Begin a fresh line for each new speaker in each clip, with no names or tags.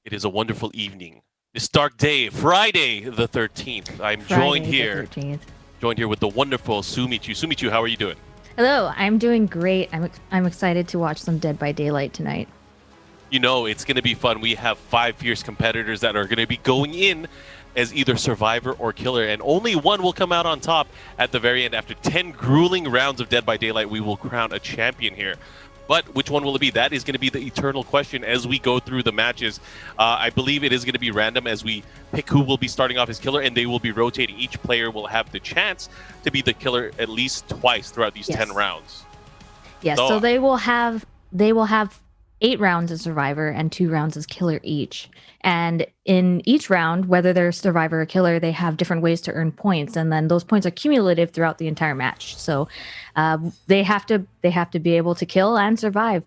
It is a wonderful evening. This dark day, Friday the 13th. I'm joined here with the wonderful Sumichu. Sumichu, how are you doing?
Hello, I'm doing great. I'm excited to watch some Dead by Daylight tonight.
You know, it's going to be fun. We have 5 fierce competitors that are going to be going in as either survivor or killer, and only one will come out on top at the very end. After 10 grueling rounds of Dead by Daylight, we will crown a champion here. But which one will it be? That is going to be the eternal question as we go through the matches. I believe it is going to be random as we pick who will be starting off as killer, and they will be rotating. Each player will have the chance to be the killer at least twice throughout these 10 rounds.
Yes, so they will have 8 rounds as survivor and 2 rounds as killer each. And in each round, whether they're survivor or killer, they have different ways to earn points, and then those points are cumulative throughout the entire match. So they have to be able to kill and survive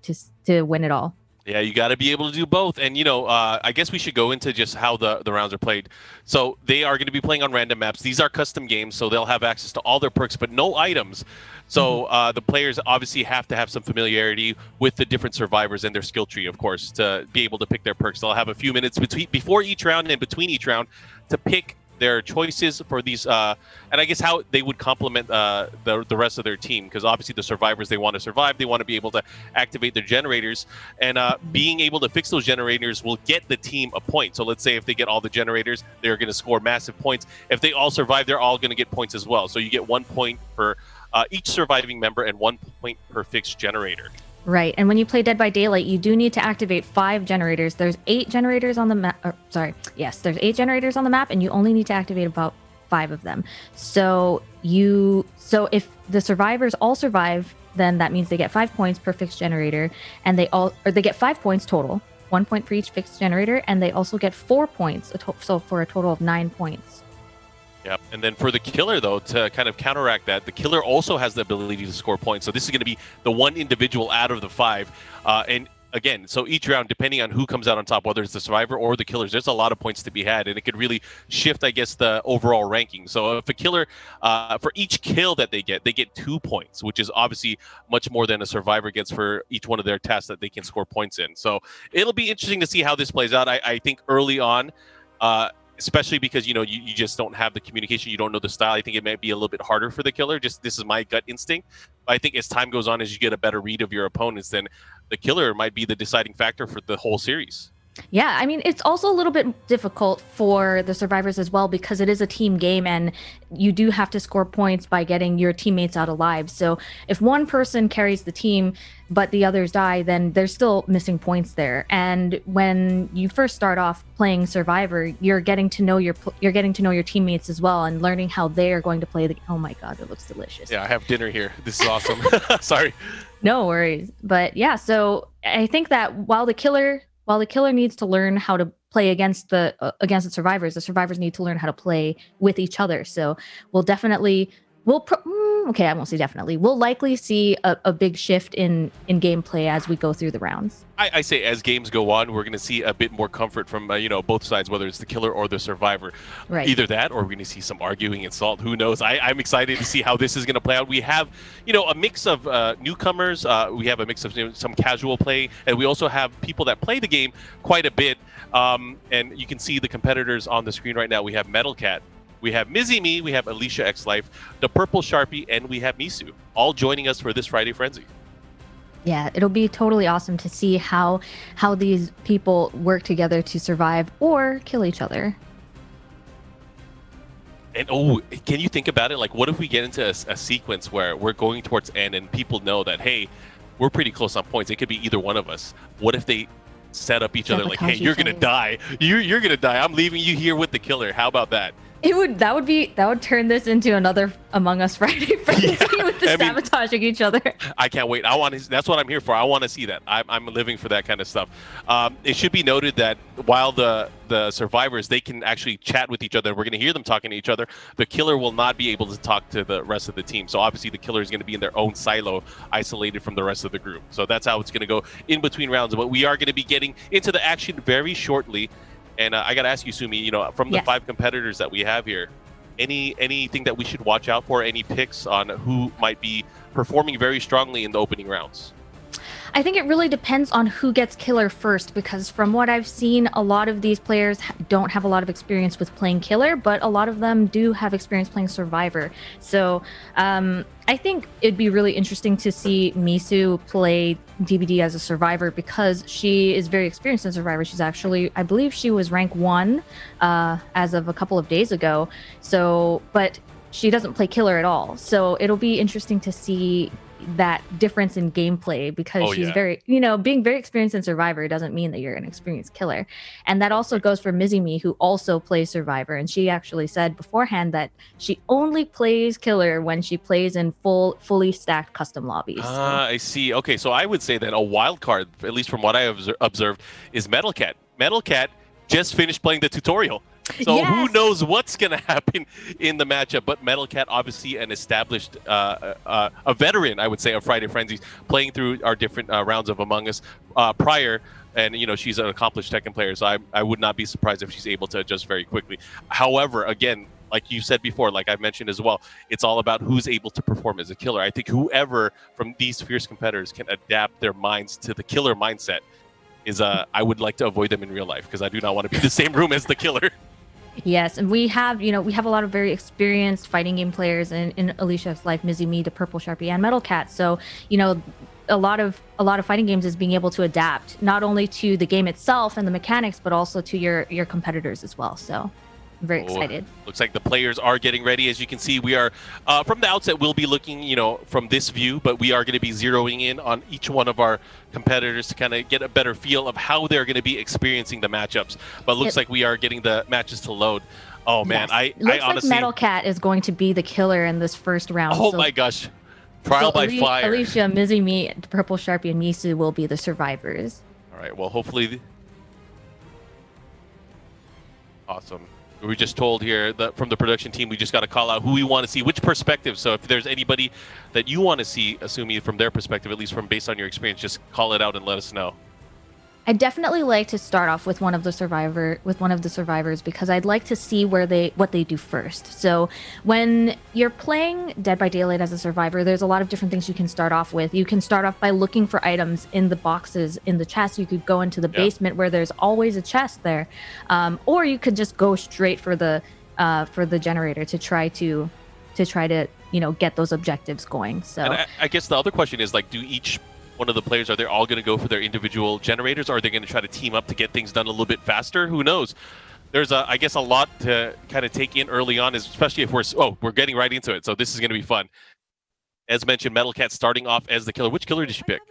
to win it all.
Yeah, you got to be able to do both. And, I guess we should go into just how the rounds are played. So they are going to be playing on random maps. These are custom games, so they'll have access to all their perks, but no items. So the players obviously have to have some familiarity with the different survivors and their skill tree, of course, to be able to pick their perks. They'll have a few minutes before each round and between each round to pick their choices for these, and I guess how they would complement the rest of their team, because obviously the survivors, they want to survive, they want to be able to activate their generators, and being able to fix those generators will get the team a point. So let's say if they get all the generators, they're going to score massive points. If they all survive, they're all going to get points as well. So you get 1 point per each surviving member and 1 point per fixed generator.
Right, and when you play Dead by Daylight, you do need to activate 5 generators. There's 8 generators on the map. There's 8 generators on the map, and you only need to activate about 5 of them. So if the survivors all survive, then that means they get 5 points per fixed generator, and they get 5 points total, 1 point for each fixed generator, and they also get 4 points, so for a total of 9 points.
Yep. And then for the killer, though, to kind of counteract that, the killer also has the ability to score points. So this is going to be the one individual out of the 5. And again, so each round, depending on who comes out on top, whether it's the survivor or the killers, there's a lot of points to be had. And it could really shift, I guess, the overall ranking. So if a killer, for each kill that they get 2 points, which is obviously much more than a survivor gets for each one of their tasks that they can score points in. So it'll be interesting to see how this plays out. I think early on, especially because, you just don't have the communication, you don't know the style. I think it might be a little bit harder for the killer. This is my gut instinct. But I think as time goes on, as you get a better read of your opponents, then the killer might be the deciding factor for the whole series.
Yeah, I mean, it's also a little bit difficult for the survivors as well, because it is a team game and you do have to score points by getting your teammates out alive. So if one person carries the team but the others die, then there's still missing points there. And when you first start off playing survivor, you're getting to know your teammates as well and learning how they are going to play the. Oh my god, it looks delicious.
Yeah, I have dinner here. This is awesome. Sorry.
No worries. But yeah, so I think that while the killer needs to learn how to play against the survivors need to learn how to play with each other. So I won't say definitely. We'll likely see a big shift in gameplay as we go through the rounds.
I say as games go on, we're going to see a bit more comfort from both sides, whether it's the killer or the survivor.
Right.
Either that, or we're going to see some arguing and salt. Who knows? I'm excited to see how this is going to play out. We have, a mix of newcomers. We have a mix of some casual play, and we also have people that play the game quite a bit. And you can see the competitors on the screen right now. We have Metal Cat, we have Mizzy Me, we have Alicia X Life, the Purple Sharpie, and we have Misu, all joining us for this Friday Frenzy.
Yeah, it'll be totally awesome to see how these people work together to survive or kill each other.
And can you think about it? Like, what if we get into a sequence where we're going towards end and people know that, hey, we're pretty close on points. It could be either one of us. What if they set up each other like, hey, you're going to die. You're going to die. I'm leaving you here with the killer. How about that?
That would turn this into another Among Us Friday Frenzy with the sabotaging each other.
I can't wait. That's what I'm here for. I want to see that. I'm living for that kind of stuff. It should be noted that while the survivors, they can actually chat with each other, we're going to hear them talking to each other, the killer will not be able to talk to the rest of the team. So obviously the killer is going to be in their own silo, isolated from the rest of the group. So that's how it's going to go in between rounds. But we are going to be getting into the action very shortly. And I got to ask you, Sumi, from the 5 competitors that we have here, anything that we should watch out for? Any picks on who might be performing very strongly in the opening rounds?
I think it really depends on who gets killer first, because from what I've seen, a lot of these players don't have a lot of experience with playing killer, but a lot of them do have experience playing survivor. So I think it'd be really interesting to see Misu play DBD as a survivor, because she is very experienced in survivor. She's actually, I believe she was rank 1 as of a couple of days ago. So, but she doesn't play killer at all. So it'll be interesting to see that difference in gameplay, because she's very, being very experienced in survivor doesn't mean that you're an experienced killer. And that also goes for Mizumi, who also plays survivor, and she actually said beforehand that she only plays killer when she plays in fully stacked custom lobbies.
I see. Okay, so I would say that a wild card, at least from what I have observed, is Metal Cat. Metal Cat just finished playing the tutorial. So who knows what's going to happen in the matchup? But Metal Cat, obviously an established, a veteran, I would say, of Friday Frenzies, playing through our different rounds of Among Us prior. And, she's an accomplished Tekken player, so I would not be surprised if she's able to adjust very quickly. However, again, like you said before, like I mentioned as well, it's all about who's able to perform as a killer. I think whoever from these fierce competitors can adapt their minds to the killer mindset is, I would like to avoid them in real life, because I do not want to be in the same room as the killer.
Yes, and we have a lot of very experienced fighting game players in Alicia's life, Mizumi, the Purple Sharpie, and Metal Cat. So, a lot of fighting games is being able to adapt not only to the game itself and the mechanics, but also to your competitors as well. So I'm very excited.
Looks like the players are getting ready. As you can see, we are from the outset, we'll be looking, from this view, but we are going to be zeroing in on each one of our competitors to kind of get a better feel of how they're going to be experiencing the matchups. But looks like we are getting the matches to load. Oh man,
yes.
I honestly,
like Metal Cat is going to be the killer in this first round.
Oh my gosh, trial by fire.
Alicia, Mizumi, Purple Sharpie, and Misu will be the survivors.
All right. Well, hopefully. Awesome. We were just told here that from the production team, we just got to call out who we want to see, which perspective. So if there's anybody that you want to see, assuming from their perspective, at least from based on your experience, just call it out and let us know.
I'd definitely like to start off with one of the survivors, because I'd like to see what they do first. So when you're playing Dead by Daylight as a survivor, there's a lot of different things you can start off with. You can start off by looking for items in the boxes, in the chest. You could go into the basement where there's always a chest there, or you could just go straight for the generator to try to get those objectives going. So
and I guess the other question is, like, do each one of the players, are they all going to go for their individual generators, or are they going to try to team up to get things done a little bit faster? Who knows? There's I guess a lot to kind of take in early on, especially if we're getting right into it. So this is going to be fun. As mentioned, Metal Cat starting off as the killer. Which killer did she pick?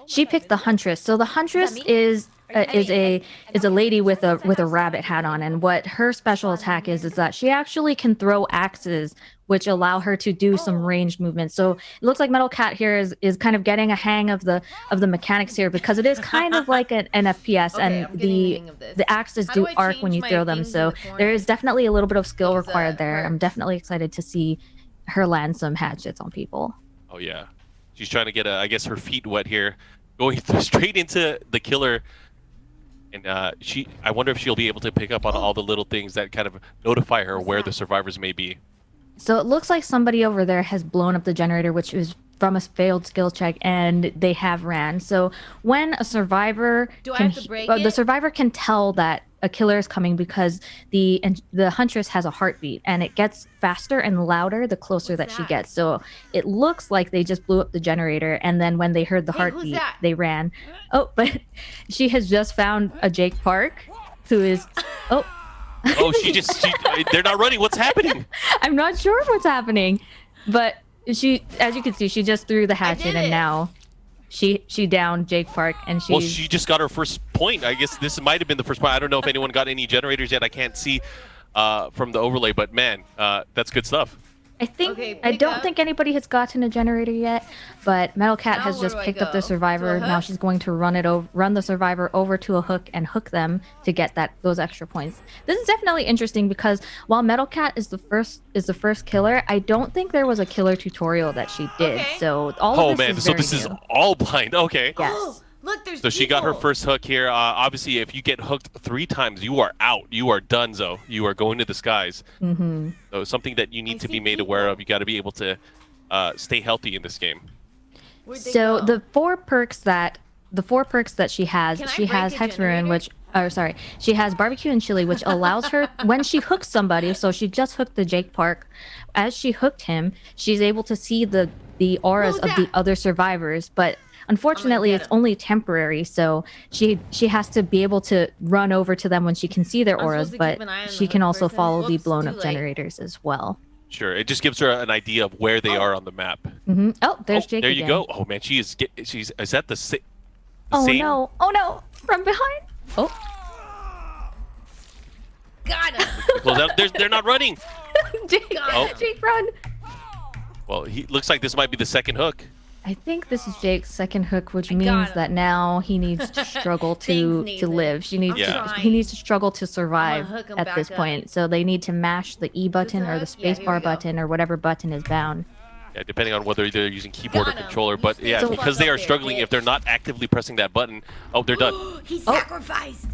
She picked the Huntress. So the Huntress is a lady with a rabbit hat on, and what her special attack is that she actually can throw axes, which allow her to do some ranged movement. So it looks like Metal Cat here is kind of getting a hang of the mechanics here, because it is kind of like an FPS, and the axes do arc when you throw them. So there is definitely a little bit of skill required there. I'm definitely excited to see her land some hatchets on people.
Oh yeah, she's trying to get I guess her feet wet here, going straight into the killer. And I wonder if she'll be able to pick up on all the little things that kind of notify her where the survivors may be.
So it looks like somebody over there has blown up the generator, which is from a failed skill check, and they have ran. So when a survivor the survivor can tell that a killer is coming, because the Huntress has a heartbeat, and it gets faster and louder the closer that she gets. So it looks like they just blew up the generator, and then when they heard the heartbeat, they ran. Oh, but she has just found a Jake Park, who is
they're not running. What's happening?
I'm not sure what's happening, but she, as you can see, she just threw the hatchet, and now she downed Jake Park, and she
just got her first point. I guess this might have been the first point. I don't know if anyone got any generators yet. I can't see from the overlay, but man, that's good stuff.
I don't think anybody has gotten a generator yet, but Metal Cat has just picked up the survivor. Now she's going to run the survivor over to a hook and hook them to get those extra points. This is definitely interesting, because while Metal Cat is the first killer, I don't think there was a killer tutorial that she did. So all of this is
is all blind. Okay.
Yes.
Look, there's
So she got her first hook here. Obviously, if you get hooked 3 times, you are out. You are donezo. You are going to the skies.
Mm-hmm.
So something that you need to be made aware of. You got to be able to stay healthy in this game.
So the four perks that she has, she has Hex Ruin, she has barbecue and chili, which allows her when she hooks somebody. So she just hooked the Jake Park. As she hooked him, she's able to see the auras of the other survivors, but unfortunately it's only temporary. So she has to be able to run over to them when she can see their auras, but she can also follow the blown up generators as well.
Sure, it just gives her an idea of where they are on the map.
Oh, there's Jake.
There you
again.
go. Oh man, is that the same?
Oh no, from behind. Oh.
Got him.
They're not running.
Jake, run.
Well, he looks like this might be the second hook.
I think this is Jake's second hook, which means that now he needs to struggle to live. He needs to struggle to survive at this point. So they need to mash the E button or the space bar button or whatever button is bound.
Yeah, depending on whether they're using keyboard or controller. But yeah, because they are struggling, if they're not actively pressing that button, they're done.
He sacrificed.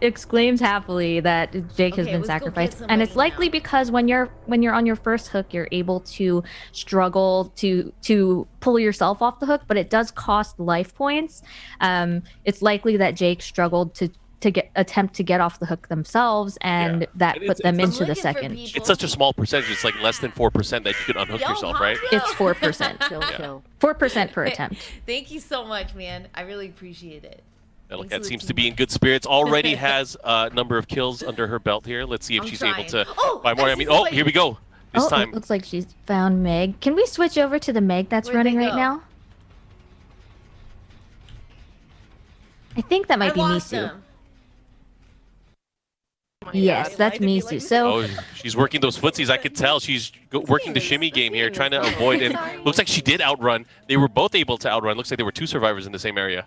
exclaims happily that Jake has been sacrificed, and it's likely because when you're on your first hook, you're able to struggle to pull yourself off the hook, but it does cost life points. It's likely that Jake struggled to attempt to get off the hook themselves, and that put them into the second.
It's such a small percentage. It's like less than 4% that you could unhook yourself, right?
It's 4%. Kill. 4% per attempt.
Thank you so much, man. I really appreciate it.
That seems to be in good spirits. Already has a number of kills under her belt here. Let's see if she's able to buy more. Here we go. This time.
It looks like she's found Meg. Can we switch over to the Meg that's running right now? I think that might be Misu. Yes, that's Misu. So
she's working those footsies. I could tell she's working the shimmy game here, trying to avoid. And looks like she did outrun. They were both able to outrun. Looks like there were two survivors in the same area.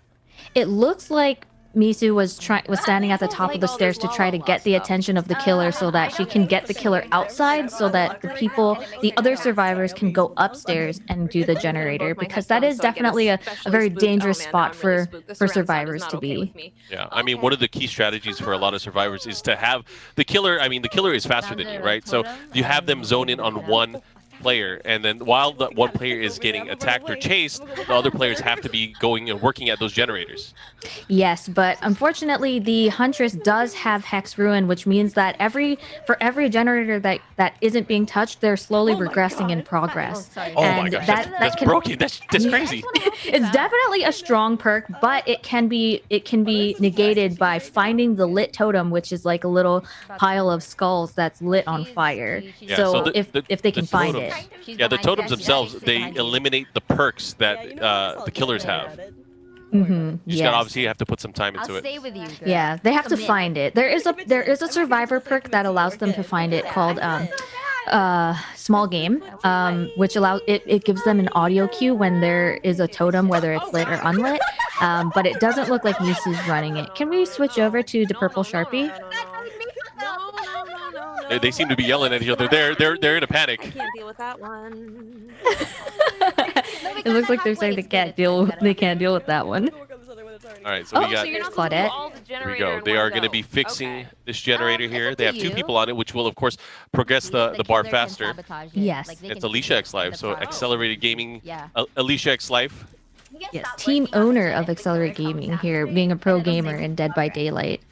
It looks like Misu was standing at the top of the stairs to try to get the attention of the killer so that she can get the killer outside so that the other survivors can go upstairs and do the generator, because that is definitely a very dangerous spot for survivors to be.
Yeah, I mean, one of the key strategies for a lot of survivors is to have the killer. I mean, the killer is faster than you, right? So you have them zone in on one player, and then while the one player is getting attacked or chased, the other players have to be going and working at those generators.
Yes, but unfortunately the Huntress does have Hex Ruin, which means that for every generator that isn't being touched, they're slowly regressing in progress.
My gosh, that's broken. That's crazy.
It's definitely a strong perk, but it can be negated by finding the lit totem, which is like a little pile of skulls that's lit on fire.
Yeah,
so if they can find it.
Yeah, the totems themselves, they eliminate the perks that the killers have. You just gotta obviously have to put some time into it.
Stay with you, girl.
Yeah, they have to find it. There is a survivor perk that allows them to find it called small game, which allows it gives them an audio cue when there is a totem, whether it's lit or unlit. But it doesn't look like Misu's running it. Can we switch over to the purple Sharpie?
They seem to be yelling at each other. They're in a panic.
I can't deal with that one.
It looks like they're saying they can't deal with that one.
All right, so we got
Claudette.
Here we go. They are going to be fixing this generator here. They have two people on it, which will of course progress the bar faster.
Yes.
It's Alicia X Live, so Accelerated Gaming. Alicia X Live.
Yes, team owner of Accelerate Gaming here, being a pro gamer in Dead by Daylight.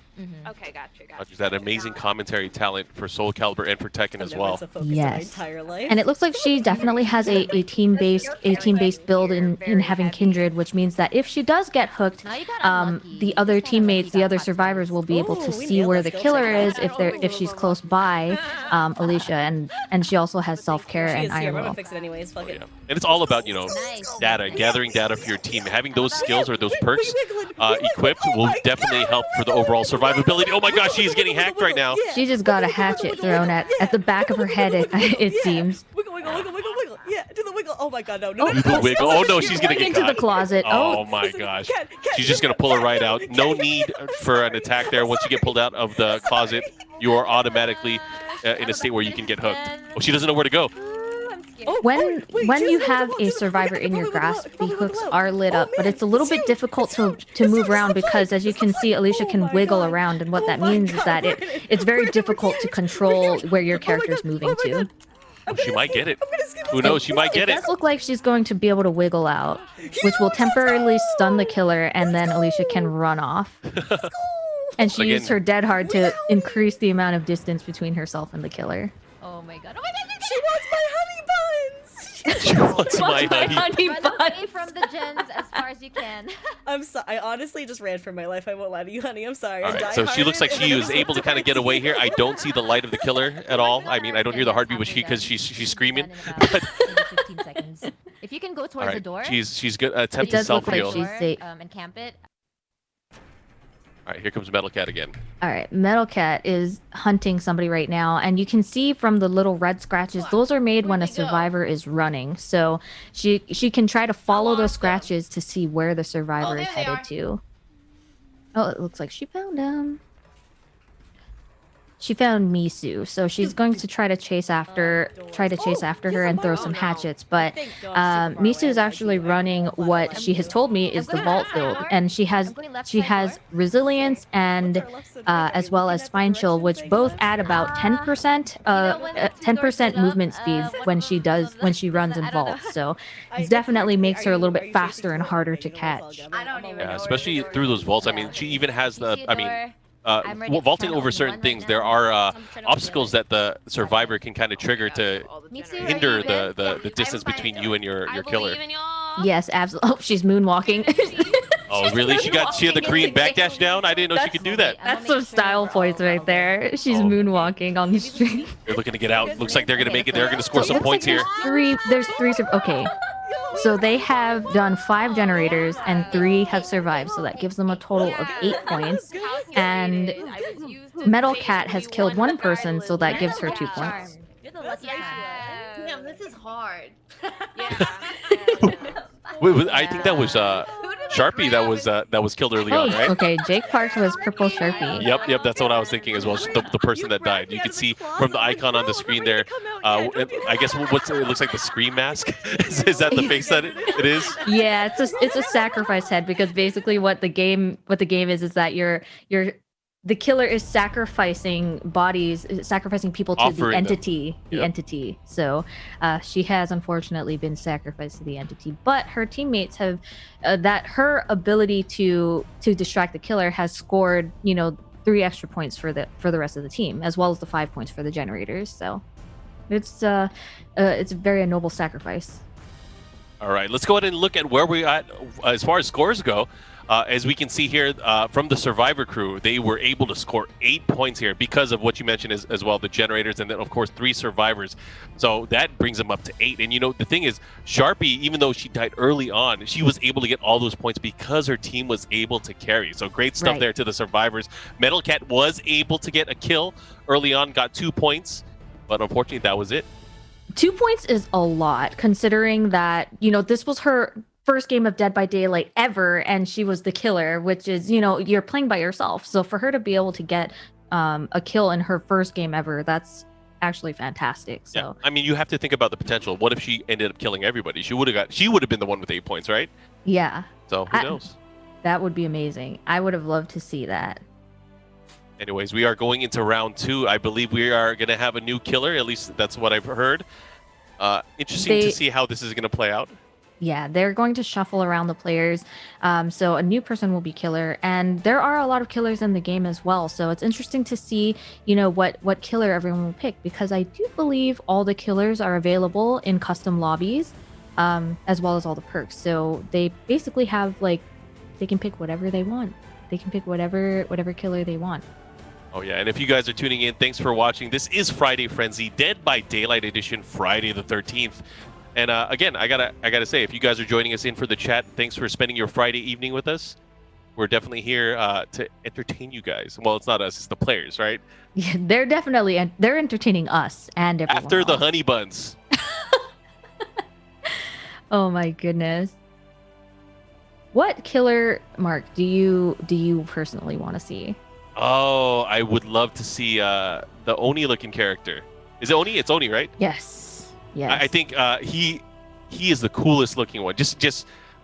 Okay, gotcha.
That amazing commentary talent for Soul Calibur and for Tekken as well.
Yes, and it looks like she definitely has a team-based build in having Kindred, which means that if she does get hooked, the other teammates, the other survivors will be able to see where the killer is if she's close by Alicia, and she also has self-care and Iron Will.
And it's all about data, gathering data for your team, having those skills or those perks equipped will definitely help for the overall survivability. Oh my gosh, she's getting hacked right now.
She just got a hatchet thrown at the back of her head, it seems.
Wiggle. Yeah, do the wiggle. Oh my god, no.
Do the wiggle. Oh no, she's gonna get
into
caught.
the closet.
Oh my gosh. She's just gonna pull her right out. No need for an attack there. Once you get pulled out of the closet, you are automatically in a state where you can get hooked. Oh, she doesn't know where to go.
When you have a survivor in your grasp, the hooks are lit up, but it's a little bit difficult to move around because, as you can see, Alicia can wiggle around, and what that means is that it's very difficult to control where your character's moving to.
She might get it.
I'm gonna skip
Who knows? She might get
It
it.
does look like she's going to be able to wiggle out, which will temporarily stun the killer, and then Alicia can run off. And she
Again-
used her dead hard to increase the amount of distance between herself and the killer.
Oh my god. Oh my god.
She wants my honey buns.
She wants my honey.
Run away
buns.
from the gens as far as you can.
I'm sorry. I honestly just ran for my life. I won't lie to you, honey. I'm sorry.
All
I
right, so she looks like she was able to kind of get away here. I don't see the light of the killer at all. I mean, I don't hear the heartbeat, but because she's screaming.
Done in about maybe 15 seconds. If you can go
All
towards the
right,
door.
she's good. Attempt to
does look
self
like
heal.
she's safe.
And camp it.
All right, here comes Metal Cat again.
All right, Metal Cat is hunting somebody right now, and you can see from the little red scratches, those are made when a
Where'd they go?
survivor is running. So she can try to follow those
lost them.
scratches to see where the survivor is
there they
headed
are.
to. Oh, it looks like she found him. She found Misu, so she's going to try to chase after her and throw some hatchets. But Misu is actually running what she has told me is the vault build, and she has resilience and as well as spine chill, which both add about 10% movement speed when she runs in vaults. So it definitely makes her a little bit faster and harder to catch.
I don't even
Yeah,
know
especially
where
through those vaults. I mean, she even has the. I mean, vaulting over certain things, there are obstacles that the survivor can kind of trigger to hinder the distance between you and your killer.
Yes, absolutely. Oh, she's moonwalking.
Oh, really? She had the Korean backdash down? I didn't know she could do that.
That's some style points right there. She's
Oh.
moonwalking on the street.
They're looking to get out. Looks like they're going to make it. They're going to score some points here.
There's three. Okay. So they have done 5 generators and 3 have survived. So that gives them a total of 8 points. And Metal Cat has killed 1 person, so that gives her 2 points.
You're the lucky one. Damn, this is hard.
Wait, I think that was Sharpie that was killed early on, right?
Okay. Jake Parks was Purple Sharpie.
Yep, that's what I was thinking as well. The person that died. You can see from the icon on the screen there. I guess it looks like the scream mask. Is that the face that it is?
Yeah, it's a sacrifice head because basically what the game is that the killer is sacrificing people to the
Offering
entity.
them.
The
Yep.
entity. So she has unfortunately been sacrificed to the entity. But her teammates have that her ability to distract the killer has scored 3 extra points for the rest of the team, as well as the 5 points for the generators. So it's a very noble sacrifice.
All right, let's go ahead and look at where we're at as far as scores go. As we can see here from the Survivor crew, they were able to score 8 points here because of what you mentioned as well, the generators, and then, of course, 3 survivors. So that brings them up to 8. And, the thing is, Sharpie, even though she died early on, she was able to get all those points because her team was able to carry. So great stuff
Right.
there to the survivors. Metal Cat was able to get a kill early on, got 2 points, but unfortunately, that was it.
2 points is a lot, considering that, this was her first game of Dead by Daylight ever, and she was the killer, which is, you're playing by yourself. So for her to be able to get a kill in her first game ever, that's actually fantastic. So
Yeah. I mean, you have to think about the potential. What if she ended up killing everybody? She would have been the one with 8 points, right?
yeah,
So who knows?
that would be amazing. I would have loved to see that.
Anyways, we are going into round 2. I believe we are going to have a new killer. At least that's what I've heard. Interesting to see how this is going to play out.
Yeah, they're going to shuffle around the players. So a new person will be killer. And there are a lot of killers in the game as well. So it's interesting to see, what killer everyone will pick. Because I do believe all the killers are available in custom lobbies, as well as all the perks. So they basically have, they can pick whatever they want. They can pick whatever killer they want.
Oh, yeah. And if you guys are tuning in, thanks for watching. This is Friday Frenzy, Dead by Daylight edition, Friday the 13th. And again, I gotta say, if you guys are joining us in for the chat, thanks for spending your Friday evening with us. We're definitely here to entertain you guys. Well, it's not us; it's the players, right?
Yeah, they're entertaining us and everyone
After the
else.
honey buns.
Oh my goodness. What killer, Mark, do you personally want to see?
Oh, I would love to see the Oni-looking character. Is it Oni? It's Oni, right?
Yes. Yes.
I think he is the coolest looking one.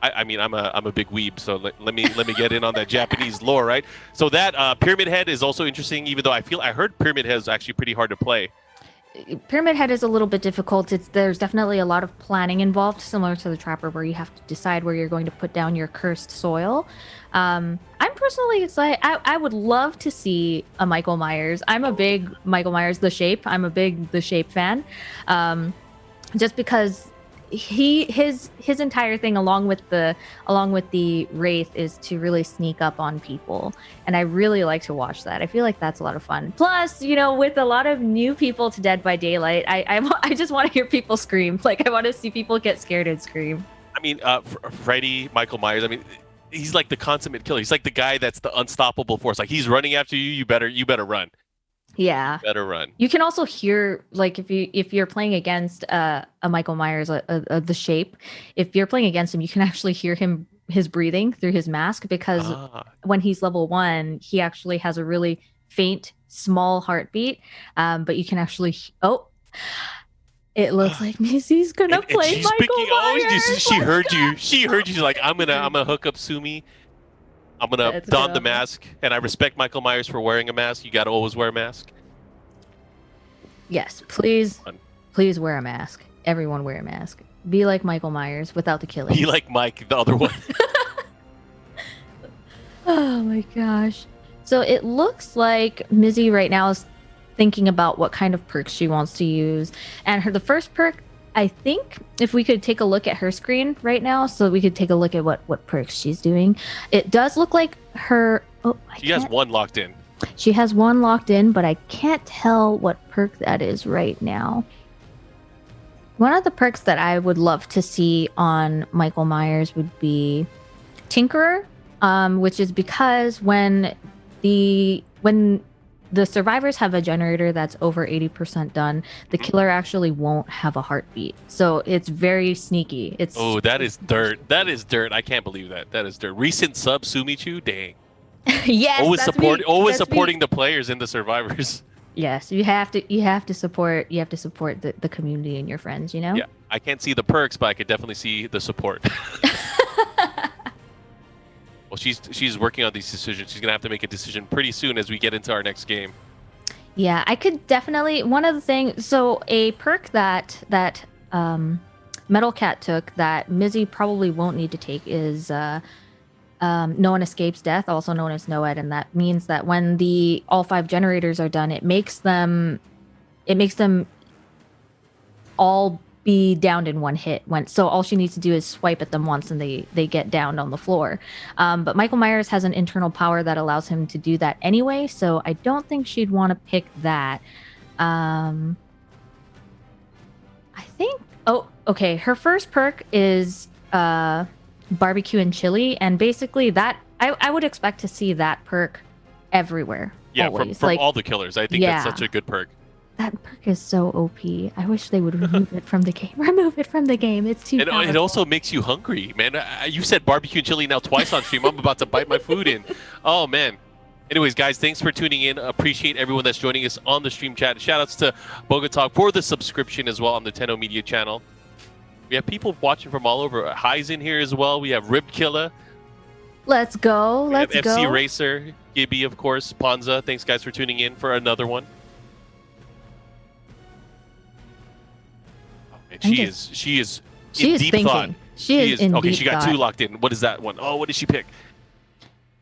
I mean, I'm a big weeb, so let me get in on that Japanese lore, right? So that Pyramid Head is also interesting, even though I heard Pyramid Head is actually pretty hard to play.
Pyramid Head is a little bit difficult. There's definitely a lot of planning involved, similar to the Trapper, where you have to decide where you're going to put down your cursed soil. I'm personally excited. I would love to see a Michael Myers. I'm a big Michael Myers The Shape. I'm a big The Shape fan, just because his entire thing, along with the Wraith, is to really sneak up on people, and I really like to watch that. I feel like that's a lot of fun. Plus, with a lot of new people to Dead by Daylight, I just want to hear people scream. Like, I want to see people get scared and scream.
I mean, Freddy, Michael Myers. I mean, he's like the consummate killer. He's like the guy that's the unstoppable force. Like, he's running after you. You better run.
Yeah.
Better run.
You can also hear, like, if you're playing against a Michael Myers, The Shape, if you're playing against him, you can actually hear his breathing through his mask, because when he's level 1, he actually has a really faint, small heartbeat. But you can actually it looks like Missy's gonna play
she's
Michael Myers.
She heard you. She heard you. She's like, I'm gonna hook up Sumi. I'm gonna don the mask, and I respect Michael Myers for wearing a mask. You gotta always wear a mask.
Yes, please wear a mask. Everyone wear a mask. Be like Michael Myers without the killing.
Be like Mike, the other one.
Oh my gosh. So it looks like Mizzy right now is thinking about what kind of perks she wants to use. And the first perk, I think, if we could take a look at her screen right now, so we could take a look at what perks she's doing. It does look like her...
She has one locked in.
She has one locked in, but I can't tell what perk that is right now. One of the perks that I would love to see on Michael Myers would be Tinkerer, which is because when the survivors have a generator that's over 80% done, the killer actually won't have a heartbeat. So it's very sneaky.
That is dirt. That is dirt. I can't believe that. That is dirt. Recent sub Sumichu, dang.
Yes,
always supporting the players and the survivors.
Yes, you have to support the community and your friends,
Yeah, I can't see the perks, but I could definitely see the support. Well, she's working on these decisions. She's gonna have to make a decision pretty soon as we get into our next game.
Yeah, I could definitely. One of the things, so a perk that Metal Cat took that Mizzy probably won't need to take is No One Escapes Death, also known as NOED, and that means that when all 5 generators are done, it makes them all be downed in one hit. So all she needs to do is swipe at them once and they get downed on the floor. But Michael Myers has an internal power that allows him to do that anyway, so I don't think she'd want to pick that. I think... Oh, okay. Her first perk is barbecue and chili, and basically that I would expect to see that perk everywhere.
Yeah,
always.
from all the killers. I think that's such a good perk.
That perk is so OP. I wish they would remove it from the game. Remove it from the game. It's too powerful.
It also makes you hungry, man. You said barbecue and chili now twice on stream. I'm about to bite my food in. Oh, man. Anyways, guys, thanks for tuning in. Appreciate everyone that's joining us on the stream chat. Shoutouts to Bogota for the subscription as well on the Tenno Media channel. We have people watching from all over. High's in here as well. We have Rib Killer.
Let's go.
We have FC Racer, Gibby, of course, Ponza. Thanks, guys, for tuning in for another one. She is in deep
thinking.
thought.
She is in
okay,
deep
she got
thought.
2 locked in. What is that one? Oh, what did she pick?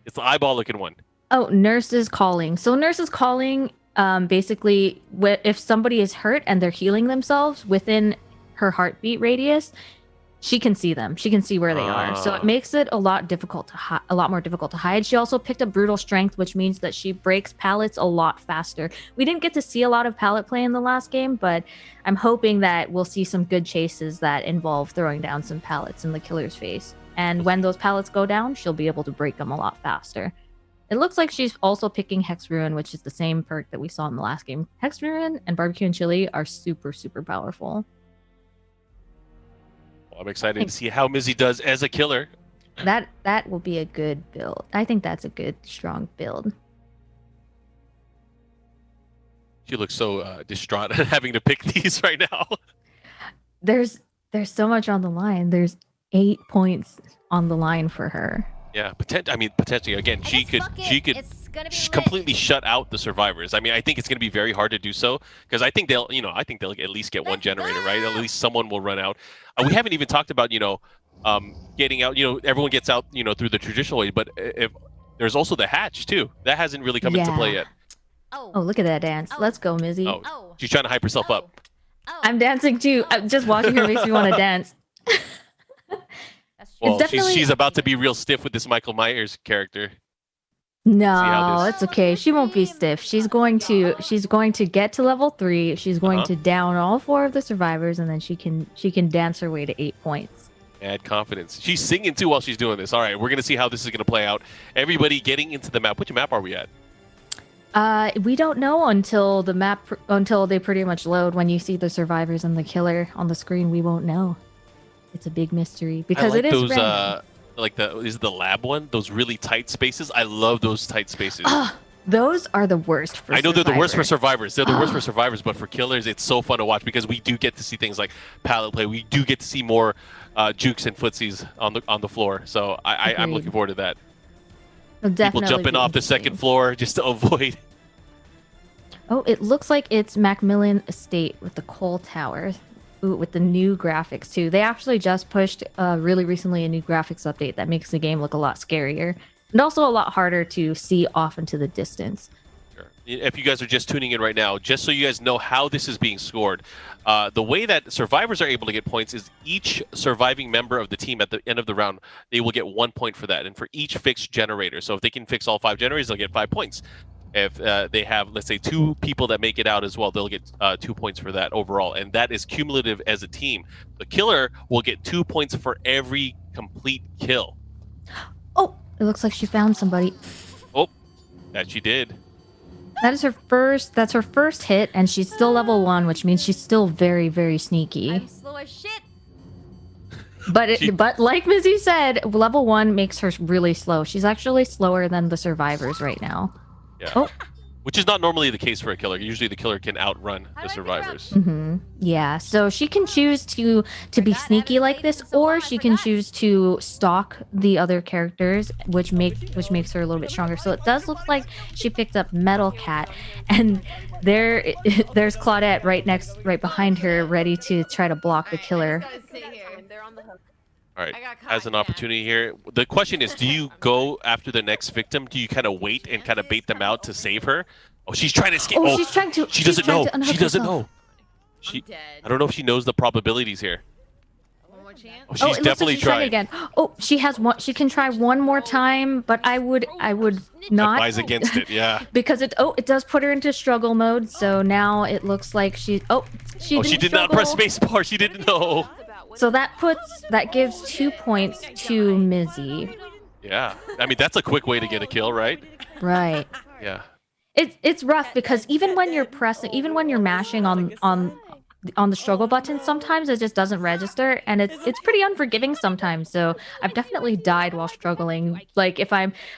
It's the eyeball looking one.
Oh, Nurse is Calling. So Nurse is Calling, basically, if somebody is hurt and they're healing themselves within her heartbeat radius, she can see them. She can see where they are. So it makes it a lot more difficult to hide. She also picked up Brutal Strength, which means that she breaks pallets a lot faster. We didn't get to see a lot of pallet play in the last game, but I'm hoping that we'll see some good chases that involve throwing down some pallets in the killer's face. And when those pallets go down, she'll be able to break them a lot faster. It looks like she's also picking Hex Ruin, which is the same perk that we saw in the last game. Hex Ruin and Barbecue and Chili are super, super powerful.
Well, I'm excited to see how Mizzy does as a killer.
That will be a good build. I think that's a good, strong build.
She looks so distraught having to pick these right now.
There's so much on the line. There's 8 points on the line for her.
Yeah, potentially. Again, she could.
It's gonna be lit.
completely shut out the survivors. I mean, I think it's going to be very hard to do so because I think they'll at least get one generator, right? At least someone will run out. We haven't even talked about getting out. Everyone gets out through the traditional way, but if there's also the hatch too, that hasn't really come into play
Yeah.
yet.
Oh, look at that dance.
Oh.
Let's go, Mizzy.
Oh,
Oh.
she's trying to hype herself up.
Oh.
I'm dancing too. Just watching her makes me want to dance.
That's true.
Well,
definitely-
she's about to be real stiff with this Michael Myers character.
No,
how this-
it's okay. She won't be stiff. She's going to get to level 3. She's going
Uh-huh.
to down all 4 of the survivors, and then she can dance her way to 8 points.
Add confidence. She's singing too while she's doing this. All right, we're gonna see how this is gonna play out. Everybody getting into the map. Which map are we at?
We don't know until until they pretty much load. When you see the survivors and the killer on the screen, we won't know. It's a big mystery because
I like
it is
those
random.
is the lab one? Those really tight spaces. I love those tight spaces.
Those are the worst for
I know they're the worst for
Survivor.
survivors. They're the worst for survivors, but for killers, it's so fun to watch because we do get to see things like pallet play. We do get to see more jukes and footsies on the floor. So I'm
Agreed.
looking forward to that.
It'll
People
definitely
jumping
be
off the
interesting.
second floor just to avoid.
Oh, it looks like it's Macmillan Estate with the coal tower. Ooh, with the new graphics too. They actually just pushed really recently a new graphics update that makes the game look a lot scarier and also a lot harder to see off into the distance.
Sure. If you guys are just tuning in right now, just so you guys know how this is being scored, the way that survivors are able to get points is each surviving member of the team at the end of the round, they will get 1 point for that. And for each fixed generator, so if they can fix all 5 generators, they'll get 5 points. If they have, let's say, 2 people that make it out as well, they'll get 2 points for that overall. And that is cumulative as a team. The killer will get 2 points for every complete kill.
Oh, it looks like she found somebody.
Oh, that she did.
That's her first hit, and she's still level 1, which means she's still very, very sneaky.
I'm slow as shit.
But like Mizzy said, level 1 makes her really slow. She's actually slower than the survivors right now.
Yeah.
Oh.
Which is not normally the case for a killer. Usually the killer can outrun
How
the
do I figure out-
survivors.
Mm-hmm. Yeah, so she can choose to be sneaky like this, or she can choose to stalk the other characters, which makes her a little bit stronger. So it does look like she picked up Metal Cat, and there's Claudette right behind her, ready to try to block the killer.
All right,
I got caught,
has an
yeah.
opportunity here. The question is, do you go after the next victim? Do you kind of wait and kind of bait them out to save her? Oh, she's trying to escape.
Oh,
Oh,
she's trying to.
she
she's
doesn't
trying
know.
to unhook
She doesn't
herself.
know. She,
I'm dead.
I don't know if she knows the probabilities here.
One more chance.
Oh,
Oh,
she's
it looks like
definitely
she's trying
trying.
again. Oh, she has one. She can try one more time, but I would not,
Advise against it. Yeah.
because it does put her into struggle mode. So now it looks like she
Oh, she
didn't
did not press
struggle.
space bar. She didn't know.
So that gives 2 points to Mizzy.
Yeah. I mean, that's a quick way to get a kill, right?
Right.
Yeah.
It's rough because even when you're mashing on the struggle button, sometimes it just doesn't register, and it's pretty unforgiving sometimes. So I've definitely died while struggling. Like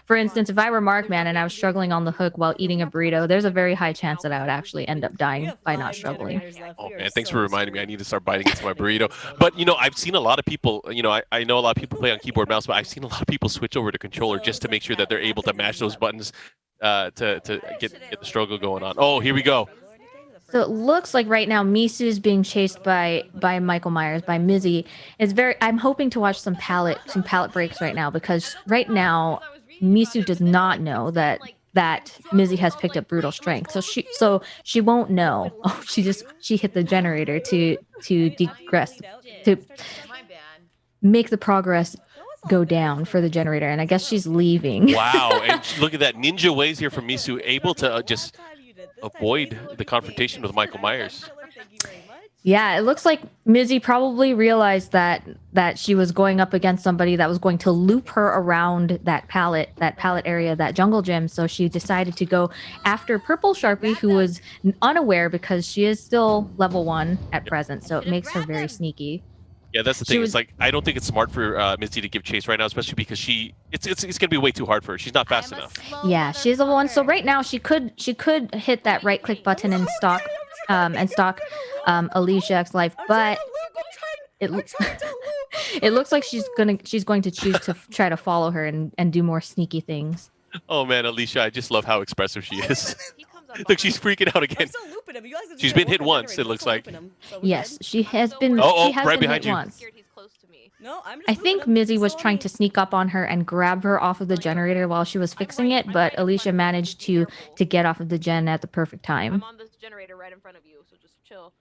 for instance, if I were Markman and I was struggling on the hook while eating a burrito, there's a very high chance that I would actually end up dying by not struggling.
Oh man, thanks for reminding me. I need to start biting into my burrito. But I've seen a lot of people. I know a lot of people play on keyboard mouse, but I've seen a lot of people switch over to controller just to make sure that they're able to mash those buttons to get the struggle going on. Oh, here we go.
So it looks like right now Misu's being chased by Michael Myers, by Mizzy. I'm hoping to watch some palette breaks right now, because right now Misu does not know that Mizzy has picked up brutal strength. So she won't know. Oh, she hit the generator to degress, to
My bad.
make the progress go down for the generator, and I guess she's leaving.
Wow, and look at that ninja ways here from Misu, able to just avoid the confrontation with Michael Myers.
Yeah, it looks like Mizzy probably realized that she was going up against somebody that was going to loop her around that pallet area, that jungle gym. So she decided to go after Purple Sharpie, who was unaware because she is still level 1 at present. So it makes her very sneaky.
Yeah, that's the thing. It's like, I don't think it's smart for Mizzy to give chase right now, especially because it's gonna be way too hard for her. She's not fast enough.
Yeah, she's level 1. So right now she could hit that right click button and stalk Alicia X Life, but it looks like she's going to choose to try to follow her and do more sneaky things.
Oh man, Alicia, I just love how expressive she is.
He comes up
Look, she's freaking out
I'm
again.
still looping him. You guys are just
She's
gonna
been hit
work on
once, it
generators. I'm
looks
still
like.
looping him, so we're
Yes,
good.
she has
so
been.
worried.
Oh,
She has
right
been
behind
hit
you.
once.
Scared he's close to me.
No, I'm just
I
looping
think
him.
Mizzy
He's
was
still on
trying
me.
to sneak up on her and grab her off of the generator while she was fixing it, but Alicia managed to get off of the gen at the perfect
I'm
time.
on this generator right in front of you, so just chill.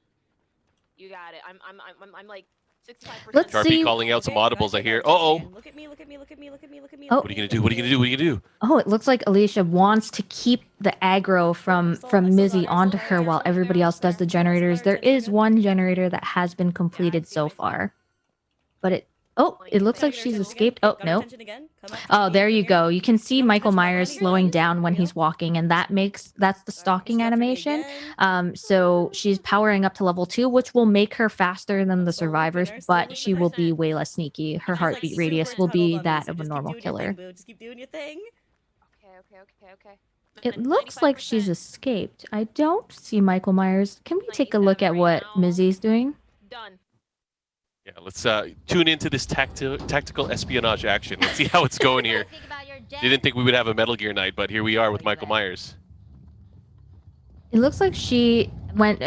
You got it. I'm like 65%.
Let's
Sharpie
see.
calling out some
Okay,
audibles, I
gotcha,
hear.
gotcha,
Uh-oh.
man. Look at me, look at me, look at me, look at me, look at me, look
Oh.
at
What are
me.
you gonna do? What are you gonna do? What are you gonna do?
Oh, it looks like Alicia wants to keep the aggro from
still got
Mizzy
her,
onto
still
her
got
while
her,
everybody else does the generators. There is one generator that has been completed so far, but it looks like she's escaped. Oh
Got
no.
attention again? Come up,
Oh,
take
there
me
you
from
go.
here.
You can see
Don't
Michael
touch my
Myers
body,
slowing
please.
down when
Real.
he's walking, and that's the stalking
Distracted me
animation.
again.
So she's powering up to level 2, which will make her faster than the
Still looping
survivors,
her, still
but
looping
she
her.
will be way less sneaky. Her
She's,
heartbeat
like,
radius
super
will be
tunneled on me,
that
so
of a
just keep
normal
doing your
killer.
thing, boo. Just keep doing your thing.
Okay.
It looks like she's escaped. I don't see Michael Myers. Can we take a look at what Mizzy's doing?
Done.
Yeah, let's tune into this tactical espionage action. Let's see how it's going here.
Think about your
Didn't think we would have a Metal Gear night, but here we are with Michael Myers.
It looks like she went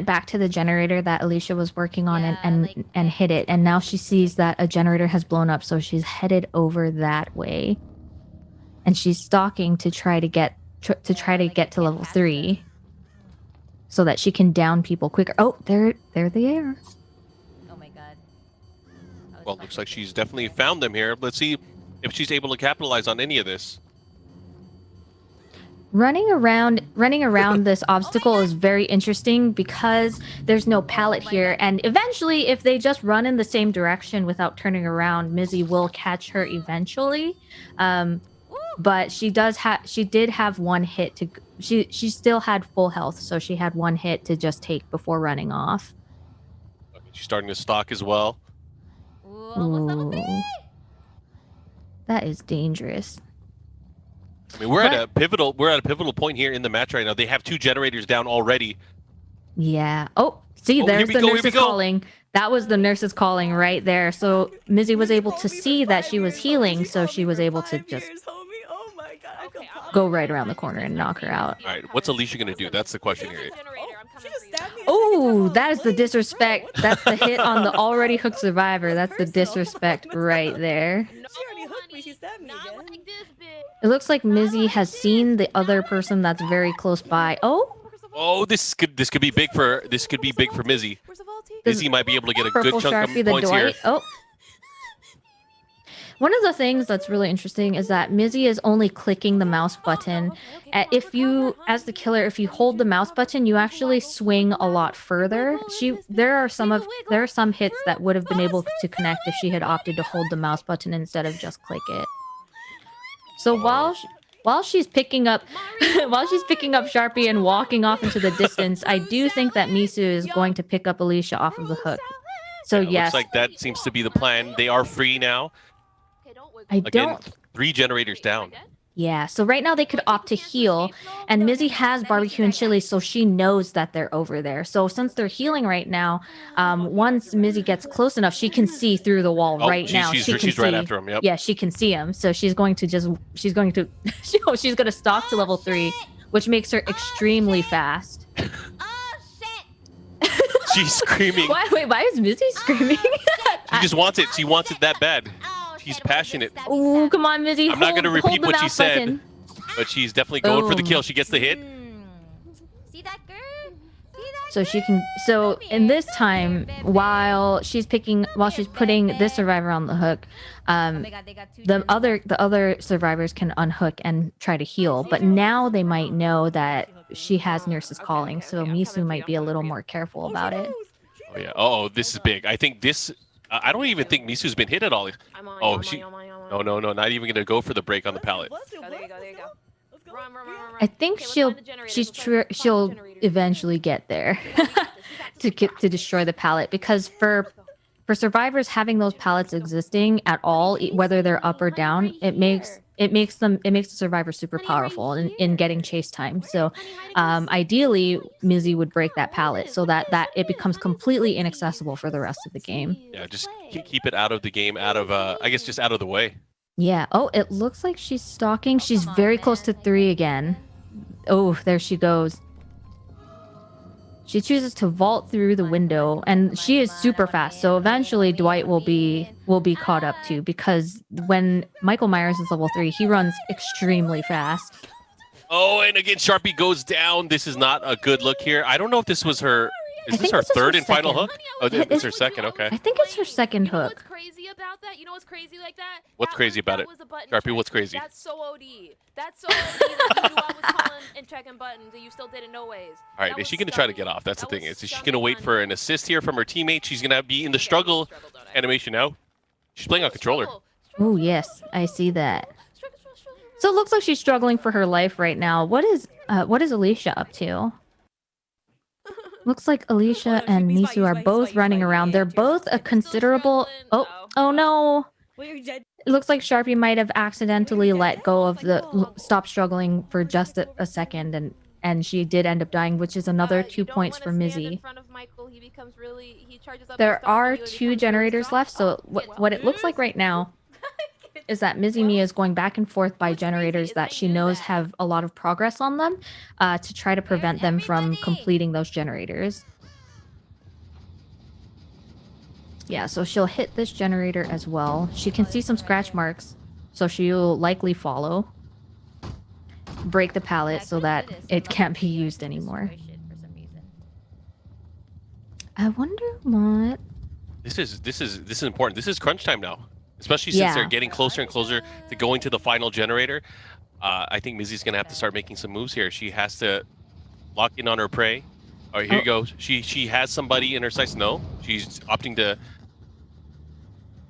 back to the generator that Alicia was working on and hit it, and now she sees that a generator has blown up, so she's headed over that way, and she's stalking to try to get to level 3, so that she can down people quicker. Oh, there they are.
Oh my god.
Well, looks like she's definitely found them here. Let's see if she's able to capitalize on any of this.
Running around this obstacle is very interesting because there's no pallet here, and eventually, if they just run in the same direction without turning around, Mizzy will catch her eventually. But she did have one hit to. She still had full health, so she had one hit to just take before running off.
Okay, she's starting to stalk as well.
Ooh. That is dangerous.
I mean, we're at a pivotal point here in the match right now. They have 2 generators down already.
Yeah. Oh, see, there's the nurses calling. That was the nurses calling right there. So Mizzy was able to see that she was healing, so she was able to just go right around the corner and knock her out.
All right, what's Alicia gonna do? That's the question here.
Oh, that is the disrespect. That's the hit on the already hooked survivor. That's the disrespect right there.
She already hooked me. She stabbed me again.
It looks like Mizzy has seen the other person that's very close by. Oh,
this could be big for Mizzy. Mizzy might be able to get a good
purple
chunk
Sharpie,
of
the
points here.
Dwight. Oh. One of the things that's really interesting is that Mizzy is only clicking the mouse button. If you, as the killer, if you hold the mouse button, you actually swing a lot further. There are some hits that would have been able to connect if she had opted to hold the mouse button instead of just click it. So while she's picking up Sharpie and walking off into the distance, I do think that Misu is going to pick up Alicia off of the hook. So
yeah,
yes,
looks like that seems to be the plan. They are free now.
Again,
3 generators down.
Yeah, so right now they could opt to heal, and Mizzy has barbecue and chili, so she knows that they're over there. So since they're healing right now, once Mizzy gets close enough, she can see through the wall now.
She's right after him. Yep.
Yeah, she can see him. So she's going to stalk to level 3, which makes her extremely fast.
She's screaming.
Why is Mizzy screaming?
She just wants it. She wants it that bad. She's passionate.
Oh, come on, Mizzy.
I'm not going to repeat what she said,
button.
but she's definitely going for the kill. She gets the hit.
See that girl?
So in this time, while she's putting this survivor on the hook, the other survivors can unhook and try to heal. But now they might know that she has nurses calling, so Misu might be a little more careful about it.
Oh yeah. Oh, this is big. I think this. I don't even think Misu's been hit at all. Oh, she. No, not even gonna go for the break on the pallet.
There you go. Run.
I think she'll eventually get there to destroy the pallet, because for survivors, having those pallets existing at all, whether they're up or down, it makes the survivor super powerful in getting chase time. So ideally Mizzy would break that pallet so that it becomes completely inaccessible for the rest of the game.
Yeah, just keep it out of the game, I guess just out of the way.
Yeah. Oh, it looks like she's stalking. She's
come on,
very close to
man.
3 again. Oh, there she goes. She chooses to vault through the
Come on,
window,
come
and
on,
she is
come on,
super
I wanna
fast.
win,
So
I wanna win,
eventually,
I wanna
Dwight
win, I wanna
will be
win.
caught up to, because when Michael Myers is level 3, he runs extremely fast.
Oh, and again, Sharpie goes down. This is not a good look here. I don't know if this was her.
I
Is this
think
her
this is her
third and final
second.
hook? Oh,
It-
it's her
it's-
second. Okay.
I think it's her second
You know
hook.
what's crazy about that? You know what's crazy like that?
What's crazy about it?
Was a button
Sharpie,
check.
what's crazy?
That's so OD. That's so OD that you knew I was calling and checking buttons and you still did it no ways.
All right,
That
is
was
she going to try to
stunning.
get off? That's
That
the thing.
was
Is she
stunning
going to wait
on
for
you.
an assist here from her teammate? She's going to be in the
Yeah, you
struggle
struggled, don't I?
animation now. She's playing on controller.
Oh, yes, I see that. So it looks like she's struggling for her life right now. What is Alicia up to? Looks like Alicia
Oh, no,
and
he's fine,
Misu
he's
are
fine, he's
both
fine,
running
he's fine.
around.
Yeah,
They're
cheers,
both a
cheers.
considerable.
struggling.
Oh no!
Well, you're dead.
It looks like Sharpie might have accidentally
Wait,
let go of the
oh.
stop struggling for just a second, and she did end up dying, which is another 2 points for Mizzy.
In front of Michael, he becomes really, he charges up
There
his stomach
are
and he
2
becomes really
generators
strong.
left, so what it looks like right now is that Mizzy Mia is going back and forth by
What's crazy
generators
is
that
they
she
knew
knows
that.
have a lot of progress on them, to try to prevent them from
everybody?
completing those generators. Yeah, so she'll hit this generator as well. She can see some scratch marks, so she'll likely follow. Break the pallet so that it can't be used anymore. I wonder what.
This is important. This is crunch time now, especially since they're
Yeah.
getting closer and closer to going to the final generator. I think Mizzy's gonna have to start making some moves here. She has to lock in on her prey. All right, here you go. She has somebody in her sights. No, she's opting to.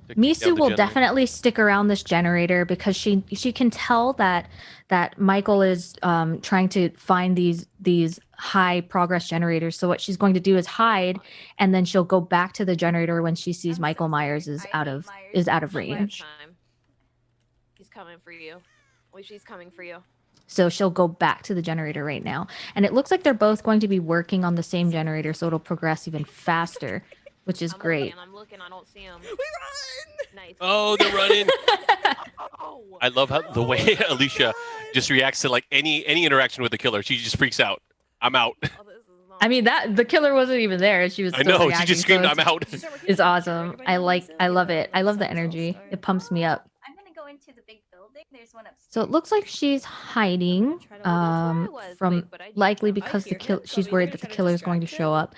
kick down
Misu
the
will
generator.
definitely stick around this generator because she can tell that Michael is trying to find these high progress generators. So what she's going to do is hide, and then she'll go back to the generator when she sees Michael Myers is out of range.
He's coming for you. She's coming for you.
So she'll go back to the generator right now. And it looks like they're both going to be working on the same generator, so it'll progress even faster, which is great.
I'm looking. I don't see him.
We run!
Nice.
Oh, they're running.
Oh.
I love how the way Alicia just reacts to like any interaction with the killer. She just freaks out. I'm out.
Oh, this is not
I mean, that the killer wasn't even there. She was
I
still
know. She
reacting,
just screamed,
so
"I'm out."
it's awesome. I love it. I love the energy. It pumps me up.
I'm gonna go into the big building. There's one upstairs.
So it looks like she's hiding, from likely because she's worried that the killer is going to show up.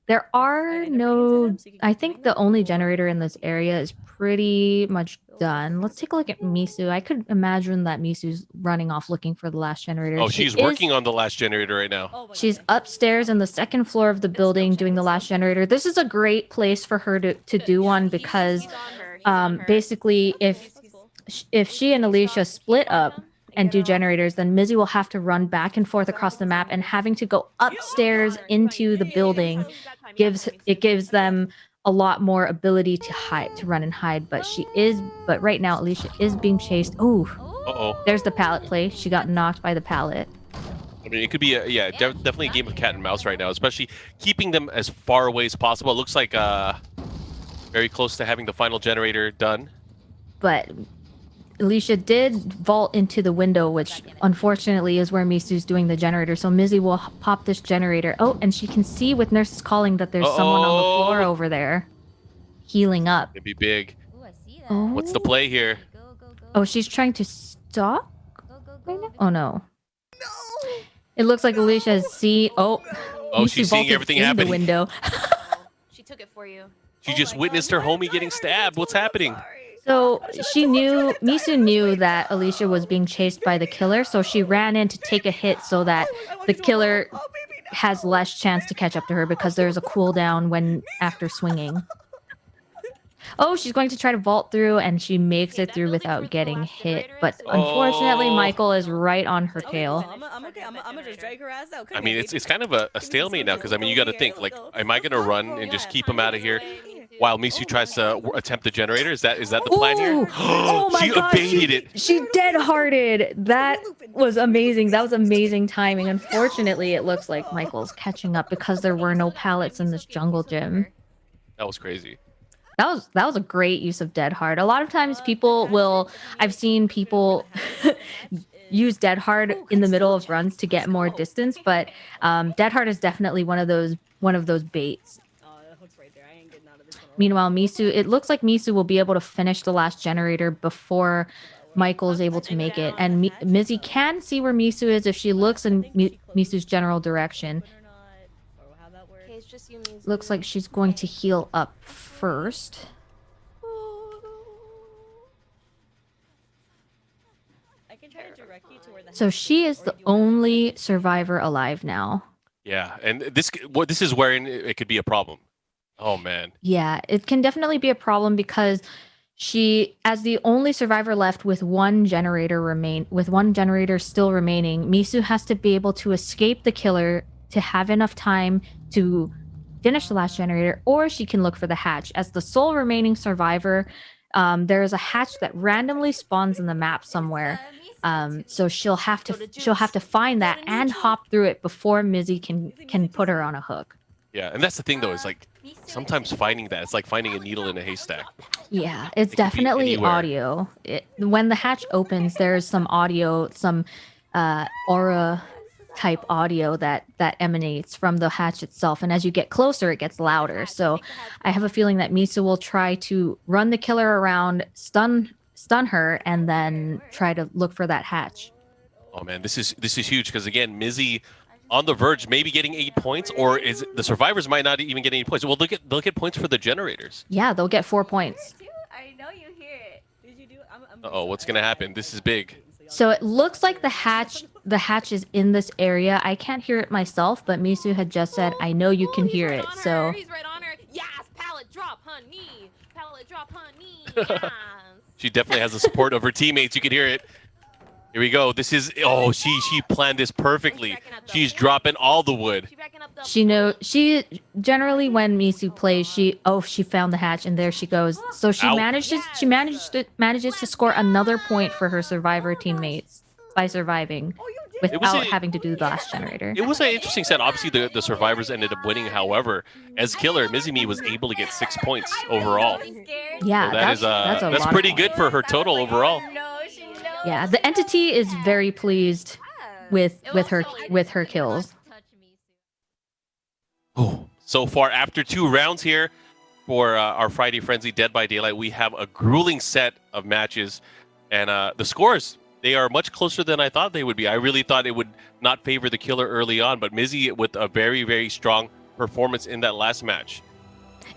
There are no. I think the only generator in this area is pretty much done. Let's take a look at Misu. I could imagine that Misu's running off looking for the last generator.
Oh,
She
she's
is-
working on the last generator right now.
Oh my
She's
God.
upstairs in the second floor of the building doing the last generator. This is a great place for her to do one because
He's on her. He's on her.
basically if she and Alicia split up and do
Yeah.
generators, then Mizzy will have to run back and forth across the map, and having to go upstairs into the building gives them a lot more ability to hide, to run and hide. But right now Alicia is being chased. Oh,
Uh-oh.
there's the pallet play. She got knocked by the pallet.
I mean, it could be definitely a game of cat and mouse right now, especially keeping them as far away as possible. It looks like very close to having the final generator done.
But Alicia did vault into the window, which unfortunately is where Misu's doing the generator. So Mizzy will pop this generator. Oh, and she can see with nurses calling that there's someone on the floor
Uh-oh.
over there, healing up.
It'd be big.
Ooh, I see that.
Oh.
What's the play here?
Go, go, go.
Oh, she's trying to stalk
Go, go,
right
go.
now? Oh no. It looks like Alicia has seen. Oh,
Oh,
Misu
she's seeing
vaulted
everything
in
happening.
the window.
She took it for you.
She just witnessed her homie getting stabbed. What's happening?
So Misu knew that Alicia was being chased by the killer, so she ran in to take a hit so that the killer has less chance to catch up to her because there's a cooldown when after swinging. Oh, she's going to try to vault through, and she makes it through without getting hit. But unfortunately,
Oh.
Michael is right on her tail.
I'm okay. I'm gonna just drag her ass out.
I mean, it's kind of a stalemate now because I mean, you got to think like, am I gonna run and just keep him out of here while Misu tries to attempt the generator? Is that the plan here?
Ooh. Oh my
She
God,
evaded it.
She dead-hearted. That was amazing. That was amazing timing. Unfortunately, it looks like Michael's catching up because there were no pallets in this jungle gym.
That was crazy.
That was a great use of Dead Hard. A lot of times people will I've seen people use Dead Hard in the middle of runs to get more distance, but Dead Hard is definitely one of those baits.
Oh, the hook's right there. I ain't getting out of this one. alive.
Meanwhile, Misu, it looks like Misu will be able to finish the last generator before Michael is able to make it. And Mizzy can see where Misu is if she looks in Misu's general direction.
Or not, or how that works.
Okay, it's just you, Mizu.
Looks like she's going to heal up first.
I can try to direct you to where the
So
hatch
she is
or
the
do you wanna-
only survivor alive this
Yeah, and this is wherein it could be a problem. Oh man.
Yeah, it can definitely be a problem because she, as the only survivor left with one generator still remaining, Misu has to be able to escape the killer to have enough time to finish the last generator, or she can look for the hatch. As the sole remaining survivor, there is a hatch that randomly spawns in the map somewhere. So she'll have to find that and hop through it before Mizzy can put her on a hook.
Yeah, and that's the thing though, is like sometimes finding that, it's like finding a needle in a haystack.
Yeah, it's
It could be
definitely
anywhere.
audio. When the hatch opens, there's some audio, some aura type audio that emanates from the hatch itself, and as you get closer, it gets louder. So I have a feeling that Misu will try to run the killer around, stun her, and then try to look for that hatch.
Oh man, this is huge because again, Mizzy on the verge, maybe getting 8 points, or is the survivors might not even get 8 points. Well, they'll get points for the generators.
Yeah, they'll get 4 points.
I know you hear it.
Did you do? I'm
Uh-oh, what's gonna happen? This is big.
So it looks like the hatch is in this area. I can't hear it myself, but Misu had just said, "I know you can
He's
hear
right
it."
on her.
So
He's right on her. Yes, pallet drop, honey. Pallet drop, honey. Yes.
She definitely has the support of her teammates. You can hear it. Here we go. This is she planned this perfectly. She's dropping all the wood.
She backing up the
she generally when Misu plays, she found the hatch and there she goes. So she
Ow.
manages to score another point for her survivor teammates by surviving without having to do the last generator.
It was an interesting set. Obviously, the survivors ended up winning. However, as killer, Mizzy was able to get 6 points overall.
Yeah,
So
that's a
that's
lot
pretty
of
good for her total overall.
No, she knows.
Yeah, the entity is very pleased with her kills.
Oh, so far after 2 rounds here for our Friday Frenzy Dead by Daylight, we have a grueling set of matches, and the scores, they are much closer than I thought they would be. I really thought it would not favor the killer early on, but Mizzy with a very, very strong performance in that last match.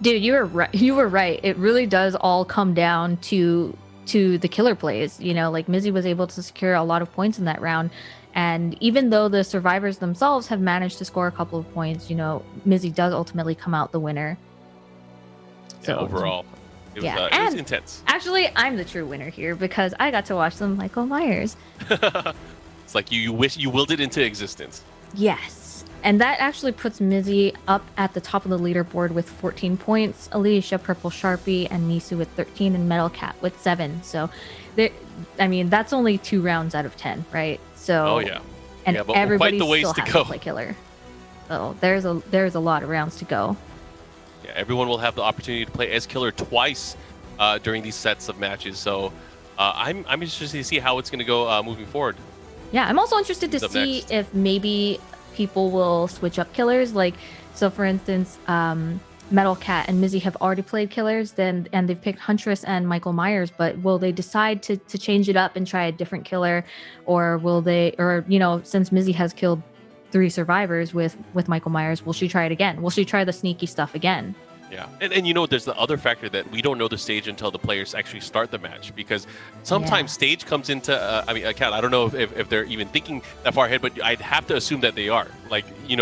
Dude, you were right. It really does all come down to the killer plays. You know, like Mizzy was able to secure a lot of points in that round. And even though the survivors themselves have managed to score a couple of points, you know, Mizzy does ultimately come out the winner.
So overall, it was intense.
Actually, I'm the true winner here because I got to watch some Michael Myers.
It's like you wish you willed it into existence.
Yes. And that actually puts Mizzy up at the top of the leaderboard with 14 points, Alicia, Purple Sharpie, and Misu with 13, and Metal Cat with 7. So, that's only 2 rounds out of 10, right? So,
Oh yeah.
and
Yeah, but
everybody
quite the ways
still
to
has
go.
to play killer. So there's a lot of rounds to go.
Yeah, everyone will have the opportunity to play as killer twice during these sets of matches. So I'm interested to see how it's going to go moving forward.
Yeah, I'm also interested to
Who's up
see
next?
if maybe people will switch up killers. Like, so for instance, Metal Cat and Mizzy have already played killers, and they've picked Huntress and Michael Myers. But will they decide to change it up and try a different killer, or will they, or since Mizzy has killed 3 survivors with Michael Myers, will she try it again? Will she try the sneaky stuff again?
Yeah, and there's the other factor that we don't know the stage until the players actually start the match, because sometimes stage comes into Kat, I don't know if they're even thinking that far ahead, but I'd have to assume that they are. Like, do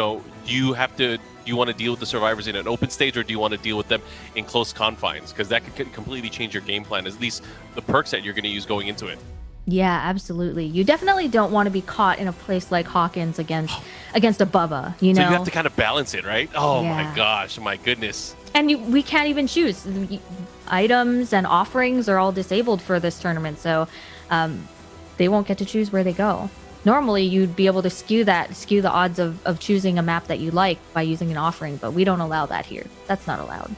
you want to deal with the survivors in an open stage, or do you want to deal with them in close confines? Because that could completely change your game plan, at least the perks that you're going to use going into it.
Yeah, absolutely. You definitely don't want to be caught in a place like Hawkins against a Bubba,
So you have to kind of balance it, right? Oh
Yeah.
my gosh, my goodness.
And we can't even choose. Items and offerings are all disabled for this tournament, so they won't get to choose where they go. Normally, you'd be able to skew the odds of choosing a map that you like by using an offering, but we don't allow that here. That's not allowed.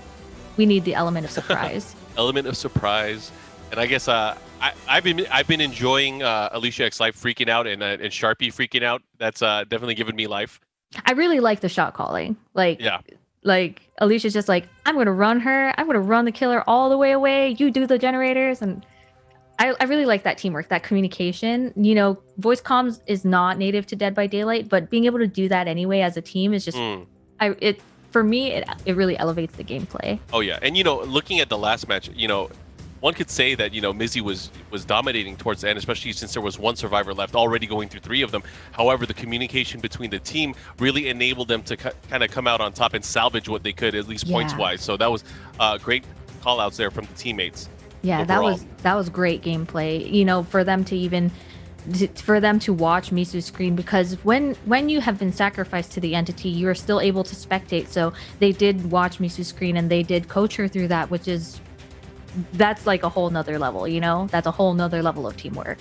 we need the element of surprise.
Element of surprise, and I guess I've been enjoying Alicia X Life freaking out and Sharpie freaking out. That's definitely given me life.
I really like the shot calling.
Yeah.
Like Alicia's just like, I'm gonna run her. I'm gonna run the killer all the way away. You do the generators, and I really like that teamwork, that communication. You know, voice comms is not native to Dead by Daylight, but being able to do that anyway as a team is just, for me, it really elevates the gameplay.
Oh yeah, and looking at the last match, one could say that Mizzy was dominating towards the end, especially since there was one survivor left, already going through 3 of them. However, the communication between the team really enabled them to kind of come out on top and salvage what they could, at least points wise. So that was great call outs there from the teammates.
Yeah,
overall.
that was great gameplay. For them to watch Misu's screen, because when you have been sacrificed to the entity, you are still able to spectate. So they did watch Misu's screen and they did coach her through that, that's like a whole nother level, that's a whole nother level of teamwork.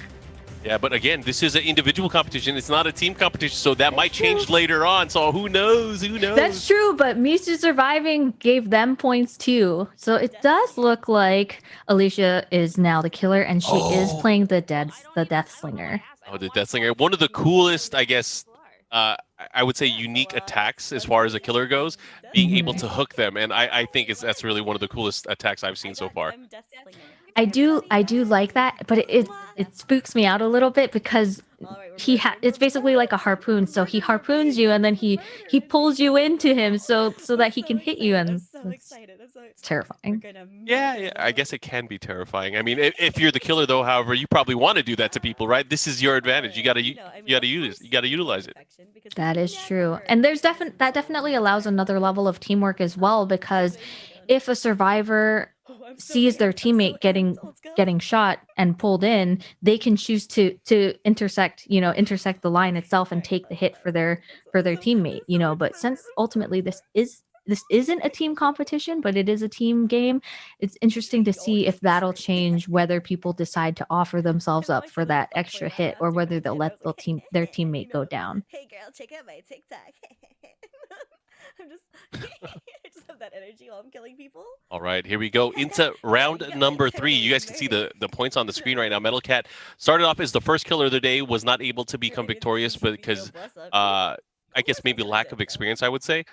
Yeah, but again, this is an individual competition. It's not a team competition, so that might change later on. So who knows?
That's true, but Misu surviving gave them points too. So it does look like Alicia is now the killer, and she is playing the Death Slinger.
Oh, the Death Slinger. One of the coolest, I guess, I would say unique attacks as far as a killer goes, being able to hook them. And I think that's really one of the coolest attacks I've seen so far.
I do like that, but it spooks me out a little bit because it's basically like a harpoon. So he harpoons you and then he pulls you into him so that he can hit you, and it's terrifying.
Yeah, I guess it can be terrifying. I mean, if you're the killer though, however, you probably want to do that to people, right? This is your advantage. You got to utilize it.
That is true. And that definitely allows another level of teamwork as well, because if a survivor sees their teammate getting shot and pulled in, they can choose to intersect the line itself and take the hit for their teammate, but since ultimately this isn't a team competition, but it is a team game, it's interesting to see if that'll change whether people decide to offer themselves up for that extra hit or whether they'll let their teammate go down.
Hey girl, check out my TikTok. I just have that energy while I'm killing people.
All right, here we go into round number 3. You guys can see the points on the screen right now. Metal Cat started off as the first killer of the day, was not able to become victorious because I guess maybe lack of experience, I would say.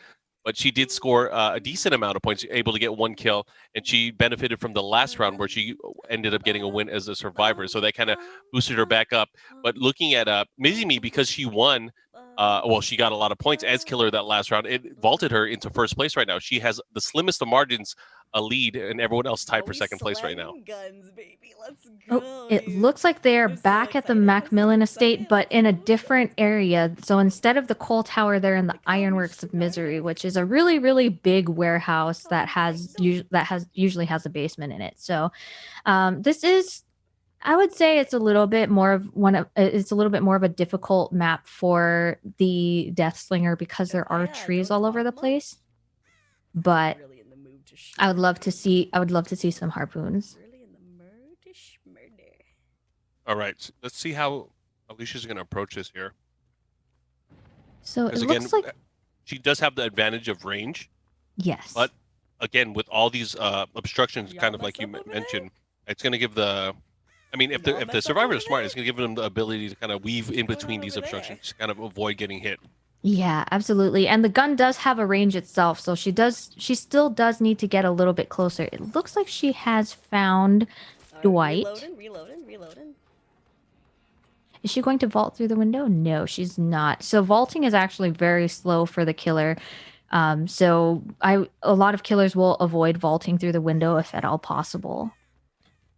But she did score a decent amount of points, able to get 1 kill, and she benefited from the last round where she ended up getting a win as a survivor. So that kind of boosted her back up. But looking at Mizzy, because she won, she got a lot of points as killer that last round. It vaulted her into first place right now. She has the slimmest of margins, a lead, and everyone else tied for second place right now.
Guns, baby. Let's go,
it looks like they're back at the Macmillan estate, but in a different area. So instead of the coal tower, they're in the Ironworks of Misery, which is a really, really big warehouse that usually has a basement in it. So this is, I would say, it's a little bit more of a difficult map for the Death Slinger because there are trees all over the place. But I would love to see some harpoons.
All right, so let's see how Alicia's going to approach this here.
So it looks like
she does have the advantage of range.
Yes.
But again, with all these obstructions, kind of like you mentioned, it's going to give if the survivors are smart, it's going to give them the ability to kind of weave in between these obstructions, to kind of avoid getting hit.
Yeah, absolutely. And the gun does have a range itself, so she still does need to get a little bit closer. It looks like she has found Dwight.
Reloading.
Is she going to vault through the window? No, she's not. So vaulting is actually very slow for the killer. So a lot of killers will avoid vaulting through the window if at all possible.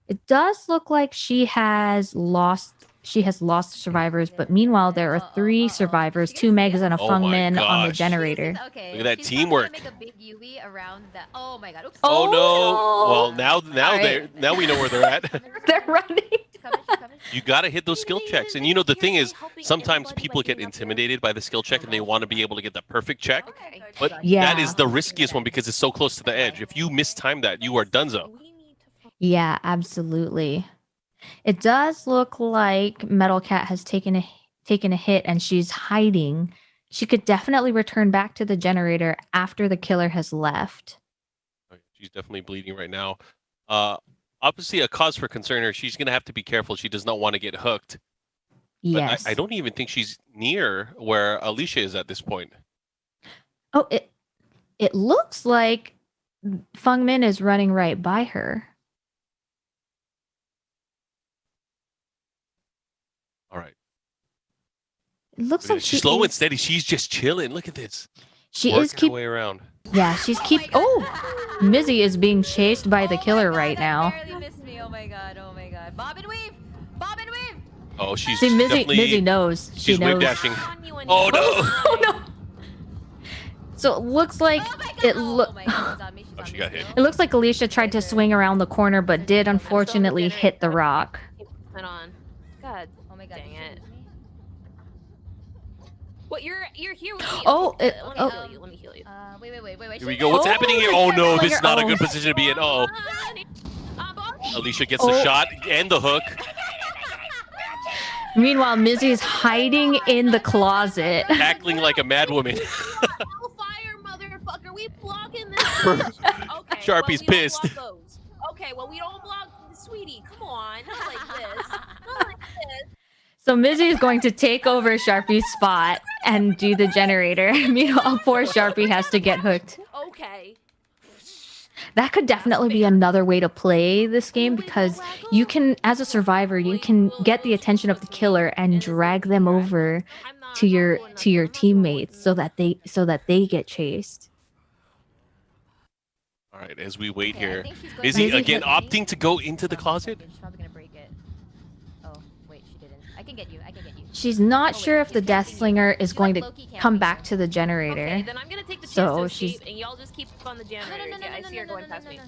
It does look like she has lost survivors, but meanwhile there are 3 survivors, 2 megs and a Fungmin on the generator.
Okay,
Look at that
she's
teamwork.
Make a big UE around that. Oh my god. Oops.
Oh no!
no.
Well, now
right.
now we know where they're at.
They're running.
She's coming.
You got to hit those skill checks. And the thing is, sometimes people get intimidated by the skill check and they want to be able to get the perfect check.
Okay.
But
Yeah.
that is the riskiest one because it's so close to the edge. If you mistime that, you are donezo.
Yeah, absolutely. It does look like Metal Cat has taken a hit and she's hiding. She could definitely return back to the generator after the killer has left.
She's definitely bleeding right now. Obviously, a cause for concern here. She's gonna have to be careful. She does not want to get hooked. But
Yes.
I don't even think she's near where Alicia is at this point.
Oh, it looks like Feng Min is running right by her.
All right.
It looks like
She's slow and steady. She's just chilling. Look at this.
She
Working
is
her
keep.
way around.
Yeah, she's keep. Oh, Mizzy is being chased by the killer right now.
Barely missed me. Oh my god. Oh my god. Bob and weave. Bob and weave.
Oh, she's
See,
definitely.
Mizzy knows. She
She's wave
knows.
dashing.
On you and
Oh
you.
no!
Oh no! So it looks like
Oh my god.
it
Oh
look.
my god. She's on me. She's
Oh,
on
she
me
got
still.
hit.
It looks like Alicia tried to swing around the corner, but did unfortunately hit the rock.
Put on. God.
Oh my god.
Dang
did she
it.
lose me?
What? You're here with me.
Oh,
Okay,
it-
let me
oh.
heal you. Let me heal you.
Wait.
Here we go. What's
Oh,
happening here?
the
Oh no,
Death
this is not a
Slinger.
good position to be in. Oh, Alicia gets the
Oh.
shot and the hook.
Meanwhile, Mizzy's hiding in the closet.
Tackling like a madwoman.
Hellfire, motherfucker. We blocking this. bitch. Okay.
Sharpie's
well, we don't
pissed.
block those. Okay, well, we don't block Sweetie. Come on. Not like this. Not like this.
So Mizzy is going to take over Sharpie's spot and do the generator. Meanwhile, poor Sharpie has to get hooked.
Okay.
That could definitely be another way to play this game because you can, as a survivor, you can get the attention of the killer and drag them over to your teammates so that they get chased.
All right, as we wait here,
Mizzy
Mizzy again
hit-
opting to go into the closet.
She's probably gonna break it. Oh wait, she didn't. I can get you.
She's not
Oh, wait,
sure if
she's
the Death
camping
Slinger
you.
is
She's
going
like
to
low-key
come
camping
back
you.
to the generator.
Okay, then I'm gonna take the chance
So
to
she's-
escape, and y'all just keep on the generator. Yeah, I see her going past me.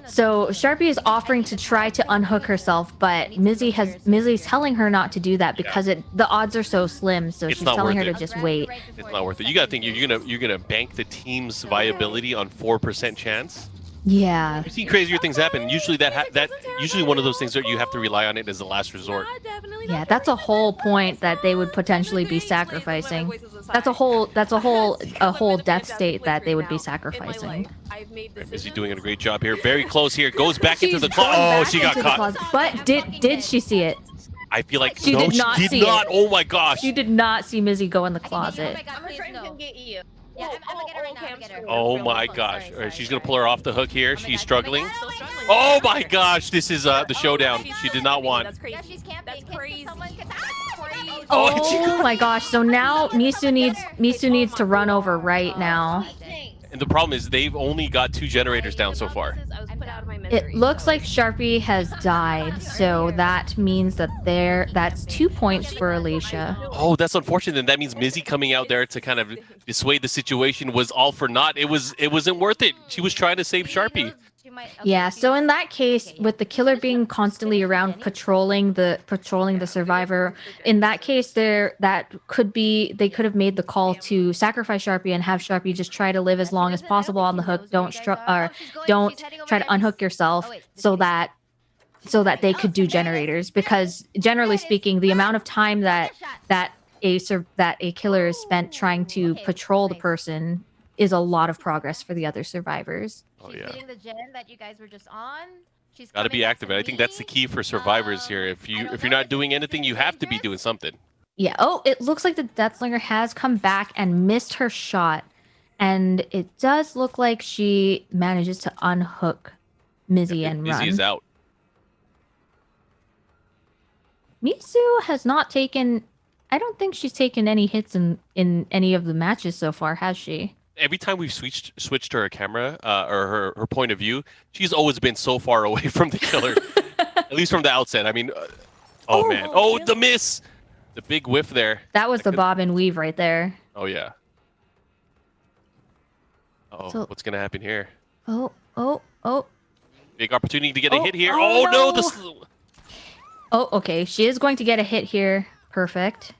So Sharpie is offering to try to unhook herself, but Mizzy's telling her not to do that because the odds are so slim. So
It's
she's
not
telling her
worth
to
it.
just wait.
It's not worth it. You gotta think you're gonna bank the team's viability on 4% chance.
Yeah.
We've seen crazier things happen. Usually that usually one of those things that you have to rely on it as a last resort.
Yeah, that's a whole point that they would potentially be sacrificing. That's a whole death state that they would be sacrificing.
Mizzy doing a great job here. Very close here. Goes back into
She's
the
going
closet. Oh,
back
she got
into the
caught.
closet. But did she see it?
I feel like
She
no,
did not
she
see
did not.
it.
Oh my gosh.
She did not see Mizzy go in the closet.
I'm gonna try and get you. Yeah, I'm gonna get her right now. I'm gonna get her.
Oh my gosh. All right, she's gonna pull her off the hook here.
Oh my
She's
God,
struggling.
oh my God.
Oh my gosh, this is the showdown. She did not want.
That's crazy.
Yeah, she's camping.
That's
Can
crazy.
someone- can-
That's crazy.
Oh my gosh! So now Misu needs to run over right now.
And the problem is they've only got 2 generators down so far.
I was put out of my
It
misery,
looks
so-
like Sharpie has died, so that means that that's 2 points for Alicia.
Oh, that's unfortunate. And that means Mizzy coming out there to kind of dissuade the situation was all for naught. It wasn't worth it. She was trying to save Sharpie.
Yeah, so in that case, with the killer being constantly around patrolling the survivor, in that case they could have made the call to sacrifice Sharpie and have Sharpie just try to live as long as possible on the hook. Don't try to unhook yourself so that they could do generators, because generally speaking, the amount of time that a killer is spent trying to patrol the person is a lot of progress for the other survivors.
Oh yeah.
The gen that you guys were just on. She's
Got to be
coming
active.
to
I think that's the
me.
key for survivors here. If you're not doing anything, you have to be doing something.
Yeah. Oh, it looks like the Deathslinger has come back and missed her shot. And it does look like she manages to unhook Mizzy and
Mizzy is
run.
out.
Misu has not taken... I don't think she's taken any hits in any of the matches so far, has she?
Every time we've switched her camera or her point of view, she's always been so far away from the killer. At least from the outset. I mean, oh man. Oh, the miss. The big whiff there.
That was the bob and weave right there.
Oh yeah. Oh,
So-
what's gonna happen here?
Oh.
Big opportunity to get a
Oh,
hit here.
oh,
Oh, no,
no. Oh, okay. She is going to get a hit here. Perfect.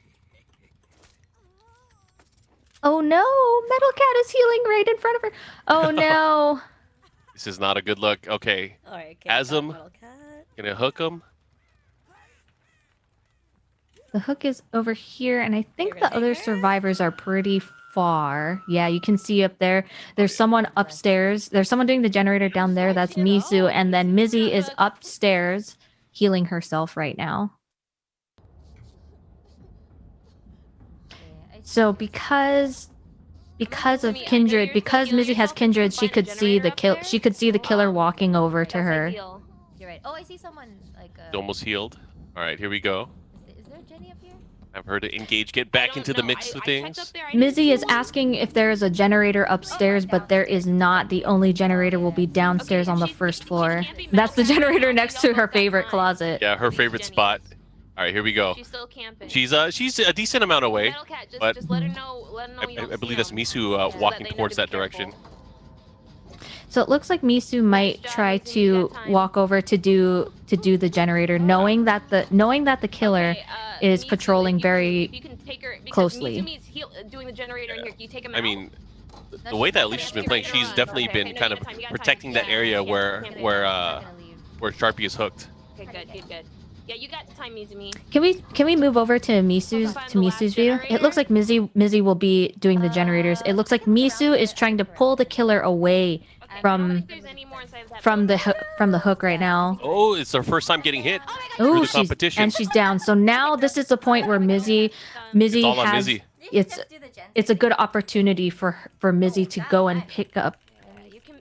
Oh no! Metal Cat is healing right in front of her. Oh no!
This is not a good look. Okay,
Alright,
Asm. Gonna hook him.
The hook is over here, and I think
You're gonna
the other
take her?
survivors are pretty far. Yeah, you can see up there. There's someone upstairs. There's someone doing the generator down there. That's Misu. And then Mizzy is upstairs healing herself right now. So because of Kindred, because Mizzy has Kindred, she could see the killer walking over to her.
You're right. Oh, I see someone like.
Almost healed. All right, here we go.
Is there Jenny up here?
I've heard to engage, get back into the mix of things.
Mizzy is asking if there is a generator upstairs, but there is not. The only generator will be downstairs on the first floor. That's the generator next to her favorite closet.
Yeah, her favorite spot. All right, here we go.
She's still camping.
She's a decent amount away,
Metalcat,
but
just let her know. You don't
I believe
see
that's
him,
Misu
so that
walking
they know
towards
to be
that direction.
careful.
So it looks like Misu might try to walk over to do the generator, knowing that the killer is
Misu,
patrolling
if
very
you can take her, because
closely.
Misumi's doing the generator in here. Can you take him
I
out?
mean, the way that Alicia's been playing, she's definitely been kind of protecting that area where Sharpie is hooked.
Okay, good. Yeah, you got time, Mizumi.
Can we move over to Misu's view? It looks like Mizzy will be doing the generators. It looks like Misu is trying to pull the killer away from the hook right now.
Oh, it's her first time getting hit through
Oh,
the competition.
she's down. So now this is the point where Mizzy
It's all on
has
Mizzy.
it's a good opportunity for Mizzy to go and pick up.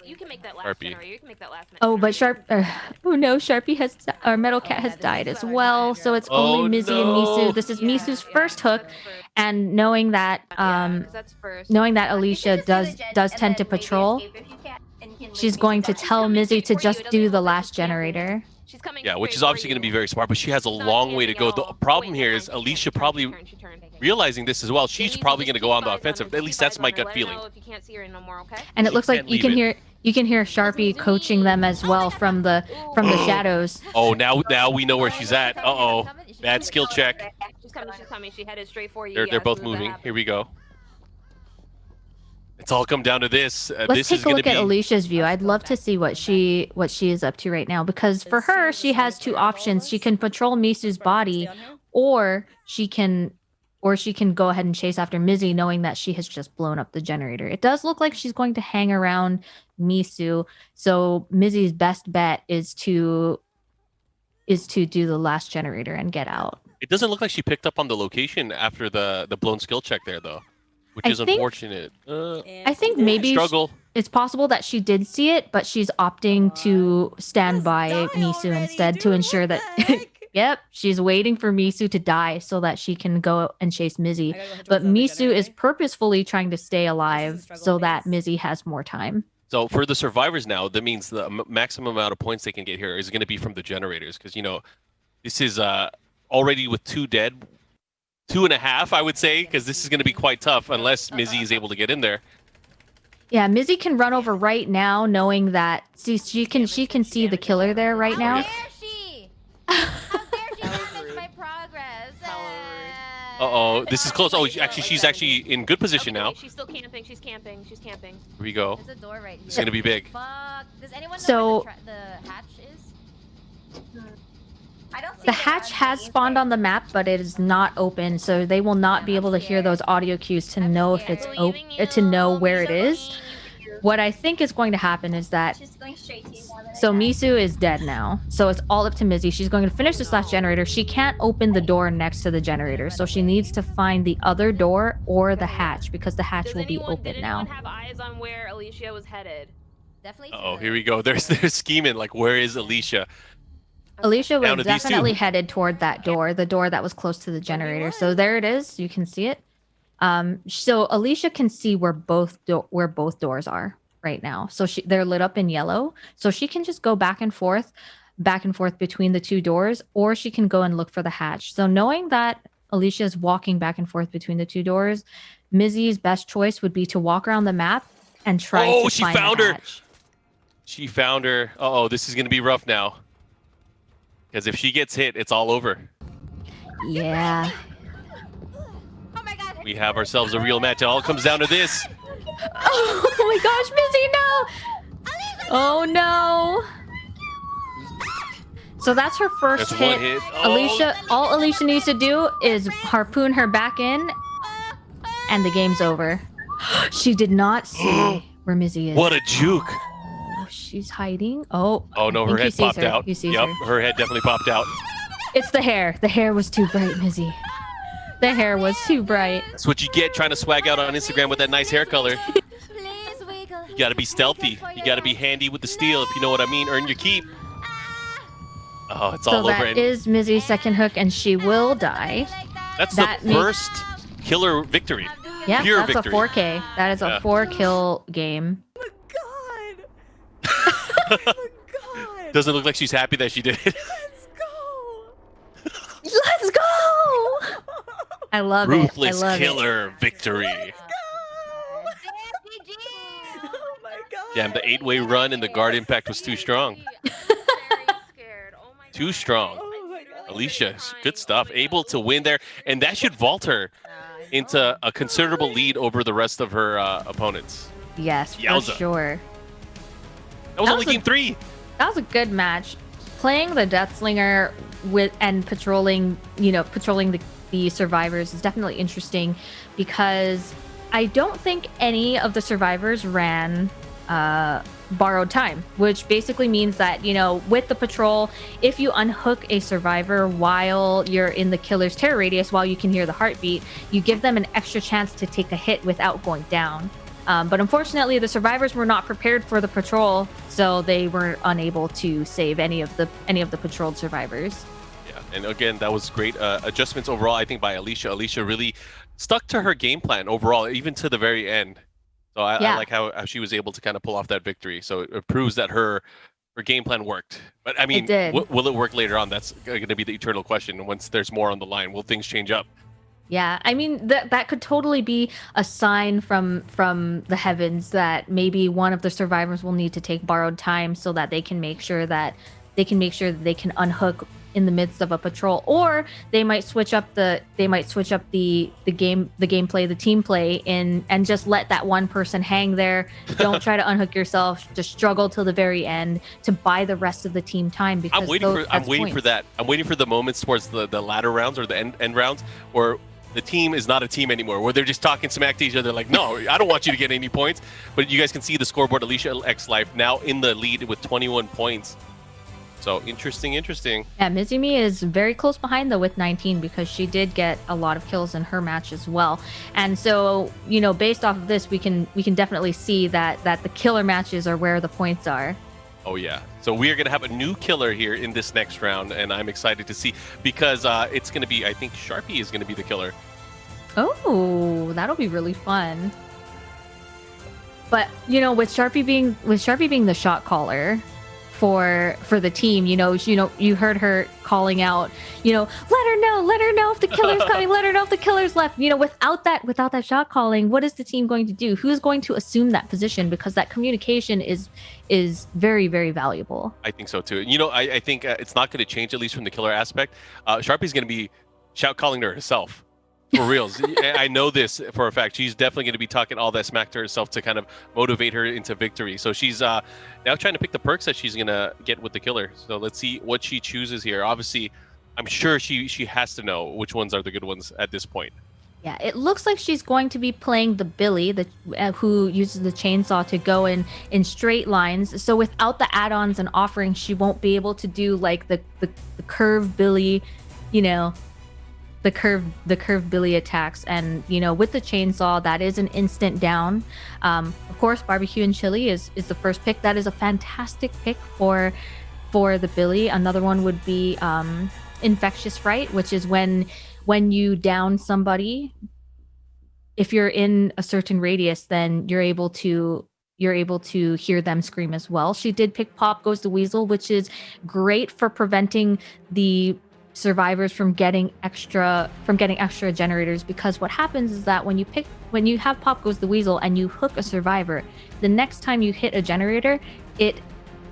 You can make that last
Sharpie.
generator. You can make that last.
Oh, but Sharpie has Metalcat has died as well. So it's only Mizzy and Misu. This is Misu's first hook, and knowing that Alicia does tend to patrol, she's going to tell Mizzy to just do the last generator.
She's coming.
Yeah, which is obviously going to be very smart, but she has a long way to go. The problem here is Alicia probably realizing this as well. She's probably going to go on the offensive. At least that's my gut feeling.
And it
She
looks like
can't
you can
leave
hear Sharpie coaching them as well from the shadows.
Oh, now we know where she's at. Uh-oh. Bad skill check.
She's coming. She headed straight for you.
They're both moving. Here we go. It's all come down to this.
Let's
This
take
is
a
going
look
to
at
be
Alicia's view. I'd love to see what she is up to right now, because for her, she has two options. She can patrol Misu's body, or she can go ahead and chase after Mizzy, knowing that she has just blown up the generator. It does look like she's going to hang around Misu, so Mizzy's best bet is to do the last generator and get out.
It doesn't look like she picked up on the location after the blown skill check there, though, which is unfortunate.
I think maybe
struggle.
It's possible that she did see it, but she's opting to stand by Misu instead to ensure that. Yep, she's waiting for Misu to die so that she can go and chase Mizzy. But Misu is purposefully trying to stay alive so that Mizzy has more time.
So for the survivors now, that means the maximum amount of points they can get here is going to be from the generators, because this is already with 2 dead, 2.5, I would say, because this is going to be quite tough unless Mizzy is able to get in there.
Yeah, Mizzy can run over right now, knowing that she can see the killer there right now.
How dare she? How dare she damage my progress?
Uh-oh, this is close. Oh, she's actually in good position now.
She's still camping. She's camping. Here
we go.
There's a door right here.
It's going to be big.
Fuck. Does anyone know
So-
where the hatch is?
I don't see
The hatch has spawned on the map, but it is not open, so they will not be able to hear those audio cues to know if it's to know where it is. What I think is going to happen is that
She's going straight to you now that I
so
died.
Misu is dead now, so it's all up to Mizzy. She's going to finish this last generator. She can't open the door next to the generator, so she needs to find the other door or the hatch, because the hatch will be open
Did
now.
anyone have eyes on where Alicia was headed?
Definitely.
Oh, here we go. They're scheming, like, where is Alicia?
Alicia was
Down to these two.
definitely headed toward that door, the door that was close to the generator. So there it is. You can see it. So Alicia can see where both doors are right now. So they're lit up in yellow. So she can just go back and forth between the two doors, or she can go and look for the hatch. So knowing that Alicia is walking back and forth between the two doors, Mizzy's best choice would be to walk around the map and try to
she
find
found
the
her.
hatch.
She found her. Uh-oh, this is going to be rough now. Because if she gets hit, it's all over.
Yeah.
Oh my god.
We have ourselves a real match. It all comes down to this.
Oh my gosh, Mizzy, no! Oh no! So that's her first
That's
hit.
one hit. Oh.
Alicia, all Alicia needs to do is harpoon her back in, and the game's over. She did not see where Mizzy is.
What a juke!
Oh, she's hiding. Oh.
Oh no,
I
her
think he
head
sees
popped
her.
out.
He sees
Yep,
her.
her head definitely popped out.
It's the hair. The hair was too bright, Mizzy. The hair was too bright.
That's what you get trying to swag out on Instagram with that nice hair color. You gotta be stealthy. You gotta be handy with the steel, if you know what I mean. Earn your keep. Oh, it's all
So
over.
that is Mizzy's second hook, and she will die.
That's
that
the
makes-
first killer victory.
Yeah,
Pure
that's
victory.
a 4K. That is a
Yeah.
4-kill game.
Oh my god. Oh my god.
Doesn't look like she's happy that she did it.
Let's go.
Let's go! I love it. I
Ruthless
love it.
killer victory.
Oh my god.
Damn, the 8-way run and the guard impact was too strong.
Very scared. Oh my
Too
God.
strong.
Oh my god.
Alicia, good stuff. Able to win there, and that should vault her into a considerable lead over the rest of her opponents.
Yes, for
Yowza.
sure.
That was
That
only
was a-
game 3.
That was a good match. Playing the Deathslinger with and patrolling the survivors is definitely interesting because I don't think any of the survivors ran borrowed time, which basically means that, with the patrol, if you unhook a survivor while you're in the killer's terror radius, while you can hear the heartbeat, you give them an extra chance to take a hit without going down. But unfortunately, the survivors were not prepared for the patrol, so they were unable to save any of the patrolled survivors.
Yeah, and again, that was great adjustments overall, I think, by Alicia. Alicia really stuck to her game plan overall, even to the very end. So I like how she was able to kind of pull off that victory. So it proves that her game plan worked. But I mean,
did.
will it work later on? That's going to be the eternal question. Once there's more on the line, will things change up?
Yeah, I mean that could totally be a sign from the heavens that maybe one of the survivors will need to take borrowed time so that they can make sure that they can unhook in the midst of a patrol, or they might switch up the gameplay, the team play, and just let that one person hang there. Don't try to unhook yourself. Just struggle till the very end to buy the rest of the team time. Because
I'm waiting for that. I'm waiting for the moments towards the latter rounds or the end rounds where the team is not a team anymore, where they're just talking smack to each other like, no, I don't want you to get any points. But you guys can see the scoreboard. Alicia X Life now in the lead with 21 points. So interesting.
Yeah, Mizumi is very close behind though with 19 because she did get a lot of kills in her match as well. And so, based off of this, we can definitely see that the killer matches are where the points are.
Oh yeah. So we are going to have a new killer here in this next round, and I'm excited to see because it's going to be, I think Sharpie is going to be the killer.
Oh, that'll be really fun. But with Sharpie being the shot caller for the team, you heard her calling out, let her know if the killer's coming, let her know if the killer's left. Without that shot calling, what is the team going to do? Who's going to assume that position? Because that communication is very, very valuable.
I think so too. I think it's not going to change, at least from the killer aspect. Sharpie's going to be shout calling to herself. For reals. I know this for a fact. She's definitely going to be talking all that smack to herself to kind of motivate her into victory. So she's now trying to pick the perks that she's going to get with the killer. So let's see what she chooses here. Obviously, I'm sure she has to know which ones are the good ones at this point.
Yeah, it looks like she's going to be playing the Billy, who uses the chainsaw to go in straight lines. So without the add-ons and offerings, she won't be able to do like the curve Billy, the curved Billy attacks. And with the chainsaw, that is an instant down. Of course, barbecue and chili is the first pick. That is a fantastic pick for the Billy. Another one would be infectious fright, which is when you down somebody, if you're in a certain radius, then you're able to hear them scream as well. She did pick Pop Goes the Weasel, which is great for preventing the survivors from getting extra generators, because what happens is that when you have Pop Goes the Weasel and you hook a survivor, the next time you hit a generator, it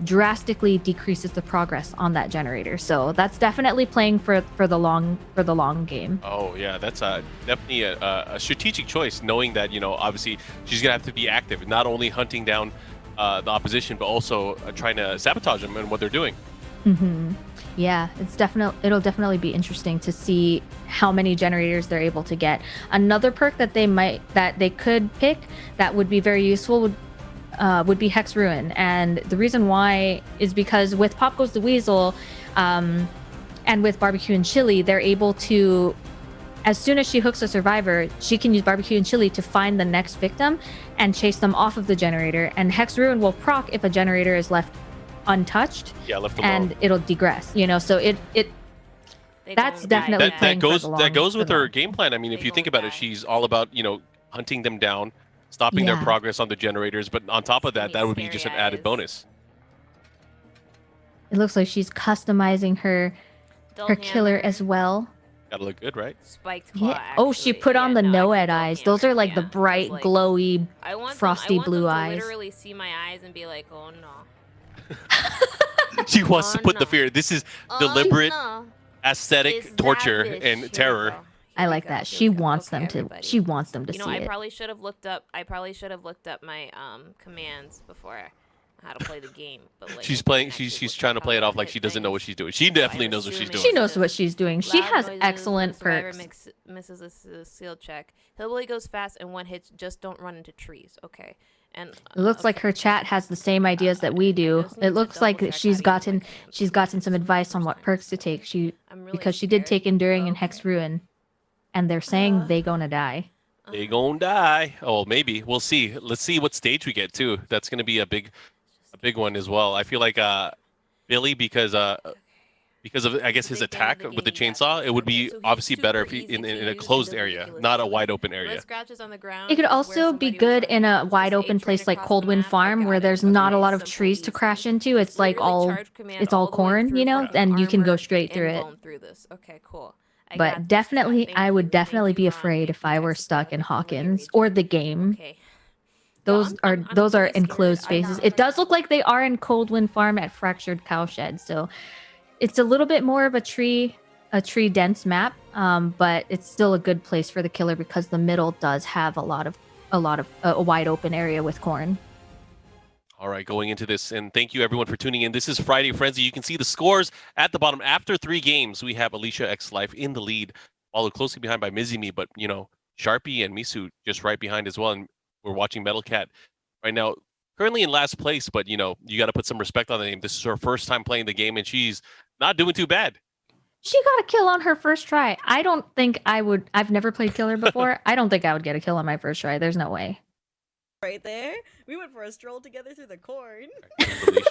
drastically decreases the progress on that generator. So that's definitely playing for the long game.
Oh yeah, that's definitely a strategic choice, knowing that obviously she's gonna have to be active, not only hunting down the opposition, but also trying to sabotage them and what they're doing.
Mm-hmm. Yeah, it'll definitely be interesting to see how many generators they're able to get. Another perk that they could pick that would be very useful would be Hex Ruin. And the reason why is because with Pop Goes the Weasel, and with Barbecue and Chili, they're able to, as soon as she hooks a survivor, she can use Barbecue and Chili to find the next victim and chase them off of the generator. And Hex Ruin will proc if a generator is left untouched.
Yeah, left
and
alone.
it'll degress. So that's definitely
that goes
for
with
the
her
long
game plan. I mean, if
They
you think
gonna
about it,
die.
she's all about hunting them down, stopping their
Yeah.
progress on the generators. But on top of that, that would be just an added
Scary
bonus.
It looks like she's customizing her
Dull
killer
hammer,
as well.
Gotta look good, right?
Spiked claw,
Yeah. Oh, she
actually.
put on the
no, I
no
keep
ed
dull
eyes. Those
hammer,
are like the
yeah, 'cause,
bright,
like,
glowy.
I want
frosty
them, I want
blue
them
eyes.
to literally see my eyes and be like, oh no.
She wants to
Oh,
put the
no.
fear. This is
Oh,
deliberate
no.
aesthetic
Is that
torture
bitch. Here
and
we
terror.
go.
I
Here we
like
go,
that.
here
She
we go.
wants
Okay,
them to.
everybody.
She wants them to
You know,
see
I
it.
probably should have looked up. I probably should have looked up my commands before how to play the game. But like,
She's
I
playing.
didn't
She's
actually
she's
look
trying to
up
play it
how
off like
hit
she doesn't know what
things.
she's doing. She
So
definitely
I'm
knows what she's
assuming
doing.
She knows
the
what she's doing. She
loud
has
noises
excellent
when a survivor
perks.
misses a seal check. Hillbilly goes fast and one hits. Just don't run into trees. Okay. And
It looks like
okay.
her chat has the same ideas that we
I
do.
just need
It
to
looks like
double-check
she's
how to use my
gotten
commands.
some
This is my
advice on
first
what
time
perks to
using
take.
it. I'm really
Because she did
scared.
take Enduring and
Okay.
Hex Ruin, and they're saying they gonna die.
They gonna die. Oh, maybe we'll see. Let's see what stage we get too. That's gonna be a big one as well. I feel like Billy because of I guess
This is
his
a big thing in
attack
the
with the
game,
chainsaw,
yes.
it would
Okay,
be
so he's
obviously better
super
if he
easy
in
to
a
use and
closed
does
area,
ridiculous
not a
damage.
wide open
Red
area.
scratches on the ground
It could
is where
also be
somebody was
good
running.
in a
Just
wide
A
open
train
place like
across the
Coldwind
map. I
Farm,
got
where
it.
there's not a
Okay,
lot of
simple,
trees to
easy.
crash into. It's like
Literally
all
charge command
it's all
the way
corn,
through fucking
and you can go
armor
straight through
and
it.
bone through this. Okay, cool. I
But
got this, chat.
definitely,
Thank
I would
you.
definitely
Thank you,
be
Ron.
afraid
Thank
if
you,
I were
Jacksepticeye.
stuck in
That's literally
Hawkins or the
raging.
game.
Okay. Yeah,
Those are
I'm
those are
really scared.
enclosed
I
spaces.
don't
It does
know.
look like they are in Coldwind Farm at Fractured Cowshed, so it's a little bit more of a tree dense map, but it's still a good place for the killer because the middle does have a lot of a wide open area with corn.
All right, going into this, and thank you everyone for tuning in. This is Friday Frenzy. You can see the scores at the bottom. After 3 games, we have Alicia X Life in the lead, followed closely behind by Mizimi, but Sharpie and Misu just right behind as well. And we're watching Metal Cat right now, currently in last place, but you got to put some respect on the name. This is her first time playing the game, and she's not doing too bad.
She got a kill on her first try. I don't think I would. I've never played killer before. I don't think I would get a kill on my first try. There's no way.
Right there. We went for a stroll together through the corn.
Alicia,
Did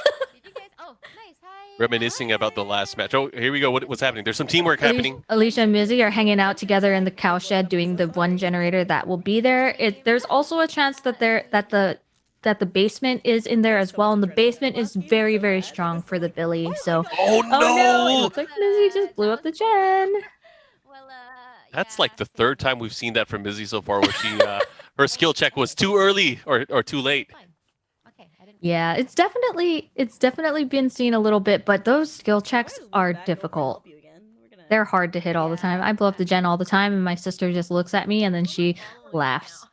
you guys? Oh, nice. Hi.
reminiscing about the last match. Oh, here we go. What's happening? There's some teamwork happening.
Alicia and Mizzy are hanging out together in the cowshed doing the one generator that will be there. There's also a chance that the basement is in there as well, and the basement is very, very strong for the Billy. So
Oh
oh no, it
no!
looks like Mizzy just blew up the gen.
Well,
That's
yeah.
like the third time we've seen that from Mizzy so far, where she her skill check was too early or too late.
Fine. Okay, I didn't.
Yeah, it's definitely been seen a little bit, but those skill checks are difficult. They're hard to hit all the time. I blow up the gen all the time, and my sister just looks at me and then she laughs.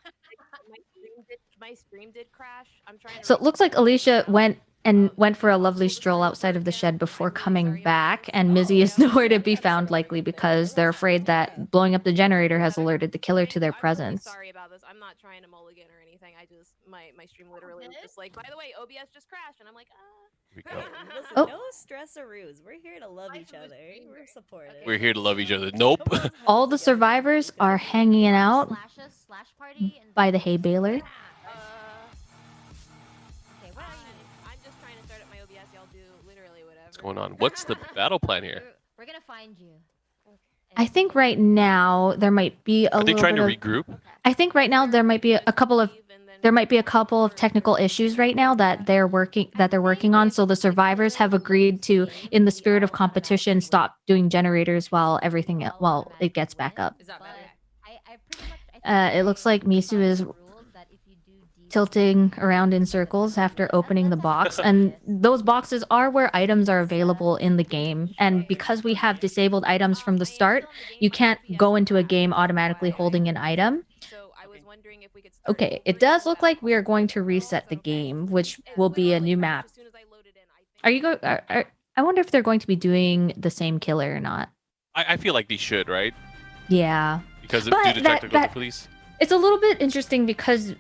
My stream did crash. I'm trying to
So it looks like Alicia went
Um,
for a lovely stroll outside of the shed before coming back, and Mizzy is nowhere to be found, likely because they're afraid that blowing up the generator has alerted the killer to their
I'm really
presence.
sorry about this. I'm not trying to mulligan or anything. I just my stream literally was just like, by the way, OBS just crashed, and I'm like,
Here we go.
Listen,
Oh.
no stress or ruse. We're here to love each other. We're supportive.
We're here to love each other. Nope.
All the survivors are hanging out
Slash party and
by the hay baler.
Okay, what are you?
I'm just trying to start up my OBS. Y'all do literally whatever.
What's going on? What's the battle plan here?
We're gonna find you.
I think right now there might be a
Are they
little
trying
bit
to
of.
regroup?
I think right now there might be a couple of technical issues right now that they're working on. So the survivors have agreed to, in the spirit of competition, stop doing generators while it gets back up.
Is that better?
I pretty much.
It looks like Misu is tilting around in circles after opening the box, and those boxes are where items are available in the game. And because we have disabled items from the start, you can't go into a game automatically holding an item.
So I was wondering if we could start
Okay, it does look like we are going to reset the game, which will be a new map.
As soon as I load it in, I think
Are you go? I wonder if they're going to be doing the same killer or not.
I feel like they should, right?
Yeah.
Because
But
due to technical difficulties.
It's a little bit interesting because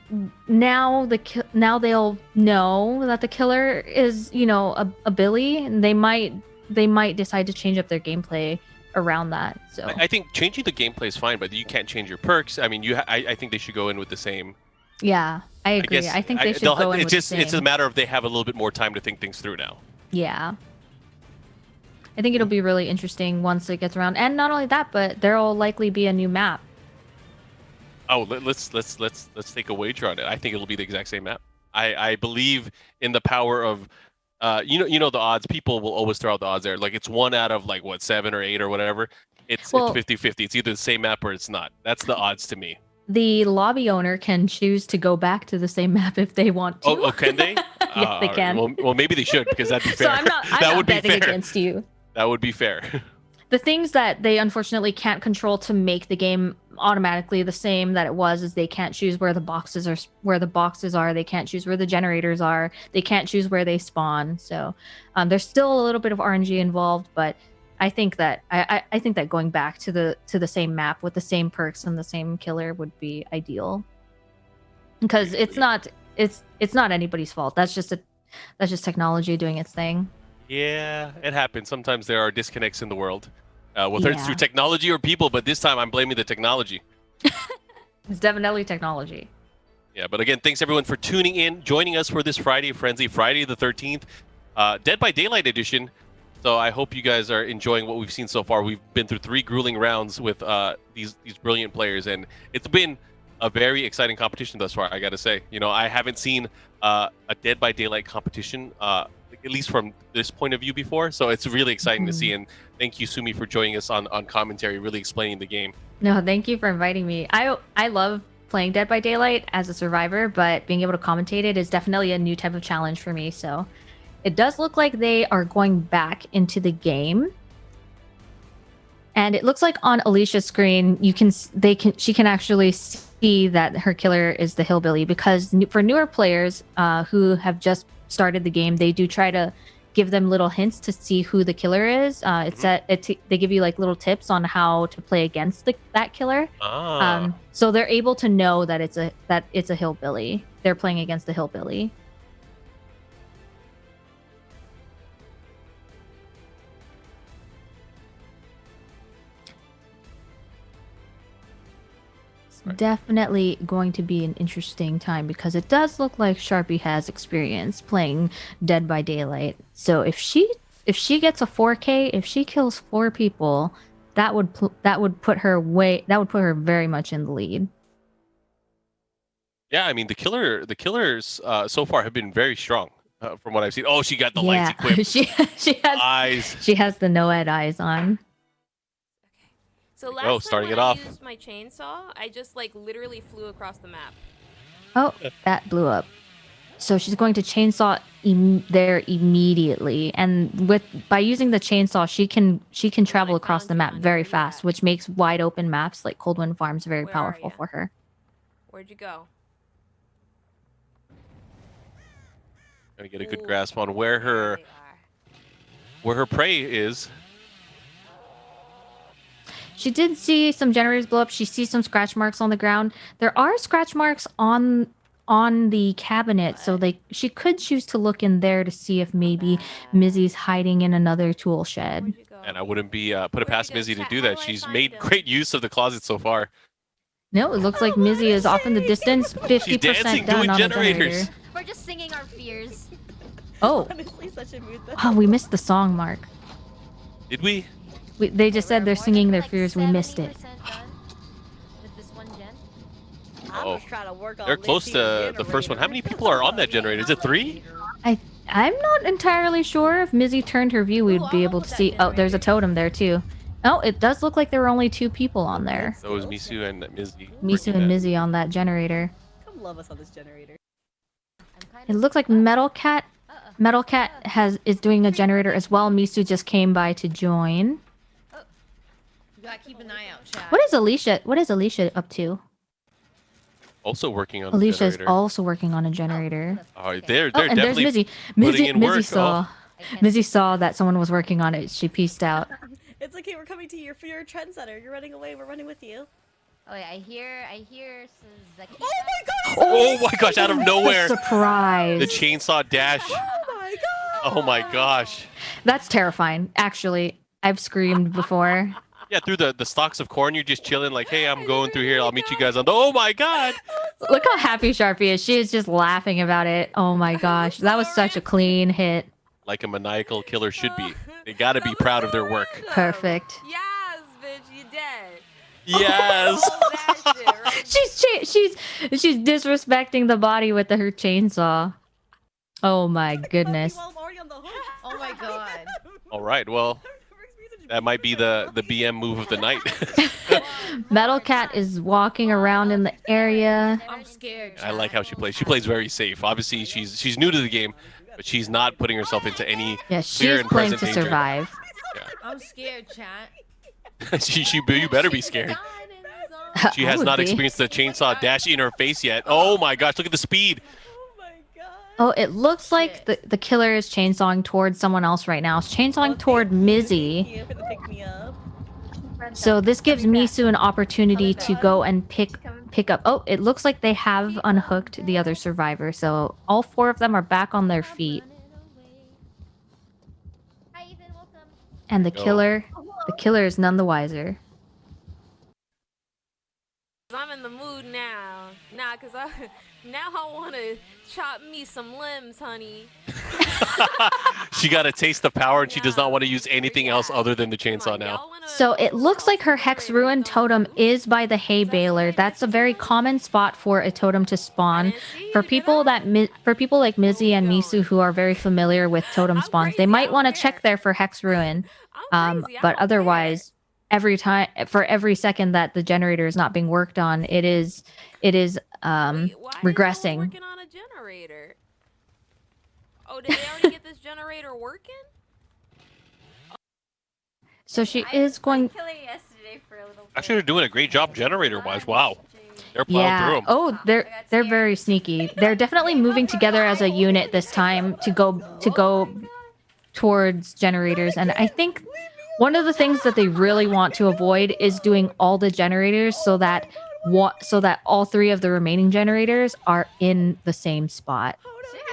now now they'll know that the killer is, you know, a Billy, and they might decide to change up their gameplay around that. So
I think changing the gameplay is fine, but you can't change your perks. I mean, I think they should go in with the same.
yeah, I agree.
guess
I think they should go in with the same.
It's a matter of they have a little bit more time to think things through now.
Yeah. I think it'll be really interesting once it gets around. And not only that, but there'll likely be a new map.
Oh, let's take a wager on it. I think it'll be the exact same map. I believe in the power of you know the odds. People will always throw out the odds there. Like it's 1 out of like what 7 or 8 or whatever. It's 50-50. It's either the same map or it's not. That's the odds to me.
The lobby owner can choose to go back to the same map if they want to.
Oh, can they?
Yes, they can.
Well, maybe they should because that'd be fair.
So I'm not betting against you.
That would be fair.
The things that they unfortunately can't control to make the game automatically the same that it was is they can't choose where the boxes are. They can't choose where the generators are. They can't choose where they spawn. So there's still a little bit of RNG involved, but I think that I think that going back to the same map with the same perks and the same killer would be ideal. Because it's not anybody's fault. That's just technology doing its thing.
Yeah, it happens. Sometimes there are disconnects in the world, whether it's through technology or people. But this time, I'm blaming the technology.
It's definitely technology.
Yeah, but again, thanks everyone for tuning in, joining us for this Friday Frenzy, Friday the 13th, Dead by Daylight edition. So I hope you guys are enjoying what we've seen so far. We've been through 3 grueling rounds with these brilliant players, and it's been a very exciting competition thus far. I got to say, you know, I haven't seen a Dead by Daylight competition. At least from this point of view before. So it's really exciting to see. And thank you, Sumi, for joining us on commentary, really explaining the game.
No, thank you for inviting me. I love playing Dead by Daylight as a survivor, but being able to commentate it is definitely a new type of challenge for me. So it does look like they are going back into the game. And it looks like on Alicia's screen, she can actually see that her killer is the hillbilly, because for newer players who have just started the game, they do try to give them little hints to see who the killer is. They give you like little tips on how to play against that killer. So they're able to know that it's a hillbilly. They're playing against the hillbilly. Definitely going to be an interesting time, because it does look like Sharpie has experience playing Dead by Daylight. So if she gets a 4K, if she kills 4 people, that would put her very much in the lead.
Yeah, I mean the killers so far have been very strong from what I've seen. Oh, she got the lights equipped.
she has
eyes.
She has the NOED eyes on.
So last
starting
time
it
when
off.
I used my chainsaw, I just like literally flew across the map.
Oh, that blew up. So she's going to chainsaw there immediately, and by using the chainsaw, she can travel across the map very fast, which makes wide open maps like Coldwind Farms very
Where are
powerful
ya?
for her.
Where'd you go?
Gonna get a good
Ooh,
grasp on where
there they are.
her prey is.
She did see some generators blow up. She sees some scratch marks on the ground. There are scratch marks on the cabinet, so she could choose to look in there to see if maybe Mizzy's hiding in another tool shed.
Where'd you go?
And I wouldn't be put it past
Where'd you
Mizzy
go?
to do
How
that.
do I
She's
find
made
him?
great use of the closet so far.
No, it looks like Mizzy is off in the distance, 50%
dancing,
done
doing
on a
generators.
generator.
We're just singing our fears.
Oh,
Honestly, such a mood though.
oh, we missed the song, Mark.
Did we?
They just said they're
More
singing
than,
their
like,
fears. We missed it.
70% done with this one gen.
I'm
Oh,
just trying to work on
they're close
Lindsay's
to the first one. How many people are on that generator? Is it 3?
I'm not entirely sure. If Mizzy turned her view, we'd be able to see. Oh, there's a totem there too. Oh, it does look like there were only 2 people on there.
That was Misu and Mizzy.
Misu and Mizzy on that generator.
Come love us on this generator.
It looks like Metal Cat is doing a generator as well. Misu just came by to join.
You gotta keep an eye out, chat.
What is Alicia up to?
Also working on
Alicia's
the generator.
also working on a generator.
Oh, they're
Oh, and there's
definitely
Mizzy.
putting in work.
Mizzy saw. Mizzy saw that someone was working on it. She pieced out.
It's okay, we're coming to you. You're a trendsetter. You're running away. We're running with you.
Oh, wait, I hear Suzuki.
Oh my god!
Oh my gosh! Out of nowhere,
Surprise.
the chainsaw dash.
Oh my god!
Oh my gosh!
That's terrifying. Actually, I've screamed before.
Yeah, through the stalks of corn, you're just chilling. Like, hey, I'm going through here. I'll meet you guys on the. Oh my god!
Look how happy Sharpie is. She is just laughing about it. Oh my gosh. That was such a clean hit.
Like a maniacal killer should be. They gotta be proud of their work.
Perfect.
Yes, bitch, you dead.
Yes.
Oh, that shit, right?
She's disrespecting the body with her chainsaw. Oh my goodness.
Well, I'm already on the hook.
Oh my god.
All right. Well, that might be the BM move of the night.
Metal Cat is walking around in the area.
I'm scared.
I like how she plays. She plays very safe. Obviously, she's new to the game, but she's not putting herself into any
Yeah,
clear
she's
and
playing
present
to
danger.
survive.
I'm scared, chat.
You better be scared. She
I
has
would
not
be.
experienced the chainsaw dash in her face yet. Oh my gosh! Look at the speed.
Oh my god.
Oh, it looks like the killer is chainsawing towards someone else right now. It's chainsawing toward Mizzy.
Thank you for the pick me up.
So this gives Misu an opportunity to go and pick up. Oh, it looks like they have unhooked the other survivor. So all 4 of them are back on their feet.
Hi, Ethan. Welcome.
And the
Go.
killer is none the wiser.
I'm in the mood now. Cause now I want to chop me some limbs, honey.
She got a taste of power, and she does not want to use anything else other than the chainsaw now.
So it looks like her Hex Ruin totem is by the hay baler. That's a very common spot for a totem to spawn. For people like Mizzy and Misu who are very familiar with totem spawns, they might want to check there for Hex Ruin. But otherwise, every second that the generator is not being worked on, it is regressing.
Working on a generator. Oh, did they already get this generator working?
So she is going.
Killing yesterday for a little bit.
Actually, they're doing a great job generator-wise. Wow, they're plowing through
Yeah.
them.
Oh, they're very sneaky. They're definitely moving together as a unit this time to go towards generators. And I think one of the things that they really want to avoid is doing all the generators so that all 3 of the remaining generators are in the same spot.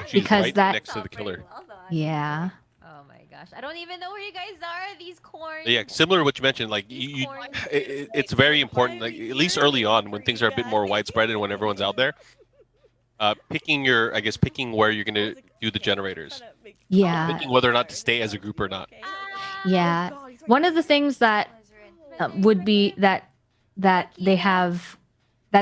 She's
because
right
that-
next to the killer.
Yeah.
Oh my gosh. I don't even know where you guys are. These corn.
Yeah, similar to what you mentioned. Like it's very important. Like at least early on, when things are a bit more widespread and when everyone's out there, picking where you're gonna do the generators,
Yeah.
picking whether or not to stay as a group or not.
Yeah. One of the things that would be that